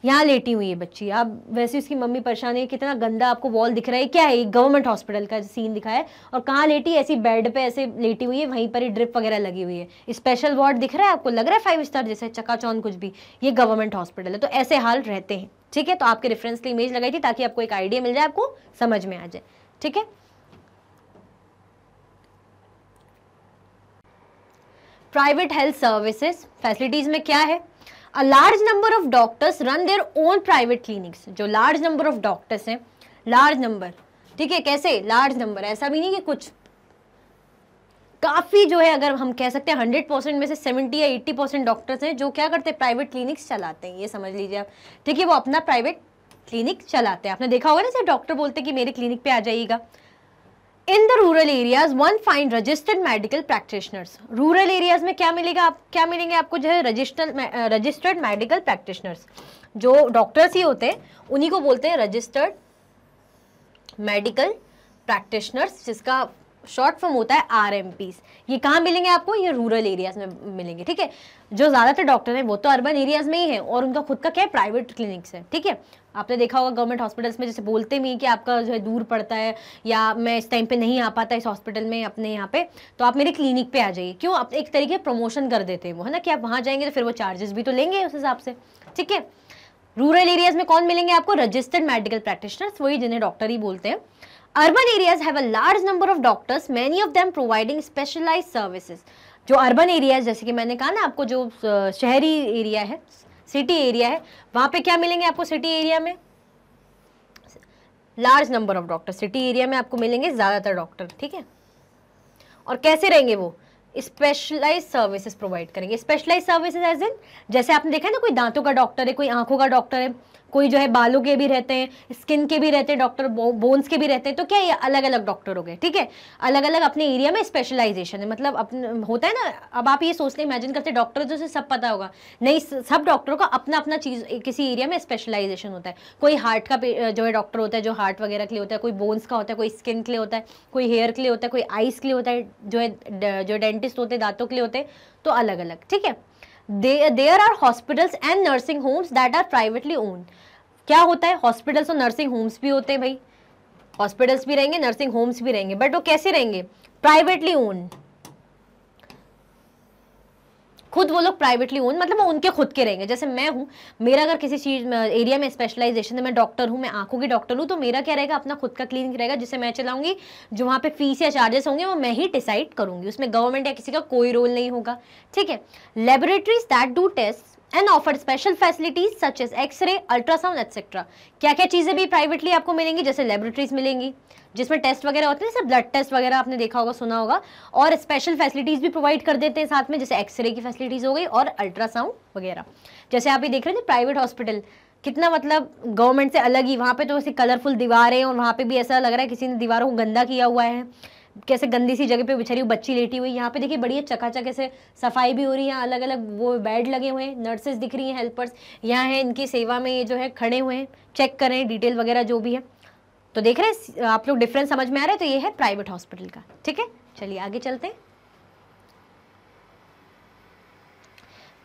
यहाँ लेटी हुई है बच्ची, आप वैसे उसकी मम्मी परेशान है, कितना गंदा आपको वॉल दिख रहा है, क्या है, गवर्नमेंट हॉस्पिटल का सीन दिखाया है, और कहाँ लेटी, ऐसी बेड पे ऐसे लेटी हुई है, वहीं पर ही ड्रिप वगैरह लगी हुई है, स्पेशल वार्ड दिख रहा है आपको, लग रहा है 5 स्टार जैसे, चकाचौंध कुछ भी, ये गवर्नमेंट हॉस्पिटल है। तो ऐसे हाल रहते हैं। ठीक है, तो आपके रेफरेंस की इमेज लगाई थी ताकि आपको एक आइडिया मिल जाए, आपको समझ में आ जाए। ठीक है, प्राइवेट हेल्थ सर्विसेज फैसिलिटीज में क्या है, A large number of doctors run their own private clinics। जो large number of doctors हैं, large number, ठीक है, कैसे large number, ऐसा भी नहीं कि कुछ, काफ़ी जो है, अगर हम कह सकते हैं 100% में से 70 या 80% डॉक्टर्स हैं जो क्या करते हैं, प्राइवेट क्लिनिक्स चलाते हैं। ये समझ लीजिए आप। ठीक है, वो अपना प्राइवेट क्लिनिक चलाते हैं। आपने देखा होगा ना, जैसे डॉक्टर बोलते हैं कि मेरे क्लिनिक पे आ जाइएगा। In the rural areas one find registered medical practitioners. Rural areas में क्या मिलेगा, क्या मिलेंगे आपको, जो है रजिस्टर्ड मेडिकल प्रैक्टिशनर्स। जो डॉक्टर्स ही होते हैं उन्हीं को बोलते हैं रजिस्टर्ड मेडिकल प्रैक्टिशनर्स, जिसका शॉर्ट फॉर्म होता है RMPs। ये कहाँ मिलेंगे आपको? ये रूरल एरियाज में मिलेंगे, ठीक है। जो ज्यादातर डॉक्टर हैं वो तो अर्बन एरियाज में ही है और उनका खुद का क्या है, प्राइवेट क्लिनिक्स है, ठीक है। आपने देखा होगा गवर्नमेंट हॉस्पिटल्स में जैसे बोलते भी कि आपका जो है दूर पड़ता है या मैं इस टाइम पे नहीं आ पाता इस हॉस्पिटल में अपने यहाँ पे, तो आप मेरे क्लिनिक पे आ जाइए। क्यों? आप एक तरीके प्रमोशन कर देते हैं वो, है ना, कि आप वहाँ जाएंगे तो फिर वो चार्जेस भी तो लेंगे उस हिसाब से, ठीक है। रूरल एरियाज में कौन मिलेंगे आपको? रजिस्टर्ड मेडिकल प्रैक्टिशनर्स, वही जिन्हें डॉक्टर ही बोलते हैं। Urban areas have a large number of doctors, many of them providing specialised services. जो अर्बन एरियाज, जैसे कि मैंने कहा ना आपको, जो शहरी एरिया है, सिटी एरिया है, वहां पे क्या मिलेंगे आपको? सिटी एरिया में large number of doctor, city area में आपको मिलेंगे ज्यादातर डॉक्टर, ठीक है। और कैसे रहेंगे वो? स्पेशलाइज सर्विसेज प्रोवाइड करेंगे। स्पेशलाइज सर्विसेज एज इन, जैसे आपने देखा है ना, कोई दांतों का डॉक्टर है, कोई आंखों का डॉक्टर है, कोई जो है बालों के भी रहते हैं, स्किन के भी रहते हैं डॉक्टर, बोन्स के भी रहते हैं, तो क्या ये अलग अलग डॉक्टर हो गए, ठीक है। अलग अलग अपने एरिया में स्पेशलाइजेशन है, मतलब अपने होता है ना। अब आप ये सोचते इमेजिन करते डॉक्टर तो से सब पता होगा, नहीं, सब डॉक्टरों का अपना अपना चीज किसी एरिया में स्पेशलाइजेशन होता है। कोई हार्ट का जो है डॉक्टर होता है, जो हार्ट वगैरह के लिए होता है, कोई बोन्स का होता है, कोई स्किन के लिए होता है, कोई हेयर के लिए होता है, कोई आइस के लिए होता है, जो डेंटिस्ट होते हैं दांतों के लिए होते हैं, तो अलग अलग, ठीक है। There are hospitals and nursing homes that are privately owned. क्या होता है? हॉस्पिटल्स और नर्सिंग होम्स भी होते हैं भाई, हॉस्पिटल्स भी रहेंगे, नर्सिंग होम्स भी रहेंगे, बट वो कैसे रहेंगे? प्राइवेटली ओन, खुद वो लोग प्राइवेटली ओन, मतलब वो उनके खुद के रहेंगे। जैसे मैं हूँ, मेरा अगर किसी चीज एरिया में स्पेशलाइजेशन है, मैं डॉक्टर हूँ, मैं आंखों की डॉक्टर हूँ, तो मेरा क्या रहेगा? अपना खुद का क्लिनिक रहेगा जिसे मैं चलाऊंगी। जो वहाँ पे फीस या चार्जेस होंगे वो मैं ही डिसाइड करूंगी, उसमें गवर्नमेंट या किसी का कोई रोल नहीं होगा, ठीक है। Laboratories that do test and offer special facilities such as x ray, ultrasound etcetera. क्या क्या चीजें भी प्राइवेटली आपको मिलेंगी? जैसे लेबोरेटरीज मिलेंगी जिसमें टेस्ट वगैरह होते हैं, जैसे ब्लड टेस्ट वगैरह आपने देखा होगा, सुना होगा, और स्पेशल फैसिलिटीज भी प्रोवाइड कर देते हैं साथ में, जैसे एक्सरे की फैसिलिटीज हो गई और अल्ट्रासाउंड वगैरह। जैसे आप ये देख रहे थे प्राइवेट हॉस्पिटल कितना मतलब गवर्नमेंट से अलग ही, वहाँ पे तो ऐसी कलरफुल दीवारें, और वहाँ पे भी ऐसा लग रहा है किसी ने दीवारों को गंदा किया हुआ है, कैसे गंदी सी जगह पे बेचारी बच्ची लेटी हुई। यहाँ पे देखिए बढ़िया चकाचक ऐसे सफाई भी हो रही है, अलग अलग वो बेड लगे हुए हैं, नर्सेज दिख रही हैं, हेल्पर्स यहाँ है, इनकी सेवा में ये जो है खड़े हुए हैं, चेक करें डिटेल वगैरह जो भी है। तो देख रहे हैं आप लोग, डिफरेंस समझ में आ रहा है? तो ये है प्राइवेट हॉस्पिटल का, ठीक है। चलिए आगे चलते हैं।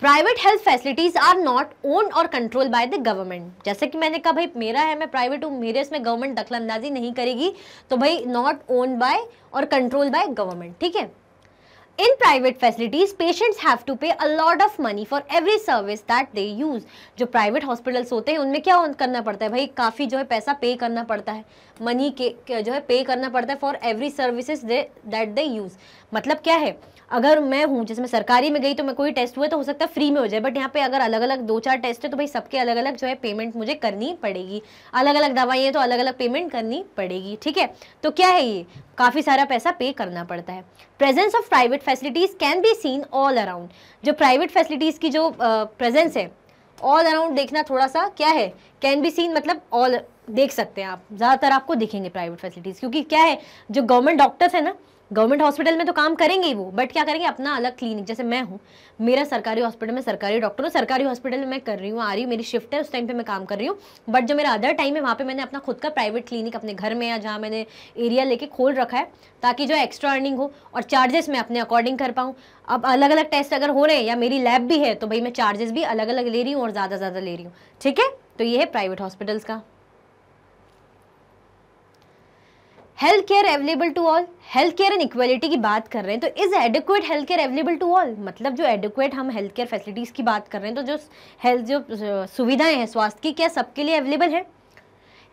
Private health facilities are not owned और कंट्रोल बाय द गवर्नमेंट। जैसे कि मैंने कहा भाई मेरा है, मैं प्राइवेट हूँ, मेरे इसमें गवर्नमेंट दखलंदाजी नहीं करेगी, तो भाई नॉट ओन्ड बाय और कंट्रोल बाय गवर्नमेंट, ठीक है। In private facilities, patients have to pay a lot of money for every service that they use. जो प्राइवेट हॉस्पिटल्स होते हैं उनमें क्या करना पड़ता है भाई? काफ़ी जो है पैसा पे करना पड़ता है, मनी के जो है पे करना पड़ता है for every services that they use. मतलब क्या है, अगर मैं हूँ, जैसे मैं सरकारी में गई तो मैं कोई टेस्ट हुए तो हो सकता है फ्री में हो जाए, बट यहाँ पे अगर अलग अलग 2-4 टेस्ट है तो भाई सबके अलग अलग जो है पेमेंट मुझे करनी पड़ेगी, अलग अलग दवाइयाँ तो अलग अलग पेमेंट करनी पड़ेगी, ठीक है। तो क्या है ये? काफ़ी सारा पैसा पे करना पड़ता है। Presence of private facilities can be seen all around. जो प्राइवेट फैसिलिटीज़ की जो प्रेजेंस है, ऑल अराउंड देखना थोड़ा सा क्या है, कैन बी सीन मतलब ऑल देख सकते हैं आप, ज़्यादातर आपको दिखेंगे प्राइवेट फैसिलिटीज़, क्योंकि क्या है, जो गवर्नमेंट डॉक्टर्स है ना, गवर्नमेंट हॉस्पिटल में तो काम करेंगे ही वो, बट क्या करेंगे, अपना अलग क्लिनिक। जैसे मैं हूँ, मेरा सरकारी हॉस्पिटल में सरकारी डॉक्टर हूँ, सरकारी हॉस्पिटल में मैं कर रही हूँ, आ रही हूँ, मेरी शिफ्ट है, उस टाइम पे मैं काम कर रही हूँ, बट जो मेरा अदर टाइम है वहाँ पे मैंने अपना खुद का प्राइवेट क्लिनिक अपने घर में या जहाँ मैंने एरिया लेके खोल रखा है, ताकि जो एक्स्ट्रा अर्निंग हो और चार्जेस मैं अपने अकॉर्डिंग कर पाऊँ। अब अलग अलग टेस्ट अगर हो रहे हैं या मेरी लैब भी है तो भाई मैं चार्जेस भी अलग अलग ले रही हूँ और ज़्यादा ले रही हूँ, ठीक है। तो ये है प्राइवेट हॉस्पिटल्स का। Health care available to all, health care and equality की बात कर रहे हैं, तो is adequate health care available to all, मतलब जो एडिक्वेट हम हेल्थ केयर फैसिलिटीज़ की बात कर रहे हैं, तो जो हेल्थ जो सुविधाएं हैं स्वास्थ्य की, क्या सबके लिए अवेलेबल है?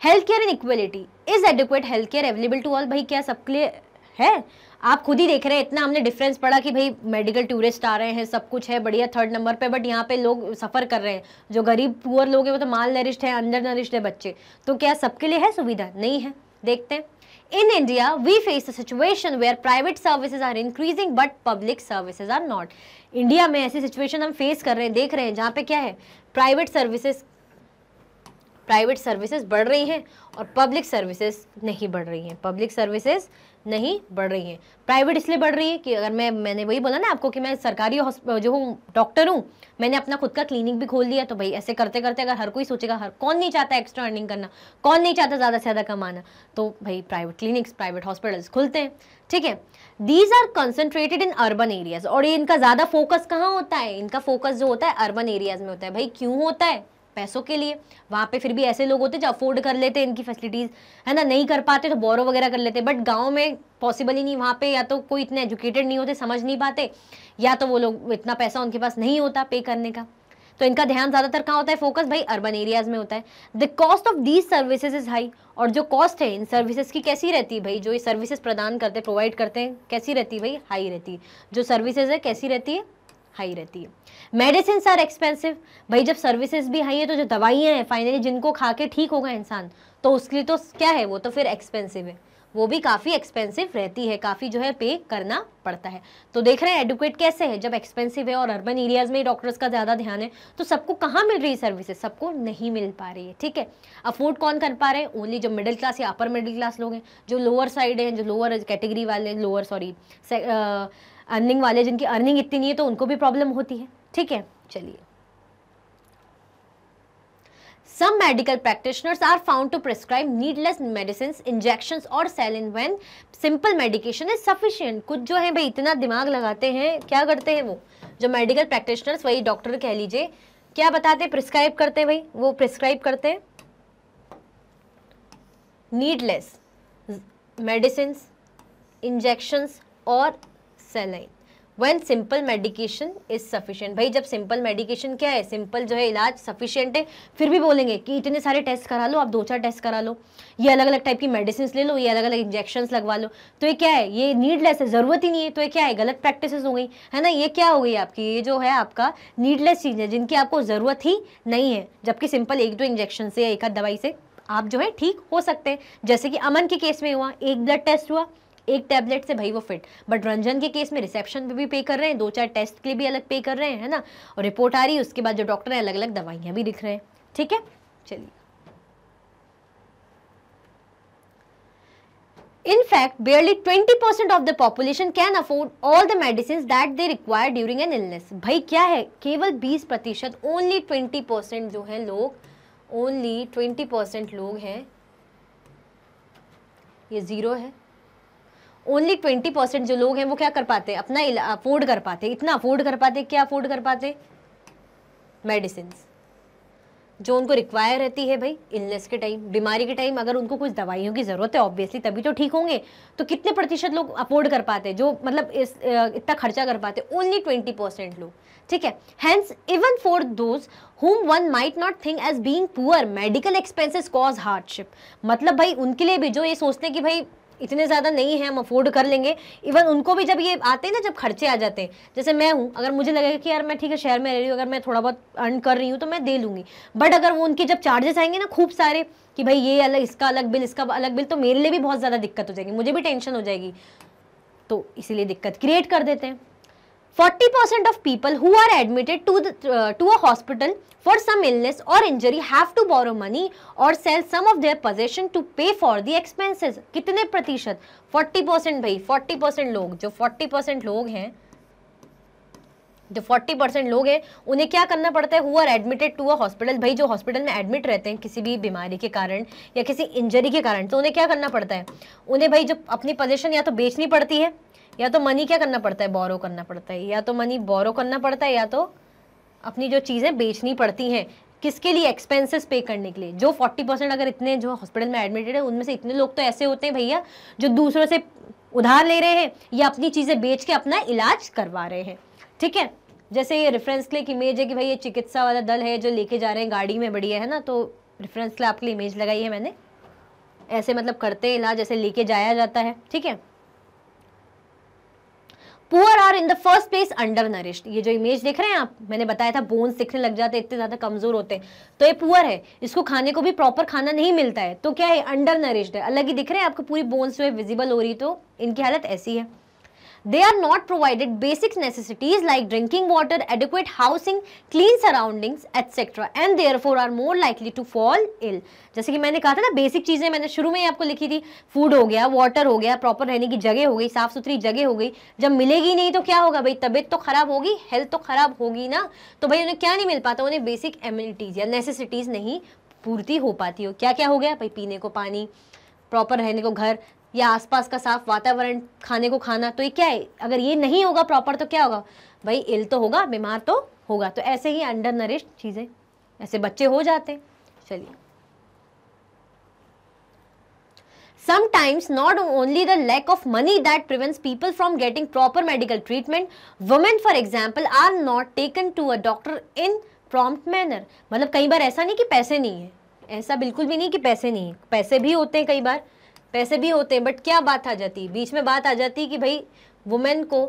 Health care and equality, is adequate health care available to all, भाई क्या सबके लिए है? आप खुद ही देख रहे हैं, इतना हमने डिफरेंस पड़ा कि भाई मेडिकल टूरिस्ट आ रहे हैं, सब कुछ है बढ़िया 3rd नंबर पे, बट यहाँ पे लोग सफ़र कर रहे हैं, जो गरीब पुअर लोग हैं वो तो माल नरिश्ड है, अंडर नरिश्ड है बच्चे, तो क्या सबके लिए है सुविधा? नहीं है। देखते हैं। In India, we face a situation where private services are increasing but public services are not. India में ऐसी सिचुएशन हम फेस कर रहे हैं, देख रहे हैं, जहाँ पे क्या है, प्राइवेट सर्विसेज प्राइवेट सर्विसेज बढ़ रही हैं और पब्लिक सर्विसेज नहीं बढ़ रही हैं, पब्लिक सर्विसेज नहीं बढ़ रही हैं। प्राइवेट इसलिए बढ़ रही है कि अगर मैंने वही बोला ना आपको कि मैं सरकारी जो हूँ डॉक्टर हूँ, मैंने अपना खुद का क्लिनिक भी खोल लिया, तो भाई ऐसे करते करते अगर हर कोई सोचेगा, कौन नहीं चाहता एक्स्ट्रा अर्निंग करना, कौन नहीं चाहता ज़्यादा से ज़्यादा कमाना, तो भाई प्राइवेट क्लिनिक्स, प्राइवेट हॉस्पिटल्स खुलते हैं, ठीक है। These are concentrated in urban areas, और ये इनका ज़्यादा फोकस कहाँ होता है, इनका फोकस जो होता है अर्बन एरियाज में होता है। भाई क्यों होता है, पैसों के लिए। वहाँ पे फिर भी ऐसे लोग होते हैं जो अफोर्ड कर लेते हैं इनकी फैसिलिटीज़, है ना, नहीं कर पाते तो बोरो वगैरह कर लेते हैं, बट गाँव में पॉसिबल ही नहीं। वहाँ पे या तो कोई इतने एजुकेटेड नहीं होते, समझ नहीं पाते, या तो वो लोग इतना पैसा उनके पास नहीं होता पे करने का, तो इनका ध्यान ज़्यादातर कहाँ होता है, फोकस भाई अर्बन एरियाज में होता है। The cost of these services is high, और जो कॉस्ट है इन सर्विसेज की कैसी रहती है भाई, जो ये सर्विसेज प्रदान करते हैं, प्रोवाइड करते हैं, कैसी रहती है भाई, हाई रहती है। जो सर्विसेज है कैसी रहती है, हाई रहती है। मेडिसिन आर एक्सपेंसिव, भाई जब सर्विसेज भी हाई है तो जो दवाइयाँ हैं फाइनली जिनको खा के ठीक होगा इंसान, तो उसके लिए तो क्या है, वो तो फिर एक्सपेंसिव है, वो भी काफ़ी एक्सपेंसिव रहती है, काफ़ी जो है पे करना पड़ता है। तो देख रहे हैं एडुकेट कैसे है, जब एक्सपेंसिव है और अर्बन एरियाज में डॉक्टर्स का ज़्यादा ध्यान है, तो सबको कहाँ मिल रही है सर्विसेज, सबको नहीं मिल पा रही है, ठीक है। अफोर्ड कौन कर पा रहे हैं, ओनली जो मिडिल क्लास या अपर मिडिल क्लास लोग हैं, जो लोअर साइड हैं, जो लोअर कैटेगरी वाले, अर्निंग वाले, जिनकी अर्निंग इतनी नहीं है, तो उनको भी प्रॉब्लम होती है, ठीक है। चलिए, Some medical practitioners are found to prescribe needless medicines, injections और saline when simple medication is sufficient। कुछ जो है भाई इतना दिमाग लगाते हैं, क्या करते हैं वो जो मेडिकल प्रैक्टिशनर्स, वही डॉक्टर कह लीजिए, क्या बताते हैं, प्रिस्क्राइब करते हैं भाई, वो प्रिस्क्राइब करते हैं नीडलेस मेडिसिन्स, इंजेक्शंस और saline when simple medication is sufficient. भाई जब सिंपल मेडिकेशन क्या है, सिंपल जो है इलाज सफिशिएंट है, फिर भी बोलेंगे कि इतने सारे टेस्ट करा लो, आप 2-4 टेस्ट करा लो, ये अलग अलग टाइप की मेडिसिन ले लो, ये अलग अलग इंजेक्शंस लगवा लो, तो ये क्या है, ये नीडलेस है, ज़रूरत ही नहीं है, तो ये क्या है, गलत प्रैक्टिस हो गई, है ना। ये क्या हो गई आपकी, ये जो है आपका नीडलेस चीज़ है, जिनकी आपको ज़रूरत ही नहीं है, जबकि सिंपल 1-2 इंजेक्शन से या एक आध दवाई से आप जो है ठीक हो सकते हैं। जैसे कि अमन के केस में हुआ, एक ब्लड टेस्ट हुआ, एक टैबलेट से भाई वो फिट, बट रंजन के केस में रिसेप्शन पे भी पे कर रहे हैं, 2-4 टेस्ट के लिए भी अलग पे कर रहे हैं, है ना, और रिपोर्ट आ रही है, उसके बाद जो डॉक्टर है अलग अलग दवाइयाँ भी लिख रहे हैं, ठीक है। चलिए, In fact, barely 20% of the population can afford all the medicines that they require during an illness। भाई क्या है, केवल 20%, ओनली 20% जो है लोग, ओनली 20% लोग हैं, ये जीरो है, ओनली 20% जो लोग हैं वो क्या कर पाते हैं, अपना अफोर्ड कर पाते, इतना अफोर्ड कर पाते, क्या अफोर्ड कर पाते, मेडिसिन जो उनको रिक्वायर रहती है भाई इलनेस के टाइम, बीमारी के टाइम। अगर उनको कुछ दवाइयों की ज़रूरत है ऑब्वियसली तभी तो ठीक होंगे, तो कितने प्रतिशत लोग अफोर्ड कर पाते, जो मतलब इतना खर्चा कर पाते, ओनली 20% लोग, ठीक है। Hence even for those whom one might not think as being poor, medical expenses cause hardship। मतलब भाई उनके लिए भी जो ये सोचते हैं कि भाई इतने ज़्यादा नहीं है, हम अफोर्ड कर लेंगे, इवन उनको भी जब ये आते हैं ना, जब खर्चे आ जाते हैं, जैसे मैं हूँ, अगर मुझे लगेगा कि यार मैं ठीक है शहर में रह रही हूँ, अगर मैं थोड़ा बहुत अर्न कर रही हूँ तो मैं दे लूँगी, बट अगर वो उनके जब चार्जेस आएंगे ना खूब सारे कि भाई ये अलग, इसका अलग बिल, इसका अलग बिल, तो मेरे लिए भी बहुत ज़्यादा दिक्कत हो जाएगी, मुझे भी टेंशन हो जाएगी, तो इसीलिए दिक्कत क्रिएट कर देते हैं। 40% of people who are admitted to a hospital for some illness or injury have to borrow money or sell some of their possession to pay for the expenses। कितने प्रतिशत, 40% भाई, 40% लोग, जो 40% लोग हैं, जो 40% लोग हैं उन्हें क्या करना पड़ता है, who are admitted to a hospital, भाई जो हॉस्पिटल में एडमिट रहते हैं किसी भी बीमारी के कारण या किसी इंजरी के कारण, तो उन्हें क्या करना पड़ता है, उन्हें भाई जो अपनी पोजीशन या तो बेचनी पड़ती है, या तो मनी क्या करना पड़ता है, बोरो करना पड़ता है, या तो मनी बोरो करना पड़ता है, या तो अपनी जो चीज़ें बेचनी पड़ती हैं, किसके लिए, एक्सपेंसेस पे करने के लिए। जो 40% अगर इतने जो हॉस्पिटल में एडमिटेड है, उनमें से इतने लोग तो ऐसे होते हैं भैया जो दूसरों से उधार ले रहे हैं या अपनी चीज़ें बेच के अपना इलाज करवा रहे हैं, ठीक है। जैसे ये रेफरेंस के लिए एक इमेज है कि भाई ये चिकित्सा वाला दल है जो लेके जा रहे हैं गाड़ी में, बढ़िया है ना, तो रेफरेंस के लिए आपके लिए इमेज लगाई है मैंने, ऐसे मतलब करते हैं इलाज, ऐसे लेके जाया जाता है, ठीक है। Poor are in the first place undernourished, ये जो इमेज देख रहे हैं आप, मैंने बताया था बोन्स दिखने लग जाते हैं, इतने ज़्यादा कमज़ोर होते हैं, तो ये पुअर है, इसको खाने को भी प्रॉपर खाना नहीं मिलता है, तो क्या है, अंडर नरिश्ड है, अलग ही दिख रहे हैं आपको, पूरी बोन्स जो है विजिबल हो रही, तो इनकी हालत ऐसी है। They are not provided basic necessities like drinking water, adequate housing, clean surroundings, etc. and therefore are more likely to fall ill. जैसे कि मैंने कहा था ना, बेसिक चीजें मैंने शुरू में ही आपको लिखी थी, फूड हो गया, वाटर हो गया, प्रॉपर रहने की जगह हो गई, साफ सुथरी जगह हो गई। जब मिलेगी नहीं तो क्या होगा भाई, तबीयत तो खराब होगी, हेल्थ तो खराब होगी ना। तो भाई उन्हें क्या नहीं मिल पाता, उन्हें बेसिक एम्यूनिटीज या नेसेसिटीज नहीं पूर्ति हो पाती हो। क्या क्या हो गया भाई, पीने को पानी, प्रॉपर रहने को घर, या आसपास का साफ वातावरण, खाने को खाना। तो ये क्या है, अगर ये नहीं होगा प्रॉपर तो क्या होगा भाई, इल तो होगा, बीमार तो होगा। तो ऐसे ही अंडर नरिश्ड चीजें, ऐसे बच्चे हो जाते हैं। चलिए, sometimes not only the lack of money that prevents people from getting proper medical treatment, women for example are not taken to a doctor in prompt manner। मतलब कई बार ऐसा नहीं कि पैसे नहीं है, ऐसा बिल्कुल भी नहीं कि पैसे नहीं है, पैसे भी होते हैं, कई बार पैसे भी होते हैं, बट क्या बात आ जाती है बीच में, बात आ जाती है कि भाई वुमेन को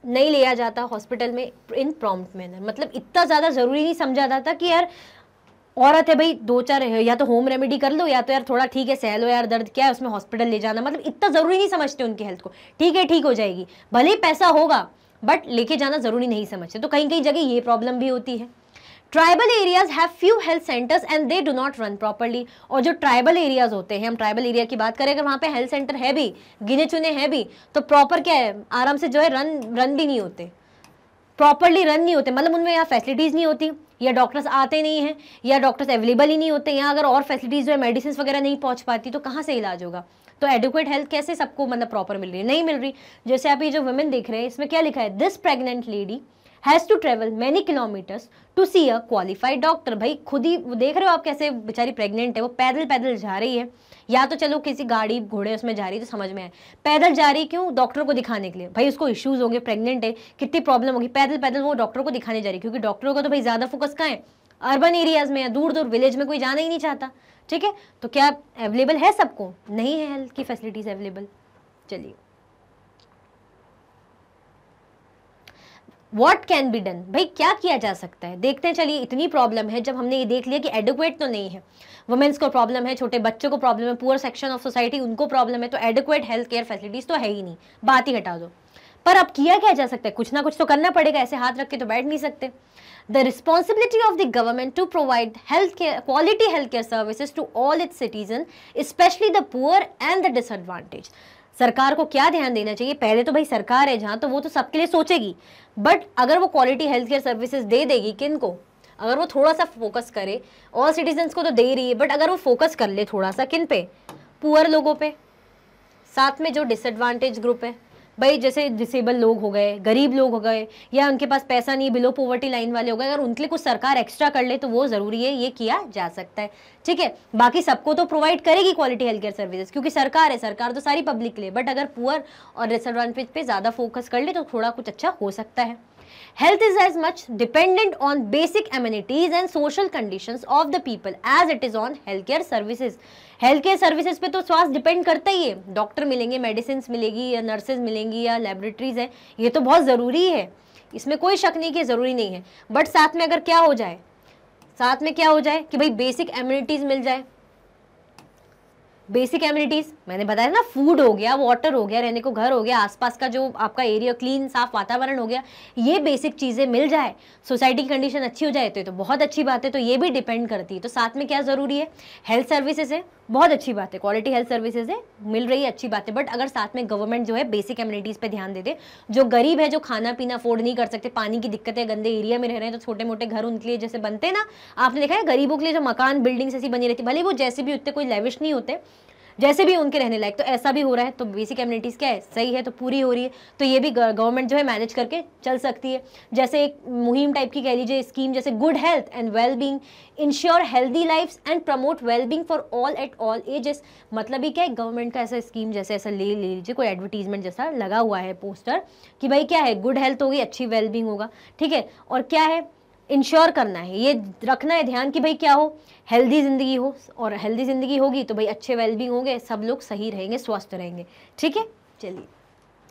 नहीं लिया जाता हॉस्पिटल में इन प्रॉम्प्ट मैनर। मतलब इतना ज़्यादा ज़रूरी नहीं समझा जाता कि यार औरत है भाई, 2-4 या तो होम रेमेडी कर लो, या तो यार थोड़ा ठीक है सह लो यार, दर्द क्या है उसमें हॉस्पिटल ले जाना। मतलब इतना ज़रूरी नहीं समझते उनकी हेल्थ को, ठीक है ठीक हो जाएगी, भले ही पैसा होगा बट लेके जाना ज़रूरी नहीं समझते। तो कहीं कहीं जगह ये प्रॉब्लम भी होती है। Tribal areas have few health centres and they do not run properly. और जो ट्राइबल एरियाज होते हैं, हम ट्राइबल एरिया की बात करें, अगर वहाँ पे हेल्थ सेंटर है भी, गिने चुने हैं भी, तो प्रॉपर क्या है, आराम से जो है रन भी नहीं होते, प्रॉपरली रन नहीं होते। मतलब उनमें यहाँ फैसिलिटीज़ नहीं होती, या डॉक्टर्स आते नहीं हैं, या डॉक्टर्स अवेलेबल ही नहीं होते। यहाँ अगर और फैसिलिटीज़ जो है, मेडिसिन वगैरह नहीं पहुँच पाती, तो कहाँ से इलाज होगा। तो एडुकेट हेल्थ कैसे सबको मतलब प्रॉपर मिल रही है, नहीं मिल रही। जैसे आप ये जो वुमेन देख रहे हैं, इसमें क्या लिखा है, this pregnant lady has to travel many kilometres to see a qualified doctor. भाई खुद ही देख रहे हो आप कैसे बेचारी प्रेग्नेंट है, वो पैदल पैदल जा रही है, या तो चलो किसी गाड़ी घोड़े उसमें जा रही है तो समझ में आए, पैदल जा रही क्यों, डॉक्टर को दिखाने के लिए। भाई उसको इश्यूज होंगे, प्रेग्नेंट है, कितनी प्रॉब्लम होगी, पैदल पैदल वो डॉक्टर को दिखाने जा रही है, क्योंकि डॉक्टरों का तो भाई ज़्यादा फोकस कहाँ है, अर्बन एरियाज में, या दूर दूर विलेज में कोई जाना ही नहीं चाहता। ठीक है, तो क्या अवेलेबल है सबको, नहीं है हेल्थ की फैसिलिटीज अवेलेबल। चलिए, वॉट कैन बी डन, भाई क्या किया जा सकता है, देखते हैं। चलिए, इतनी प्रॉब्लम है, जब हमने ये देख लिया कि एडुकेट तो नहीं है, वुमेन्स को प्रॉब्लम है, छोटे बच्चों को प्रॉब्लम है, पुअर सेक्शन ऑफ सोसाइटी उनको प्रॉब्लम है, तो एडुकेट हेल्थ केयर फैसिलिटीज तो है ही नहीं, बात ही हटा दो। पर अब किया क्या जा सकता है, कुछ ना कुछ तो करना पड़ेगा, ऐसे हाथ रख के तो बैठ नहीं सकते। The responsibility of the government to provide quality healthcare services to all its citizens, especially the poor and the disadvantaged। सरकार को क्या ध्यान देना चाहिए, पहले तो भाई सरकार है जहाँ, तो वो तो सबके लिए सोचेगी, बट अगर वो क्वालिटी हेल्थ केयर सर्विसेज दे देगी, किन को, अगर वो थोड़ा सा फोकस करे, ऑल सिटीजन्स को तो दे रही है, बट अगर वो फोकस कर ले थोड़ा सा, किन पे, पुअर लोगों पे, साथ में जो डिसएडवांटेज ग्रुप है, भाई जैसे डिसेबल लोग हो गए, गरीब लोग हो गए, या उनके पास पैसा नहीं, बिलो पॉवर्टी लाइन वाले हो गए, अगर उनके लिए कुछ सरकार एक्स्ट्रा कर ले तो वो ज़रूरी है, ये किया जा सकता है। ठीक है, बाकी सबको तो प्रोवाइड करेगी क्वालिटी हेल्थ केयर सर्विसेज, क्योंकि सरकार है, सरकार तो सारी पब्लिक के लिए, बट अगर पुअर और डिसएडवांटेज पे ज़्यादा फोकस कर ले तो थोड़ा कुछ अच्छा हो सकता है। Health is as much dependent on basic amenities and social conditions of the people as it is on healthcare services। Health services पे तो स्वास्थ्य डिपेंड करता ही है, डॉक्टर मिलेंगे, मेडिसिन मिलेगी, या नर्सेज मिलेंगी, या लेबोरेटरीज है, ये तो बहुत ज़रूरी है, इसमें कोई शक नहीं कि ज़रूरी नहीं है। बट साथ में अगर क्या हो जाए, साथ में क्या हो जाए कि भाई बेसिक एम्यूनिटीज़ मिल जाए। बेसिक एम्यूनिटीज़ मैंने बताया ना, फूड हो गया, वाटर हो गया, रहने को घर हो गया, आसपास का जो आपका एरिया क्लीन साफ वातावरण हो गया, ये बेसिक चीज़ें मिल जाए, सोसाइटी की कंडीशन अच्छी हो जाए तो बहुत अच्छी बात है। तो ये भी डिपेंड करती है। तो साथ में क्या ज़रूरी है, हेल्थ सर्विसेज है, बहुत अच्छी बात है, क्वालिटी हेल्थ सर्विसेज है, मिल रही है, अच्छी बात है। बट अगर साथ में गवर्नमेंट जो है बेसिक एम्यूनिटीज़ पे ध्यान दे दे, जो गरीब है, जो खाना पीना अफोर्ड नहीं कर सकते, पानी की दिक्कत है, गंदे एरिया में रह रहे हैं, तो छोटे मोटे घर उनके लिए जैसे बनते हैं ना, आपने देखा है गरीबों के लिए जो मकान बिल्डिंग्स ऐसी बनी रहती है, भले वो जैसे भी उतने कोई लेविश नहीं होते, जैसे भी उनके रहने लायक, तो ऐसा भी हो रहा है। तो बेसिक एम्यूनिटीज़ क्या है, सही है, तो पूरी हो रही है, तो ये भी गवर्नमेंट जो है मैनेज करके चल सकती है। जैसे एक मुहिम टाइप की कह लीजिए स्कीम, जैसे good health and well being, ensure healthy lifes and promote well being for all at all ages. मतलब ही क्या है, गवर्नमेंट का ऐसा स्कीम जैसे ऐसा ले लीजिए, कोई एडवर्टीजमेंट जैसा लगा हुआ है पोस्टर कि भाई क्या है, गुड हेल्थ होगी, अच्छी वेल बींग होगा। ठीक है, और क्या है, इंश्योर करना है, ये रखना है ध्यान कि भाई क्या हो, हेल्दी ज़िंदगी हो, और हेल्दी ज़िंदगी होगी तो भाई अच्छे वेलबींग होंगे, सब लोग सही रहेंगे, स्वस्थ रहेंगे। ठीक है, चलिए,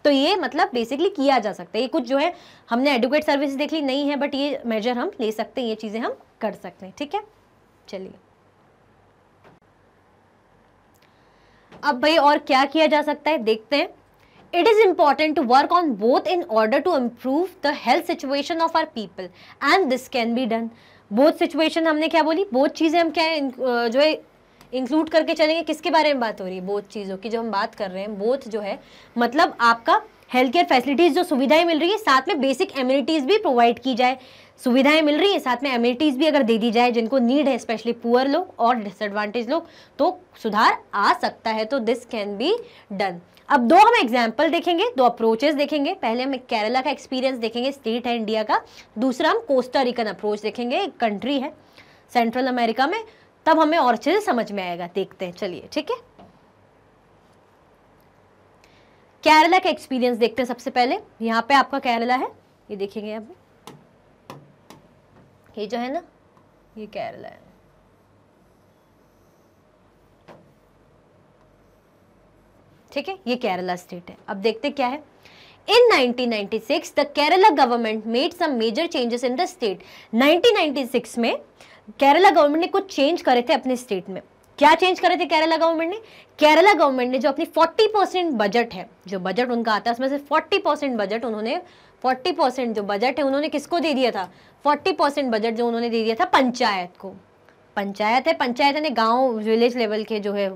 तो ये मतलब बेसिकली किया जा सकता है। ये कुछ जो है हमने एडुकेट सर्विस देख ली नहीं है, बट ये मेजर हम ले सकते हैं, ये चीज़ें हम कर सकते हैं। ठीक है, चलिए, अब भाई और क्या किया जा सकता है देखते हैं। It is important to work on both in order to improve the health situation of our people and this can be done. Both situation हमने क्या बोली, बोथ चीजें हम क्या जो है इंक्लूड करके चलेंगे। किसके बारे में बात हो रही है, बोथ चीजों की जो हम बात कर रहे हैं। बोथ जो है मतलब आपका हेल्थ केयर फैसिलिटीज जो सुविधाएं मिल रही है, साथ में बेसिक एम्यूनिटीज भी प्रोवाइड की जाए। सुविधाएं मिल रही है, साथ में एम्यूनिटीज भी अगर दे दी जाए जिनको नीड है, स्पेशली पुअर लोग और डिसएडवांटेज लोग, तो सुधार आ सकता है। तो दिस कैन बी डन। अब दो हम एग्जाम्पल देखेंगे, दो अप्रोचेस देखेंगे। पहले हम केरला का एक्सपीरियंस देखेंगे, स्टेट है इंडिया का। दूसरा हम कोस्टा रिकन अप्रोच देखेंगे, एक कंट्री है सेंट्रल अमेरिका में। तब हमें और चीजें समझ में आएगा। देखते हैं, चलिए ठीक है। केरला का एक्सपीरियंस देखते हैं सबसे पहले। यहाँ पे आपका केरला है, ये देखेंगे अब, ये जो है ना, ये केरला है। ठीक है, ये केरला स्टेट है। अब देखते क्या है। In 1996, the Kerala government made some major changes in the state. 1996 में केरला गवर्नमेंट ने कुछ चेंज करे थे अपने स्टेट में। क्या चेंज करे थे केरला गवर्नमेंट ने? केरला गवर्नमेंट ने जो अपनी 40% बजट है, जो बजट उनका आता है उसमें से 40% बजट उन्होंने 40% जो बजट है उन्होंने किसको दे दिया था? 40% बजट जो उन्होंने दे दिया था पंचायत को। पंचायत है, पंचायत ने गांव विलेज लेवल के जो है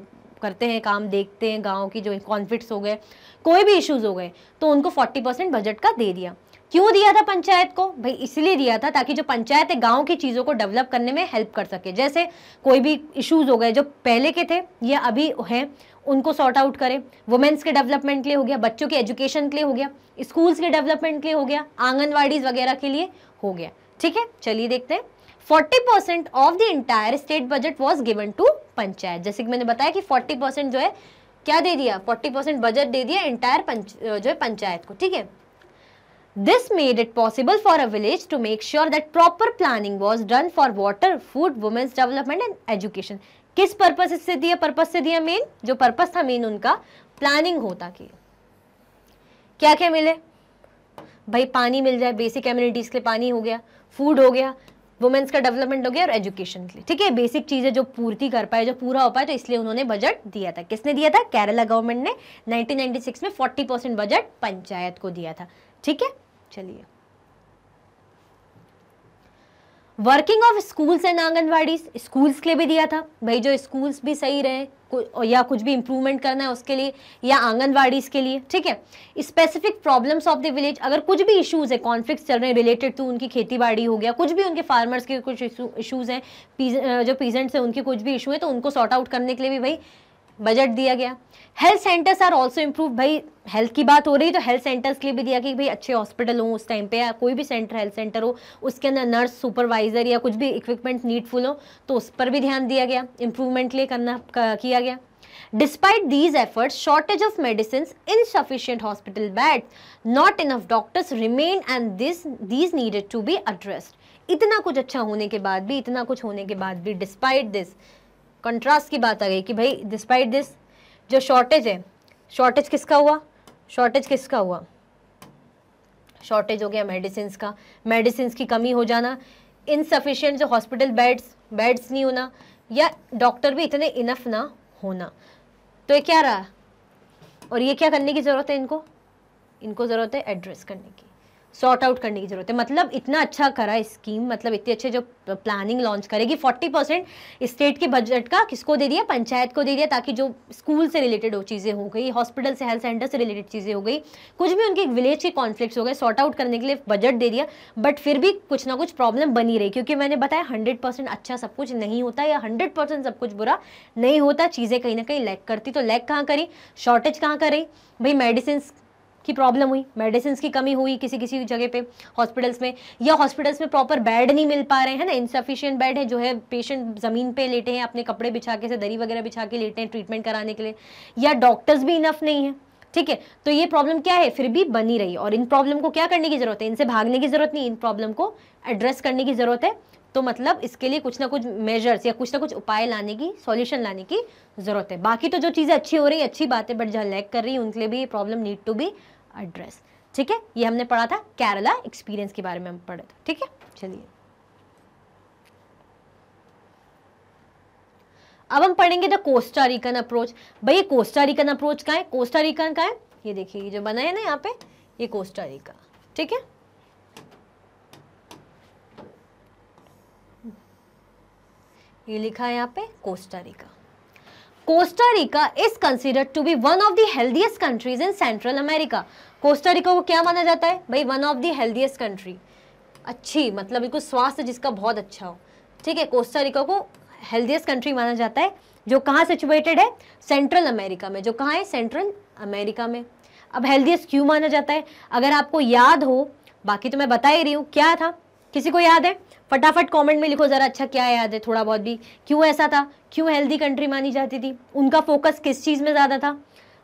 करते हैं काम, देखते हैं गांव की जो कॉन्फ्लिक्ट्स हो गए, कोई भी इश्यूज हो गए, तो उनको 40% बजट का दे दिया। क्यों दिया था पंचायत को? भाई इसलिए दिया था ताकि जो पंचायत है गांव की चीज़ों को डेवलप करने में हेल्प कर सके। जैसे कोई भी इश्यूज हो गए जो पहले के थे या अभी हैं, उनको सॉर्ट आउट करें। वुमेन्स के डेवलपमेंट के लिए हो गया, बच्चों के एजुकेशन के लिए हो गया, स्कूल्स के डेवलपमेंट के लिए हो गया, आंगनवाड़ीज वगैरह के लिए हो गया। ठीक है, चलिए देखते हैं। 40% of the entire state budget was given to panchayat. जैसे कि मैंने बताया कि 40% जो है क्या दे दिया, 40% बजट दे दिया इंटायर जो है पंचायत को। ठीक है, this made it possible for a village to make sure that proper planning was done for water, food, women's development and education. किस पर्पस से दिया? पर्पस से दिया, मेन जो पर्पस था मेन उनका प्लानिंग हो, ताकि क्या क्या मिले भाई, पानी मिल जाए, बेसिक एम्यूनिटीज के लिए पानी हो गया, फूड हो गया, वुमेन्स का डेवलपमेंट हो गया और एजुकेशन के लिए। ठीक है, बेसिक चीजें जो पूर्ति कर पाए, जो पूरा हो पाए, तो इसलिए उन्होंने बजट दिया था। किसने दिया था? केरला गवर्नमेंट ने 1996 में 40% बजट पंचायत को दिया था। ठीक है, चलिए। Working of schools and anganwadi, schools के लिए भी दिया था भाई, जो स्कूल्स भी सही रहे या कुछ भी इंप्रूवमेंट करना है उसके लिए, या आंगनवाड़ीज के लिए। ठीक है, specific problems of the village, अगर कुछ भी इश्यूज है, कॉन्फ्लिक्ट्स चल रहे हैं रिलेटेड टू उनकी खेती बाड़ी हो गया, कुछ भी उनके फार्मर्स के कुछ इश्यूज हैं, जो पीजेंट्स हैं उनके कुछ भी इशू है, तो उनको सॉर्ट आउट करने के लिए भी भाई बजट दिया गया। Health centres are also improve, भाई हेल्थ की बात हो रही तो हेल्थ सेंटर्स के लिए भी दिया कि भाई अच्छे हॉस्पिटल हो उस टाइम पे, या कोई भी सेंटर हेल्थ सेंटर हो उसके अंदर नर्स, सुपरवाइजर या कुछ भी इक्विपमेंट नीडफुल हो, तो उस पर भी ध्यान दिया गया, इंप्रूवमेंट के लिए किया गया। Despite these efforts, shortage of medicines, insufficient hospital beds, not enough doctors remain and these needed to be addressed. इतना कुछ अच्छा होने के बाद भी, इतना कुछ होने के बाद भी, डिस्पाइट दिस, कंट्रास्ट की बात आ गई कि भाई डिस्पाइट दिस जो शॉर्टेज है, शॉर्टेज किसका हुआ? शॉर्टेज किसका हुआ? शॉर्टेज हो गया मेडिसिन का, मेडिसिन की कमी हो जाना, इनसफिशिएंट जो हॉस्पिटल बेड्स नहीं होना, या डॉक्टर भी इतने इनफ ना होना। तो ये क्या रहा? और ये क्या करने की जरूरत है? इनको जरूरत है एड्रेस करने की, सॉर्ट आउट करने की जरूरत है। मतलब इतना अच्छा करा स्कीम, मतलब इतने अच्छे जो प्लानिंग लॉन्च करेगी। 40% स्टेट के बजट का किसको दे दिया? पंचायत को दे दिया, ताकि जो स्कूल से रिलेटेड वो चीज़ें हो गई, हॉस्पिटल से, हेल्थ सेंटर से रिलेटेड चीज़ें हो गई, कुछ भी उनके विलेज के कॉन्फ्लिक्ट्स हो गए, सॉर्ट आउट करने के लिए बजट दे दिया। बट फिर भी कुछ ना कुछ प्रॉब्लम बनी रही, क्योंकि मैंने बताया 100% अच्छा सब कुछ नहीं होता, या 100% सब कुछ बुरा नहीं होता, चीज़ें कहीं ना कहीं लैक करती। तो लैक कहाँ करी? शॉर्टेज कहाँ करी भाई? मेडिसिन की प्रॉब्लम हुई, मेडिसिन की कमी हुई किसी किसी जगह पे हॉस्पिटल्स में, या हॉस्पिटल्स में प्रॉपर बेड नहीं मिल पा रहे हैं ना, इनसफिशिएंट बेड है, जो है पेशेंट ज़मीन पे लेटे हैं, अपने कपड़े बिछा के से दरी वगैरह बिछा के लेटे हैं ट्रीटमेंट कराने के लिए, या डॉक्टर्स भी इनफ नहीं है। ठीक है, तो ये प्रॉब्लम क्या है? फिर भी बनी रही, और इन प्रॉब्लम को क्या करने की जरूरत है? इनसे भागने की जरूरत नहीं, इन प्रॉब्लम को एड्रेस करने की जरूरत है। तो मतलब इसके लिए कुछ ना कुछ मेजर्स या कुछ ना कुछ उपाय लाने की, सॉल्यूशन लाने की जरूरत है। बाकी तो जो चीज़ें अच्छी हो रही है अच्छी बात है, बट जहाँ लैक कर रही है उनके लिए भी ये problem need to be address. ठीक है, ये हमने पढ़ा था, केरला एक्सपीरियंस के बारे में हम पढ़े थे। ठीक है, चलिए अब हम पढ़ेंगे द कोस्टा रिकन अप्रोच। भाई कोस्टा रिकन अप्रोच कहाँ है, कोस्टा रिकन कहाँ है, ये देखिए ये जो बना है ना यहाँ पे, ये कोस्टा रिका, ठीक है। ये लिखा है यहाँ पे Costa Rica. Costa Rica is considered to be one of the healthiest countries in Central America. Costa Rica को क्या माना जाता है भाई, one of the healthiest country, अच्छी मतलब बिल्कुल स्वास्थ्य जिसका बहुत अच्छा हो, ठीक है। कोस्टा रिका को हेल्दीएस्ट कंट्री माना जाता है, जो कहाँ सिचुएटेड है, सेंट्रल अमेरिका में, जो कहाँ है, सेंट्रल अमेरिका में। अब हेल्दीएस्ट क्यों माना जाता है, अगर आपको याद हो, बाकी तो मैं बता ही रही हूँ, क्या था, किसी को याद है, फटाफट कमेंट में लिखो जरा, अच्छा क्या याद है थोड़ा बहुत भी, क्यों ऐसा था, क्यों हेल्दी कंट्री मानी जाती थी, उनका फोकस किस चीज में ज्यादा था।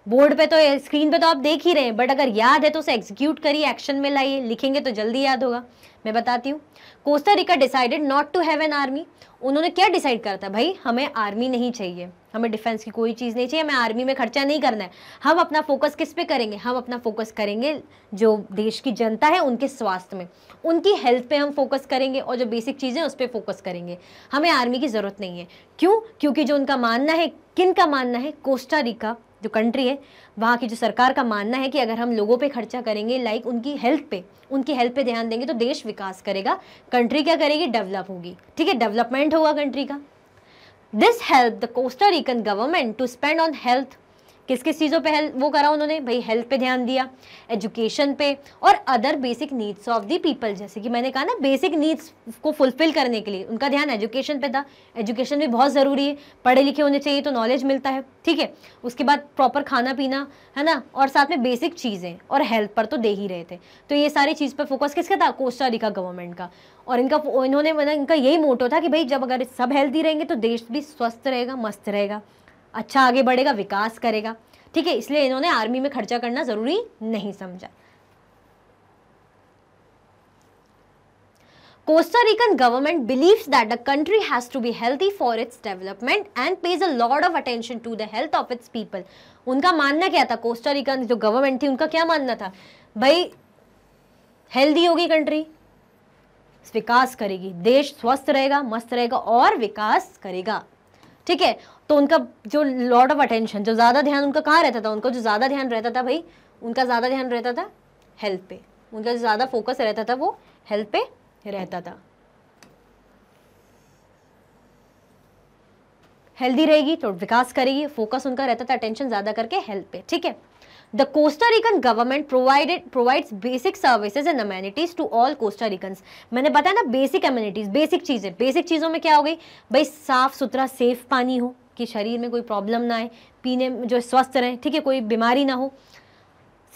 बोर्ड पे तो, स्क्रीन पे तो आप देख ही रहे हैं, बट अगर याद है तो उसे एग्जीक्यूट करिए, एक्शन में लाइए, लिखेंगे तो जल्दी याद होगा। मैं बताती हूँ, Costa Rica decided not to have an army. उन्होंने क्या डिसाइड करा था, भाई हमें आर्मी नहीं चाहिए, हमें डिफेंस की कोई चीज़ नहीं चाहिए, हमें आर्मी में खर्चा नहीं करना है, हम अपना फोकस किस पे करेंगे, हम अपना फोकस करेंगे जो देश की जनता है उनके स्वास्थ्य में, उनकी हेल्थ पे हम फोकस करेंगे, और जो बेसिक चीज़ें उस पर फोकस करेंगे, हमें आर्मी की ज़रूरत नहीं है। क्यों, क्योंकि जो उनका मानना है, किन का मानना है, कोस्टा रिका जो कंट्री है वहाँ की जो सरकार का मानना है कि अगर हम लोगों पे खर्चा करेंगे, लाइक उनकी हेल्थ पे ध्यान देंगे, तो देश विकास करेगा, कंट्री क्या करेगी, डेवलप होगी, ठीक है, डेवलपमेंट होगा कंट्री का। This help the Costa Rican government to spend on health. किस किस चीज़ों पे हेल्थ वो करा उन्होंने, भाई हेल्थ पे ध्यान दिया, एजुकेशन पे, और other basic needs of the people. जैसे कि मैंने कहा ना, बेसिक नीड्स को फुलफिल करने के लिए उनका ध्यान एजुकेशन पे था। एजुकेशन भी बहुत ज़रूरी है, पढ़े लिखे होने चाहिए तो नॉलेज मिलता है, ठीक है। उसके बाद प्रॉपर खाना पीना, है ना, और साथ में बेसिक चीज़ें, और हेल्थ पर तो दे ही रहे थे। तो ये सारी चीज़ पर फोकस किसका था, कोस्टा रिका गवर्नमेंट का। और इनका यही मोटो था कि भाई जब अगर सब हेल्दी रहेंगे तो देश भी स्वस्थ रहेगा, मस्त रहेगा, अच्छा आगे बढ़ेगा, विकास करेगा, ठीक है। इसलिए इन्होंने आर्मी में खर्चा करना जरूरी नहीं समझा। Costa Rican government believes that the country has to be healthy for its development and pays a lot of attention to the health of its people. उनका मानना क्या था, कोस्टा रिकन जो गवर्नमेंट थी उनका क्या मानना था, भाई हेल्दी होगी कंट्री, विकास करेगी, देश स्वस्थ रहेगा, मस्त रहेगा और विकास करेगा, ठीक है। तो उनका जो लॉट ऑफ अटेंशन, जो ज़्यादा ध्यान उनका कहाँ रहता था, उनका जो ज़्यादा ध्यान रहता था भाई, उनका ज़्यादा ध्यान रहता था हेल्थ पे, उनका जो ज़्यादा फोकस रहता था वो हेल्थ पे रहता था। हेल्दी रहेगी तो विकास करेगी, फोकस उनका रहता था अटेंशन ज़्यादा करके हेल्थ पे, ठीक है। The Costa Rican government provides basic services and amenities to all Costa Ricans. मैंने बताया ना, बेसिक एमिनिटीज, बेसिक चीज़ें, बेसिक चीज़ों में क्या हो गई भाई, साफ सुथरा सेफ पानी हो कि शरीर में कोई प्रॉब्लम ना आए, पीने में जो स्वस्थ रहें, ठीक है, कोई बीमारी ना हो,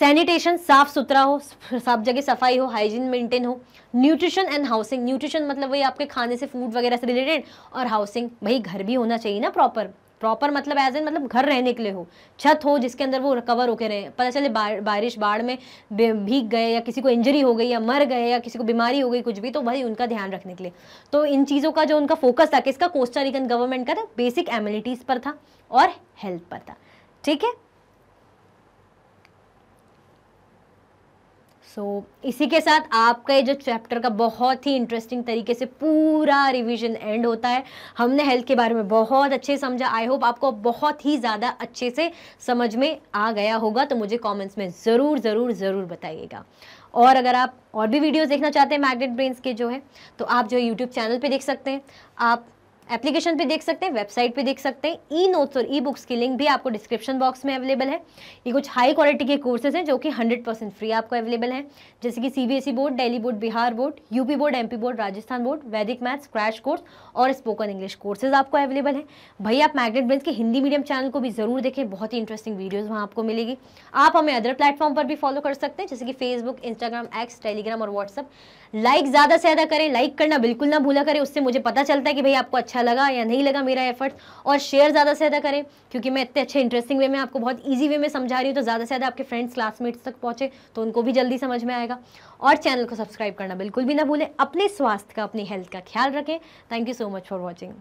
सैनिटेशन साफ सुथरा हो, सब जगह सफाई हो, हाइजीन मेंटेन हो, न्यूट्रिशन एंड हाउसिंग, न्यूट्रिशन मतलब वही आपके खाने से, फूड वगैरह से रिलेटेड, और हाउसिंग भाई घर भी होना चाहिए ना प्रॉपर मतलब एज एन मतलब घर रहने के लिए हो, छत हो जिसके अंदर वो कवर होके रहे, पता चले बारिश बाढ़ में भीग गए या किसी को इंजरी हो गई या मर गए या किसी को बीमारी हो गई कुछ भी, तो भाई उनका ध्यान रखने के लिए। तो इन चीज़ों का जो उनका फोकस था किसका, कोस्टा रिकन गवर्नमेंट का था, बेसिक एमिनिटीज़ पर था और हेल्थ पर था, ठीक है। इसी के साथ आपका ये जो चैप्टर का बहुत ही इंटरेस्टिंग तरीके से पूरा रिवीजन एंड होता है। हमने हेल्थ के बारे में बहुत अच्छे समझा, आई होप आपको बहुत ही ज़्यादा अच्छे से समझ में आ गया होगा। तो मुझे कमेंट्स में ज़रूर बताइएगा। और अगर आप और भी वीडियोस देखना चाहते हैं मैग्नेट ब्रेन्स के जो है, तो आप जो यूट्यूब चैनल पे देख सकते हैं, आप एप्लीकेशन पे देख सकते हैं, वेबसाइट पे देख सकते हैं। ई नोट्स और ई बुक्स की लिंक भी आपको डिस्क्रिप्शन बॉक्स में अवेलेबल है। ये कुछ हाई क्वालिटी के कोर्सेज हैं जो कि 100% फ्री आपको अवेलेबल हैं, जैसे कि CBSE board, Delhi board, Bihar board, UP board, MP board, Rajasthan board, वैदिक मैथ्स क्रैश कोर्स और स्पोकन इंग्लिश कोर्सेज आपको अवेलेबल है। भाई आप मैग्नेट ब्रेन्स के हिंदी मीडियम चैनल को भी जरूर देखें, बहुत ही इंटरेस्टिंग वीडियोज़ वहाँ आपको मिलेगी। आप हमें अदर प्लेटफॉर्म पर भी फॉलो कर सकते हैं, जैसे कि फेसबुक, इंस्टाग्राम, एक्स, टेलीग्राम और व्हाट्सअप। लाइक ज़्यादा से ज़्यादा करें, लाइक करना बिल्कुल ना भूला करें, उससे मुझे पता चलता है कि भाई आपको अच्छा लगा या नहीं लगा मेरा एफर्ट्स। और शेयर ज़्यादा से ज़्यादा करें, क्योंकि मैं इतने अच्छे इंटरेस्टिंग वे में आपको बहुत ईजी वे में समझा रही हूँ, तो ज़्यादा से ज़्यादा आपके फ्रेंड्स, क्लासमेट्स तक पहुँचे तो उनको भी जल्दी समझ में आएगा। और चैनल को सब्सक्राइब करना बिल्कुल भी ना भूलें। अपने स्वास्थ्य का, अपनी हेल्थ का ख्याल रखें। Thank you so much for watching.